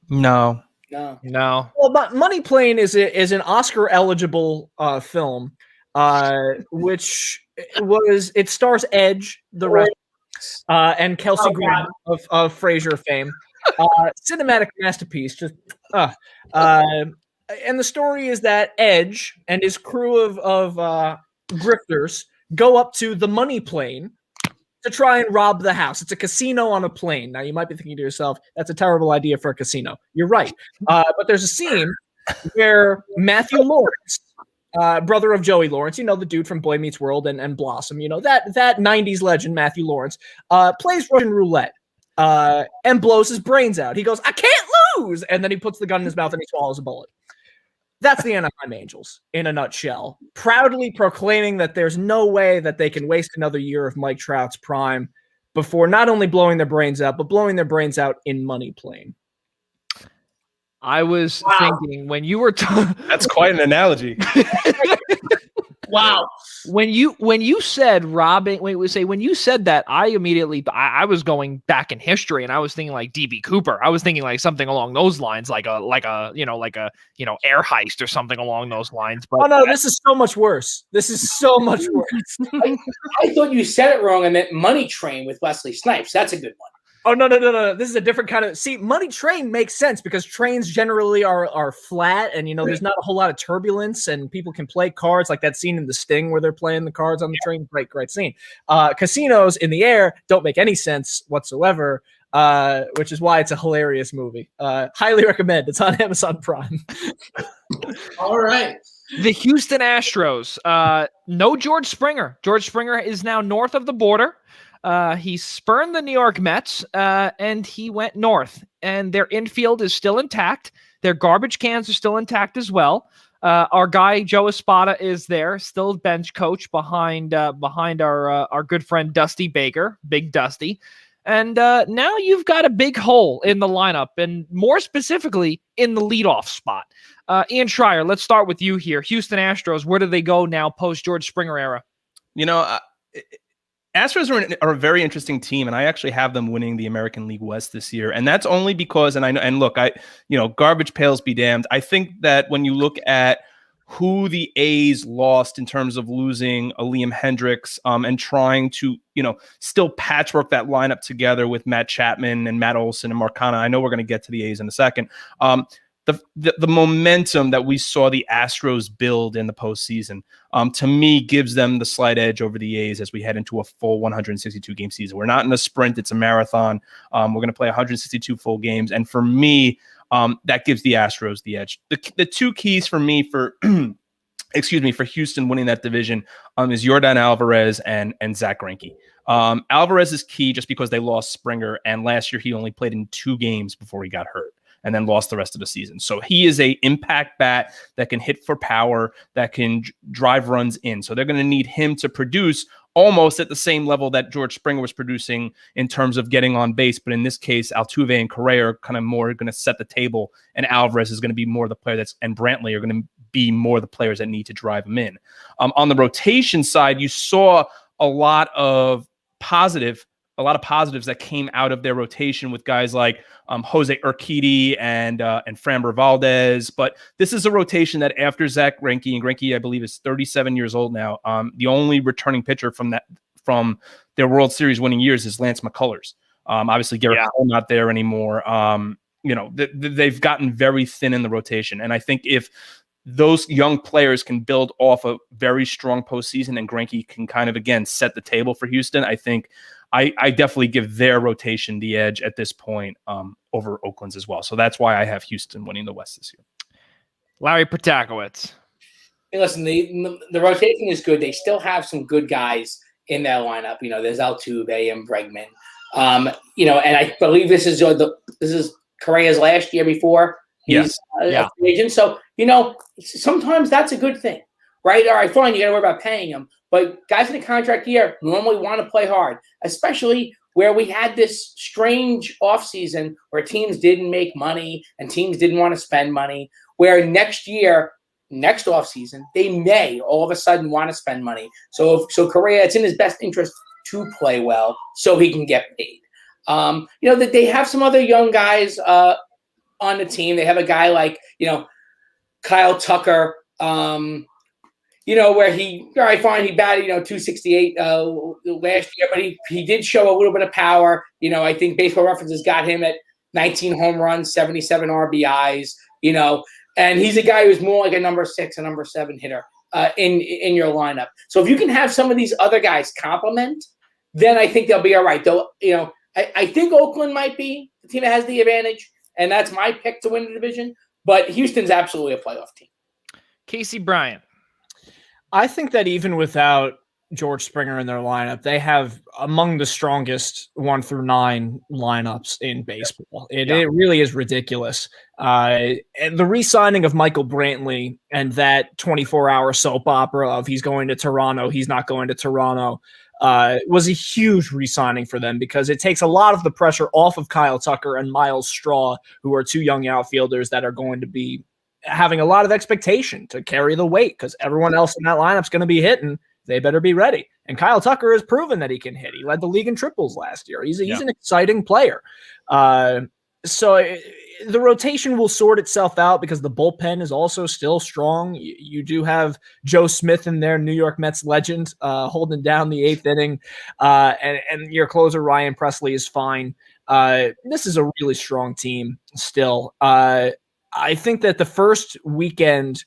No. Well, Money Plane is an Oscar-eligible film. Which it stars Edge, the wrestler, and Kelsey Grammer of Frasier fame. Cinematic masterpiece. And the story is that Edge and his crew of grifters go up to the Money Plane to try and rob the house. It's a casino on a plane. Now you might be thinking to yourself, that's a terrible idea for a casino. You're right. But there's a scene where Matthew Lawrence, brother of Joey Lawrence, the dude from Boy Meets World and Blossom, that 90s legend, Matthew Lawrence, plays Russian roulette and blows his brains out. He goes, I can't lose! And then he puts the gun in his mouth and he swallows a bullet. That's the Anaheim Angels in a nutshell, proudly proclaiming that there's no way that they can waste another year of Mike Trout's prime before not only blowing their brains out, but blowing their brains out in Money Plane. I was thinking when you were that's quite an analogy. Wow. When you said robbing, when you said that, I immediately I was going back in history and I was thinking like DB Cooper. I was thinking like something along those lines, like a air heist or something along those lines. But oh no, this is so much worse. This is so much worse. I thought you said it wrong. I meant Money Train with Wesley Snipes. That's a good one. Oh, no. This is a different kind of... See, Money Train makes sense because trains generally are flat and, there's not a whole lot of turbulence and people can play cards like that scene in The Sting where they're playing the cards on the train. Great scene. Casinos in the air don't make any sense whatsoever, which is why it's a hilarious movie. Highly recommend. It's on Amazon Prime. All right. The Houston Astros. No George Springer. George Springer is now north of the border. He spurned the New York Mets, and he went north. And their infield is still intact. Their garbage cans are still intact as well. Our guy Joe Espada is there, still bench coach behind our good friend Dusty Baker, Big Dusty. And now you've got a big hole in the lineup, and more specifically in the leadoff spot. Ian Schraier, let's start with you here. Houston Astros, where do they go now post George Springer era? Astros are a very interesting team, and I actually have them winning the American League West this year. And that's only because, garbage pails be damned. I think that when you look at who the A's lost in terms of losing a Liam Hendricks and trying to, still patchwork that lineup together with Matt Chapman and Matt Olson and Marcana. I know we're going to get to the A's in a second. The momentum that we saw the Astros build in the postseason, to me, gives them the slight edge over the A's as we head into a full 162-game season. We're not in a sprint; it's a marathon. We're going to play 162 full games, and for me, that gives the Astros the edge. The two keys for me for Houston winning that division is Yordan Alvarez and Zach Greinke. Alvarez is key just because they lost Springer, and last year he only played in 2 games before he got hurt and then lost the rest of the season. So he is a impact bat that can hit for power, that can drive runs in. So they're going to need him to produce almost at the same level that George Springer was producing in terms of getting on base. But in this case, Altuve and Correa are kind of more going to set the table, and Alvarez is going to be more the player and Brantley are going to be more the players that need to drive him in. On the rotation side, you saw a lot of positives that came out of their rotation with guys like Jose Urquidy and Framber Valdez. But this is a rotation that after Zach Greinke, and Greinke, I believe, is 37 years old now. The only returning pitcher from their World Series winning years is Lance McCullers. Obviously, Garrett Cole not there anymore. They've gotten very thin in the rotation. And I think if those young players can build off a very strong postseason, and Greinke can kind of, again, set the table for Houston. I think I definitely give their rotation the edge at this point over Oakland's as well. So that's why I have Houston winning the West this year. Larry Protakowicz. Hey, listen, the rotation is good. They still have some good guys in their lineup. There's Altuve and Bregman. And I believe this is Correa's last year before he's a free agent. So, sometimes that's a good thing, right? All right, fine, you got to worry about paying him. But guys in the contract year normally want to play hard, especially where we had this strange offseason where teams didn't make money and teams didn't want to spend money, where next offseason, they may all of a sudden want to spend money. So Correa, it's in his best interest to play well so he can get paid. That they have some other young guys on the team. They have a guy like, Kyle Tucker, where he batted, 268 last year, but he did show a little bit of power. I think Baseball References got him at 19 home runs, 77 RBIs, and he's a guy who's more like a number 6, a number 7 hitter in your lineup. So if you can have some of these other guys complement, then I think they'll be all right. Though, I think Oakland might be the team that has the advantage, and that's my pick to win the division. But Houston's absolutely a playoff team. Casey Bryant. I think that even without George Springer in their lineup, they have among the strongest 1 through 9 lineups in baseball. It really is ridiculous. And the re-signing of Michael Brantley and that 24-hour soap opera of he's going to Toronto, he's not going to Toronto, was a huge re-signing for them because it takes a lot of the pressure off of Kyle Tucker and Miles Straw, who are 2 young outfielders that are going to be having a lot of expectation to carry the weight because everyone else in that lineup's going to be hitting. They better be ready. And Kyle Tucker has proven that he can hit. He led the league in triples last year. He's an exciting player. So the rotation will sort itself out because the bullpen is also still strong. You do have Joe Smith in there, New York Mets legend, holding down the 8th inning. And your closer, Ryan Presley, is fine. This is a really strong team still. I think that the first weekend,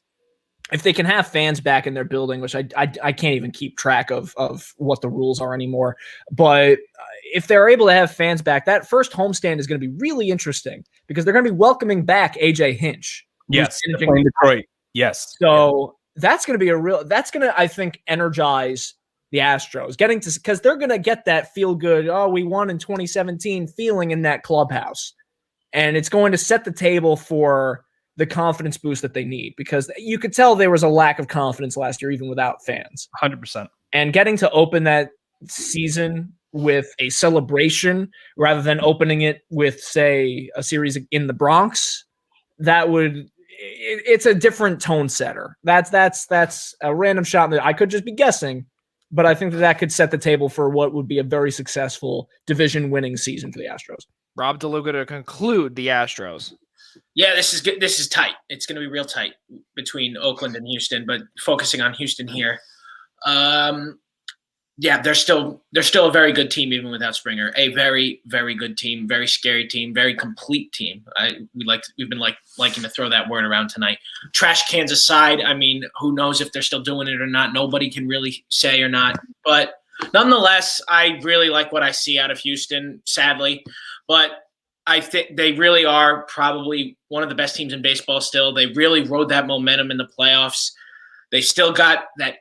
if they can have fans back in their building, which I can't even keep track of what the rules are anymore, but if they're able to have fans back, that first homestand is going to be really interesting because they're going to be welcoming back AJ Hinch. Yes, playing Detroit. Yes. So that's going to be that's going to, I think, energize the Astros, because they're going to get that feel good, we won in 2017 feeling in that clubhouse. And it's going to set the table for the confidence boost that they need, because you could tell there was a lack of confidence last year, even without fans. 100%. And getting to open that season with a celebration rather than opening it with, say, a series in the Bronx, it's a different tone setter. That's a random shot that I could just be guessing, but I think that could set the table for what would be a very successful division winning season for the Astros. Rob DeLuca to conclude the Astros. Yeah, this is good. This is tight. It's going to be real tight between Oakland and Houston, but focusing on Houston here. They're still a very good team even without Springer. A very, very good team, very scary team, very complete team. We've been liking to throw that word around tonight. Trash cans aside, I mean, who knows if they're still doing it or not? Nobody can really say or not. But nonetheless, I really like what I see out of Houston, sadly. But I think they really are probably one of the best teams in baseball still. They really rode that momentum in the playoffs. They still got that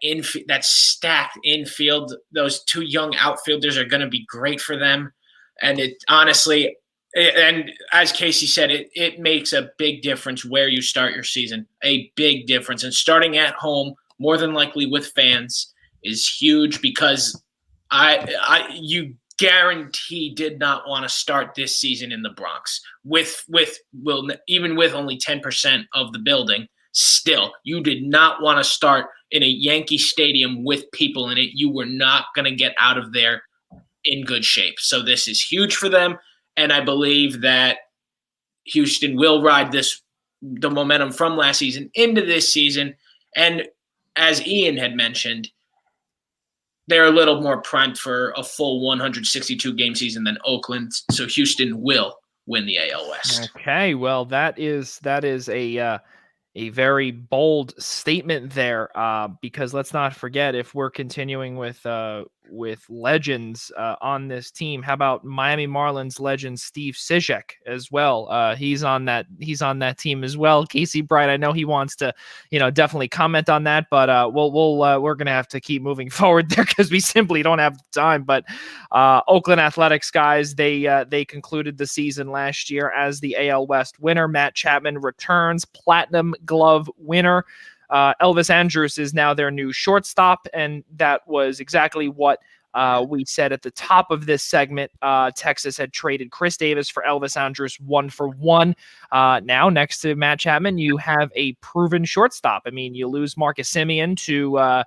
stacked infield. Those 2 young outfielders are going to be great for them. And it honestly, and as Casey said, it makes a big difference where you start your season, a big difference. And starting at home, more than likely with fans, is huge because you guarantee did not want to start this season in the Bronx even with only 10% of the building. Still, you did not want to start in a Yankee Stadium with people in it. You were not going to get out of there in good shape. So this is huge for them, and I believe that Houston will ride the momentum from last season into this season. And as Ian had mentioned, they're a little more primed for a full 162 game season than Oakland. So Houston will win the AL West. Okay, well that is a very bold statement there, because let's not forget, if we're continuing with legends on this team, how about Miami Marlins legend Steve Cishek as well? He's on that team as well. Casey Bright, I know he wants to, definitely comment on that, but we're gonna have to keep moving forward there because we simply don't have the time. But Oakland Athletics guys, they concluded the season last year as the AL West winner. Matt Chapman returns, Platinum Glove winner. Elvis Andrus is now their new shortstop, and that was exactly what we said at the top of this segment. Texas had traded Chris Davis for Elvis Andrus 1-for-1. Now, next to Matt Chapman, you have a proven shortstop. I mean, you lose Marcus Semien to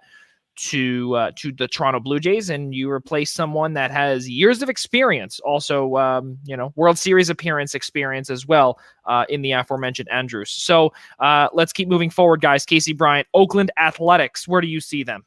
the Toronto Blue Jays, and you replace someone that has years of experience, also World Series appearance experience as well, in the aforementioned Andrews. So let's keep moving forward, guys. Casey Bryant, Oakland Athletics, where do you see them?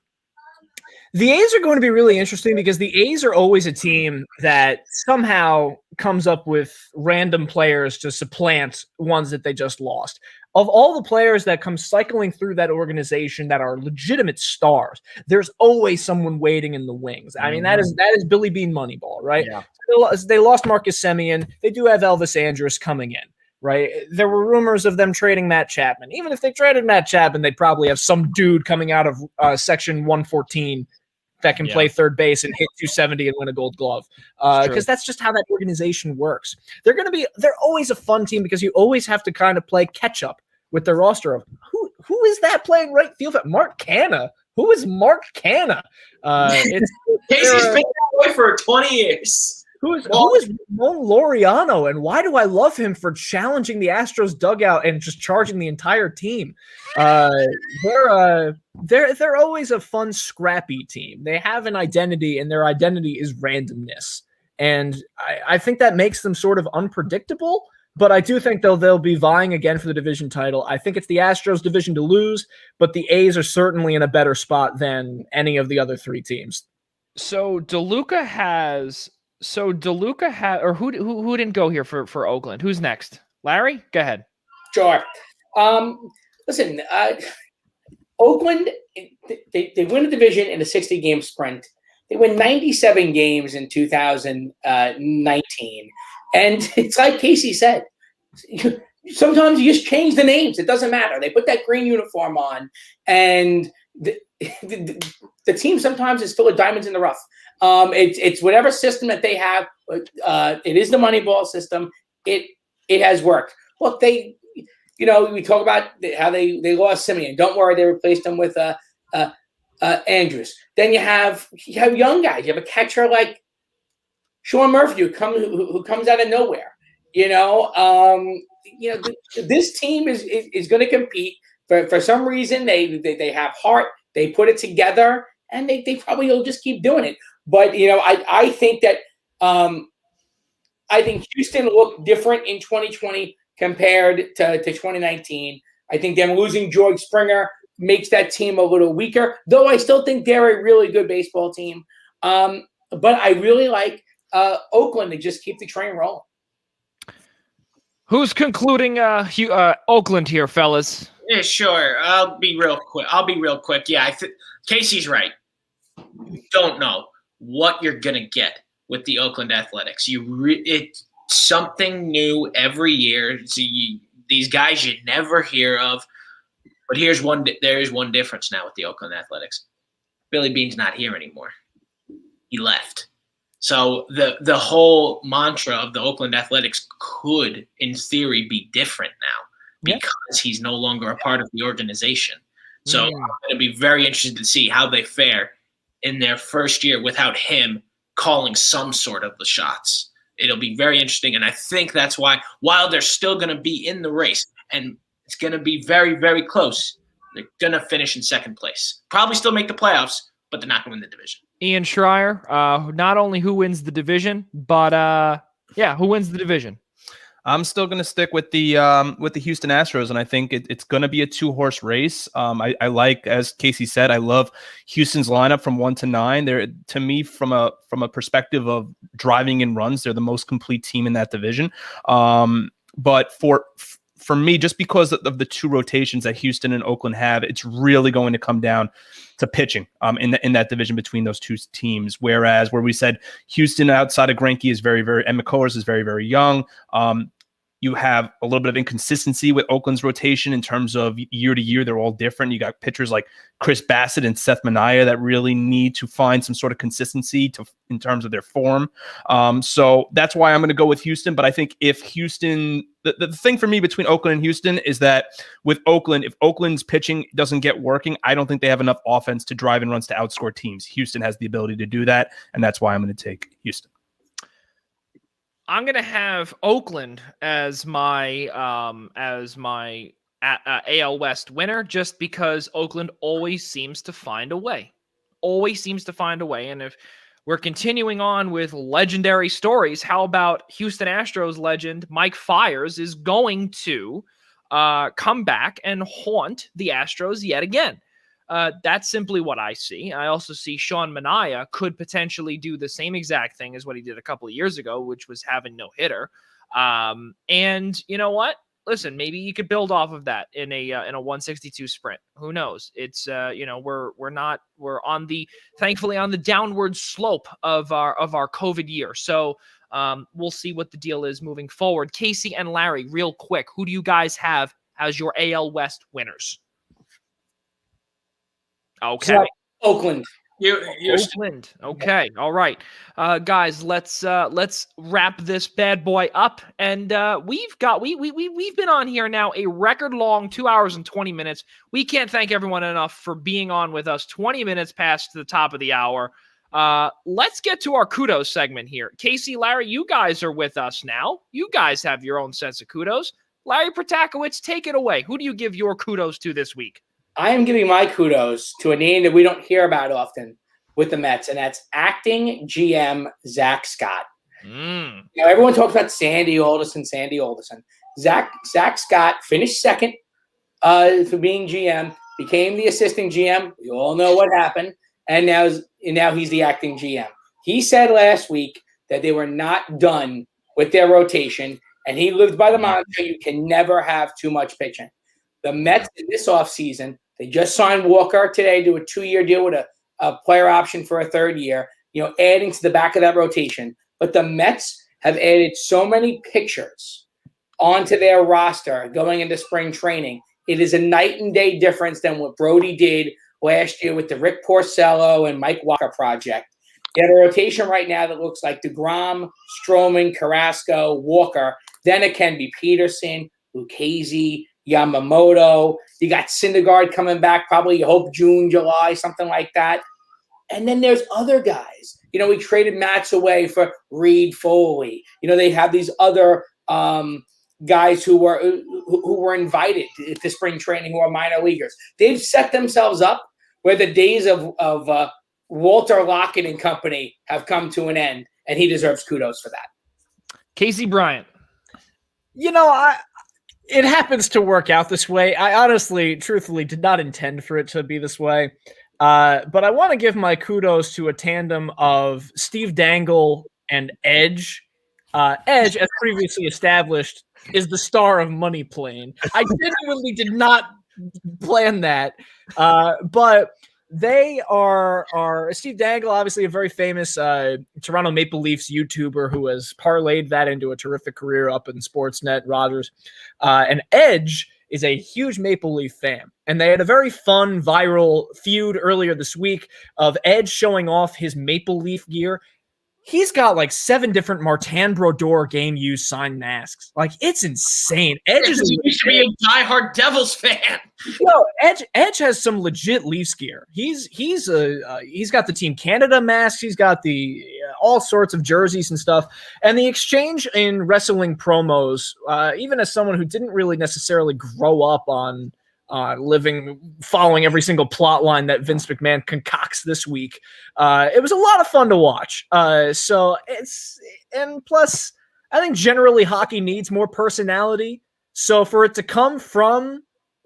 The A's are going to be really interesting because the A's are always a team that somehow comes up with random players to supplant ones that they just lost. Of all the players that come cycling through that organization that are legitimate stars, there's always someone waiting in the wings. I mean, that is Billy Bean Moneyball, right? Yeah. They lost Marcus Semien. They do have Elvis Andrus coming in, right? There were rumors of them trading Matt Chapman. Even if they traded Matt Chapman, they'd probably have some dude coming out of Section 114 that can play third base and hit 270 and win a Gold Glove, because that's just how that organization works. They're always a fun team because you always have to kind of play catch up with their roster of who is that playing right field? Mark Canha. Who is Mark Canha? Casey's been that way for 20 years. Who is Ramon Laureano, and why do I love him for challenging the Astros dugout and just charging the entire team? They're always a fun, scrappy team. They have an identity, and their identity is randomness. And I think that makes them sort of unpredictable, but I do think they'll be vying again for the division title. I think it's the Astros division to lose, but the A's are certainly in a better spot than any of the other three teams. So DeLuca has... or who didn't go here for Oakland? Who's next? Larry, go ahead. Sure. Listen, Oakland, they win a division in a 60-game sprint. They win 97 games in 2019. And it's like Casey said, sometimes you just change the names. It doesn't matter. They put that green uniform on, and the team sometimes is full of diamonds in the rough. It's whatever system that they have. It is the Moneyball system. It has worked. Look, we talk about how they lost Semien. Don't worry, they replaced him with Andrus. Then you have young guys. You have a catcher like Sean Murphy who comes out of nowhere. This team is going to compete. For some reason, they have heart. They put it together, and they probably will just keep doing it. But I think that I think Houston looked different in 2020 compared to 2019. I think them losing George Springer makes that team a little weaker, though I still think they're a really good baseball team. But I really like Oakland to just keep the train rolling. Who's concluding Oakland here, fellas? Yeah, sure. I'll be real quick. Yeah, Casey's right. You don't know what you're gonna get with the Oakland Athletics. It's something new every year. These guys you never hear of. But there is one difference now with the Oakland Athletics. Billy Bean's not here anymore. He left. So the whole mantra of the Oakland Athletics could, in theory, be different now because he's no longer a part of the organization. So I'm going to be very interested to see how they fare in their first year without him calling some sort of the shots. It'll be very interesting, and I think that's why, while they're still going to be in the race, and it's going to be very, very close, they're going to finish in second place. Probably still make the playoffs, but they're not going to win the division. Ian Schraier, not only who wins the division, but who wins the division? I'm still going to stick with the Houston Astros, and I think it's going to be a 2-horse race. I like, as Casey said, I love Houston's lineup from 1 to 9. They're, to me, from a perspective of driving in runs, they're the most complete team in that division. But for me, just because of the two rotations that Houston and Oakland have, it's really going to come down to pitching in that division between those two teams. Whereas where we said Houston outside of Greinke is and McCullers is very, very young. You have a little bit of inconsistency with Oakland's rotation in terms of year to year. They're all different. You got pitchers like Chris Bassett and Seth Manaea that really need to find some sort of consistency in terms of their form. So that's why I'm going to go with Houston. But I think if Houston, the thing for me between Oakland and Houston is that with Oakland, if Oakland's pitching doesn't get working, I don't think they have enough offense to drive in runs to outscore teams. Houston has the ability to do that. And that's why I'm going to take Houston. I'm going to have Oakland as my AL West winner, just because Oakland always seems to find a way. And if we're continuing on with legendary stories, how about Houston Astros legend Mike Fiers is going to come back and haunt the Astros yet again? That's simply what I see. I also see Sean Manaea could potentially do the same exact thing as what he did a couple of years ago, which was have a no-hitter. And you know what? Listen, maybe you could build off of that in a 162 sprint. Who knows? It's we're thankfully on the downward slope of our COVID year. So we'll see what the deal is moving forward. Casey and Larry, real quick, who do you guys have as your AL West winners? Okay. So, Oakland. Oakland. Okay. All right. Guys, let's wrap this bad boy up. And we've been on here now a record long 2 hours and 20 minutes. We can't thank everyone enough for being on with us 20 minutes past the top of the hour. Let's get to our kudos segment here. Casey, Larry, you guys are with us now. You guys have your own sense of kudos. Larry Protakowicz, take it away. Who do you give your kudos to this week? I am giving my kudos to a name that we don't hear about often with the Mets, and that's acting GM Zach Scott. Everyone talks about Sandy Alderson. Zach Scott finished second for being GM, became the assistant GM. We all know what happened, and now he's the acting GM. He said last week that they were not done with their rotation, and he lived by the mantra, you can never have too much pitching. The Mets in this offseason, they just signed Walker today to a 2-year deal with a player option for a 3rd year, adding to the back of that rotation. But the Mets have added so many pitchers onto their roster going into spring training. It is a night and day difference than what Brody did last year with the Rick Porcello and Mike Walker project. You have a rotation right now that looks like DeGrom, Stroman, Carrasco, Walker. Then it can be Peterson, Lucchesi, Yamamoto. You got Syndergaard coming back, probably you hope June, July, something like that. And then there's other guys. We traded Matz away for Reed Foley. They have these other guys who were invited to spring training who are minor leaguers. They've set themselves up where the days of Walter Lockett and company have come to an end, and he deserves kudos for that. Casey Bryant. It happens to work out this way. I honestly, truthfully, did not intend for it to be this way. But I want to give my kudos to a tandem of Steve Dangle and Edge. Edge, as previously established, is the star of Money Plane. I genuinely did not plan that. But they are Steve Dangle, obviously a very famous Toronto Maple Leafs YouTuber who has parlayed that into a terrific career up in Sportsnet, Rogers. And Edge is a huge Maple Leaf fan. And they had a very fun viral feud earlier this week of Edge showing off his Maple Leaf gear. He's got like 7 different Martin Brodeur game used signed masks. Like, it's insane. Edge is used to be a diehard Devils fan. Edge has some legit Leafs gear. He's got the Team Canada masks. He's got the all sorts of jerseys and stuff. And the exchange in wrestling promos, even as someone who didn't really necessarily grow up on following every single plot line that Vince McMahon concocts this week. It was a lot of fun to watch. And plus, I think generally hockey needs more personality. So for it to come from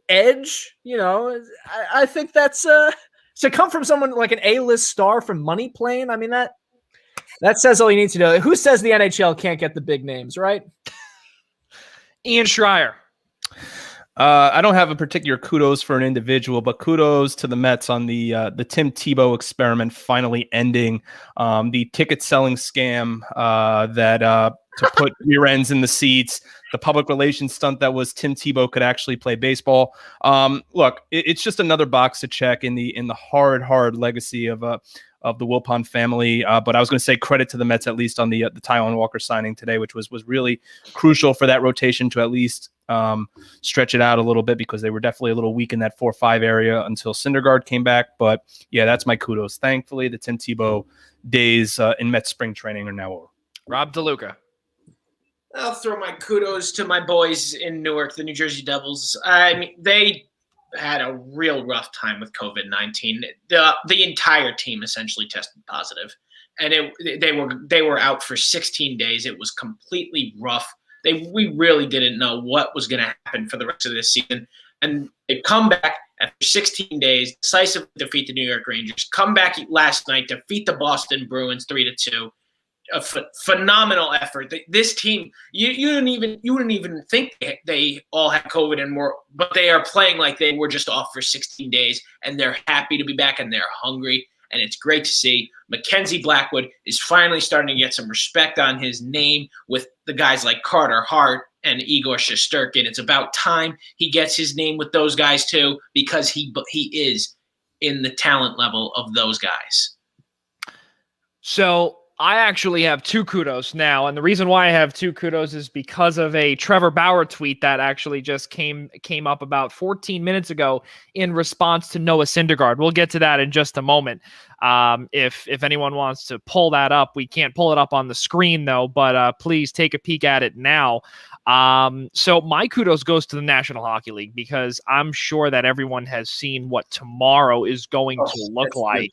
Edge, I think that's to come from someone like an A-list star from Money Plane. I mean, that says all you need to know. Who says the NHL can't get the big names, right? Ian Schraier. I don't have a particular kudos for an individual, but kudos to the Mets on the Tim Tebow experiment finally ending. The ticket selling scam to put rear ends in the seats, the public relations stunt that was Tim Tebow could actually play baseball. Look, it's just another box to check in the hard legacy of the Wilpon family. But I was going to say credit to the Mets, at least on the Taijuan Walker signing today, which was really crucial for that rotation to at least stretch it out a little bit, because they were definitely a little weak in that 4-5 area until Syndergaard came back. But yeah, that's my kudos. Thankfully, the Tim Tebow days in Mets spring training are now over. Rob DeLuca. I'll throw my kudos to my boys in Newark, the New Jersey Devils. I mean, they had a real rough time with COVID-19. The entire team essentially tested positive, and they were out for 16 days. It was completely rough. We really didn't know what was going to happen for the rest of this season, and they come back after 16 days, decisively defeat the New York Rangers. Come back last night, defeat the Boston Bruins 3-2. A phenomenal effort. This team, you wouldn't even think they all had COVID and more, but they are playing like they were just off for 16 days, and they're happy to be back, and they're hungry, and it's great to see. Mackenzie Blackwood is finally starting to get some respect on his name with the guys like Carter Hart and Igor Shesterkin. It's about time he gets his name with those guys too, because he is in the talent level of those guys. So I actually have two kudos now, and the reason why I have two kudos is because of a Trevor Bauer tweet that actually just came up about 14 minutes ago in response to Noah Syndergaard. We'll get to that in just a moment. If anyone wants to pull that up, we can't pull it up on the screen though, but please take a peek at it now. So my kudos goes to the National Hockey League, because I'm sure that everyone has seen what tomorrow is going to look like.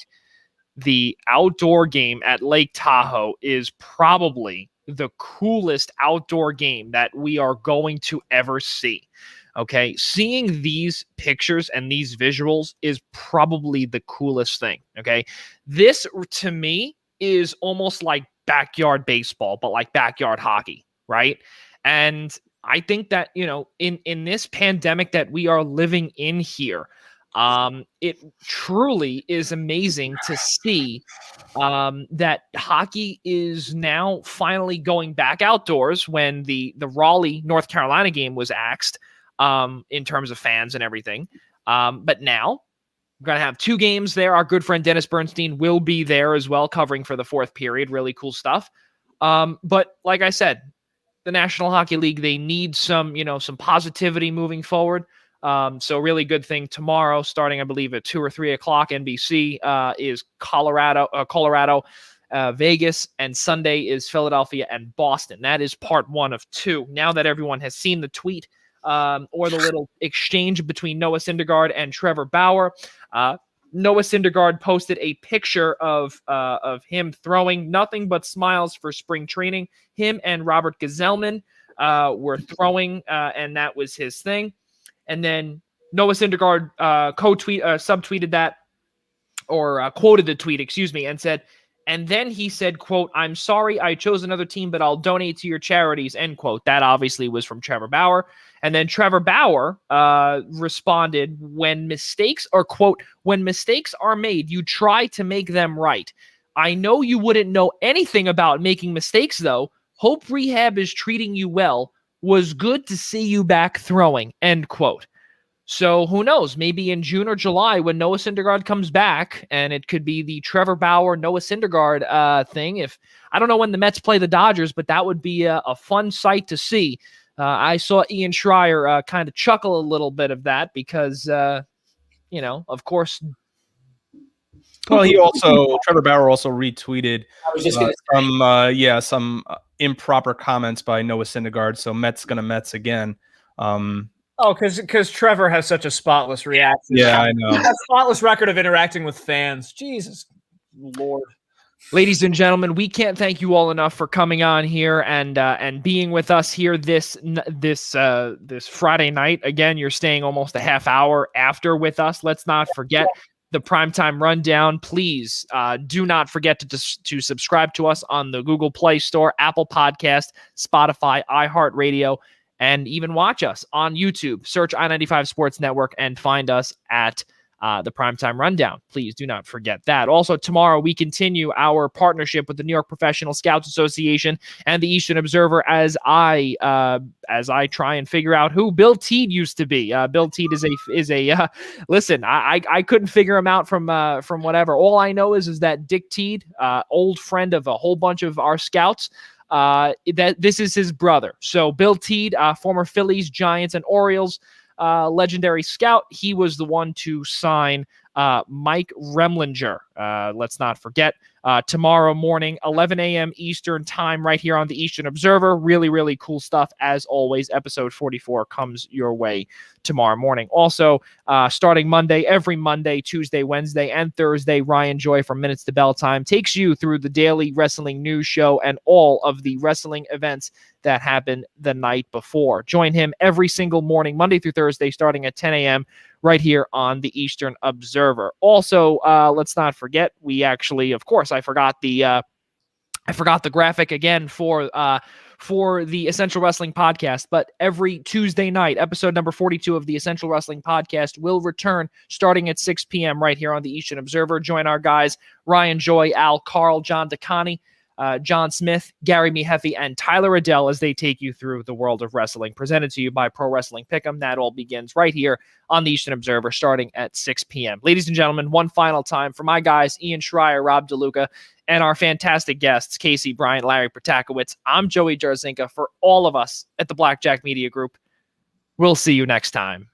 The outdoor game at Lake Tahoe is probably the coolest outdoor game that we are going to ever see. Okay. Seeing these pictures and these visuals is probably the coolest thing. Okay. This to me is almost like backyard baseball, but like backyard hockey. Right. And I think that, in this pandemic that we are living in here, it truly is amazing to see that hockey is now finally going back outdoors, when the Raleigh, North Carolina game was axed in terms of fans and everything. But now we're going to have two games there. Our good friend Dennis Bernstein will be there as well, covering for the fourth period. Really cool stuff. But like I said, the National Hockey League, they need some positivity moving forward. So really good thing tomorrow, starting, I believe, at 2 or 3 o'clock NBC, is Colorado, Vegas, and Sunday is Philadelphia and Boston. That is part 1 of 2. Now that everyone has seen the tweet or the little exchange between Noah Syndergaard and Trevor Bauer, Noah Syndergaard posted a picture of him throwing nothing but smiles for spring training. Him and Robert Gazelman were throwing, and that was his thing. And then Noah Syndergaard subtweeted that, or quoted the tweet, and said, and then he said, quote, "I'm sorry I chose another team, but I'll donate to your charities," end quote. That obviously was from Trevor Bauer. And then Trevor Bauer responded, when mistakes are made, you try to make them right. I know you wouldn't know anything about making mistakes, though. Hope rehab is treating you well. Was good to see you back throwing, end quote. So who knows? Maybe in June or July when Noah Syndergaard comes back, and it could be the Trevor Bauer, Noah Syndergaard thing. If I don't know when the Mets play the Dodgers, but that would be a fun sight to see. I saw Ian Schraier kind of chuckle a little bit of that because, of course. Well, Trevor Bauer also retweeted some improper comments by Noah Syndergaard. So Mets gonna Mets again. Because Trevor has such a spotless reaction. Yeah, I know. A spotless record of interacting with fans. Jesus Lord. Ladies and gentlemen, we can't thank you all enough for coming on here and being with us here this Friday night. Again, you're staying almost a half hour after with us. Let's not forget the Primetime Rundown. Please do not forget to subscribe to us on the Google Play Store, Apple Podcast, Spotify, iHeartRadio, and even watch us on YouTube. Search I-95 Sports Network and find us at the Primetime Rundown. Please do not forget that. Also, tomorrow we continue our partnership with the New York Professional Scouts Association and the Eastern Observer as I try and figure out who Bill Teed used to be. Bill Teed is a listen. I couldn't figure him out from whatever. All I know is that Dick Teed, old friend of a whole bunch of our scouts, that this is his brother. So Bill Teed, former Phillies, Giants, and Orioles legendary scout. He was the one to sign Mike Remlinger. Let's not forget, tomorrow morning, 11 a.m. Eastern time, right here on the Eastern Observer. Really, really cool stuff. As always, episode 44 comes your way tomorrow morning. Also, starting Monday, every Monday, Tuesday, Wednesday, and Thursday, Ryan Joy from Minutes to Bell Time takes you through the daily wrestling news show and all of the wrestling events that happened the night before. Join him every single morning, Monday through Thursday, starting at 10 a.m. right here on the Eastern Observer. Also, let's not forget, we actually, of course, I forgot the graphic again for the Essential Wrestling Podcast, but every Tuesday night, episode number 42 of the Essential Wrestling Podcast will return starting at 6 p.m. right here on the Eastern Observer. Join our guys, Ryan Joy, Al Carl, John DeCani, John Smith, Gary Mehefe, and Tyler Adele as they take you through the world of wrestling, presented to you by Pro Wrestling Pick'em. That all begins right here on the Eastern Observer starting at 6 p.m. Ladies and gentlemen, one final time for my guys, Ian Schraier, Rob DeLuca, and our fantastic guests, Casey Bryant, Larry Protakowitz. I'm Joey Jarzynka. For all of us at the Blackjack Media Group, we'll see you next time.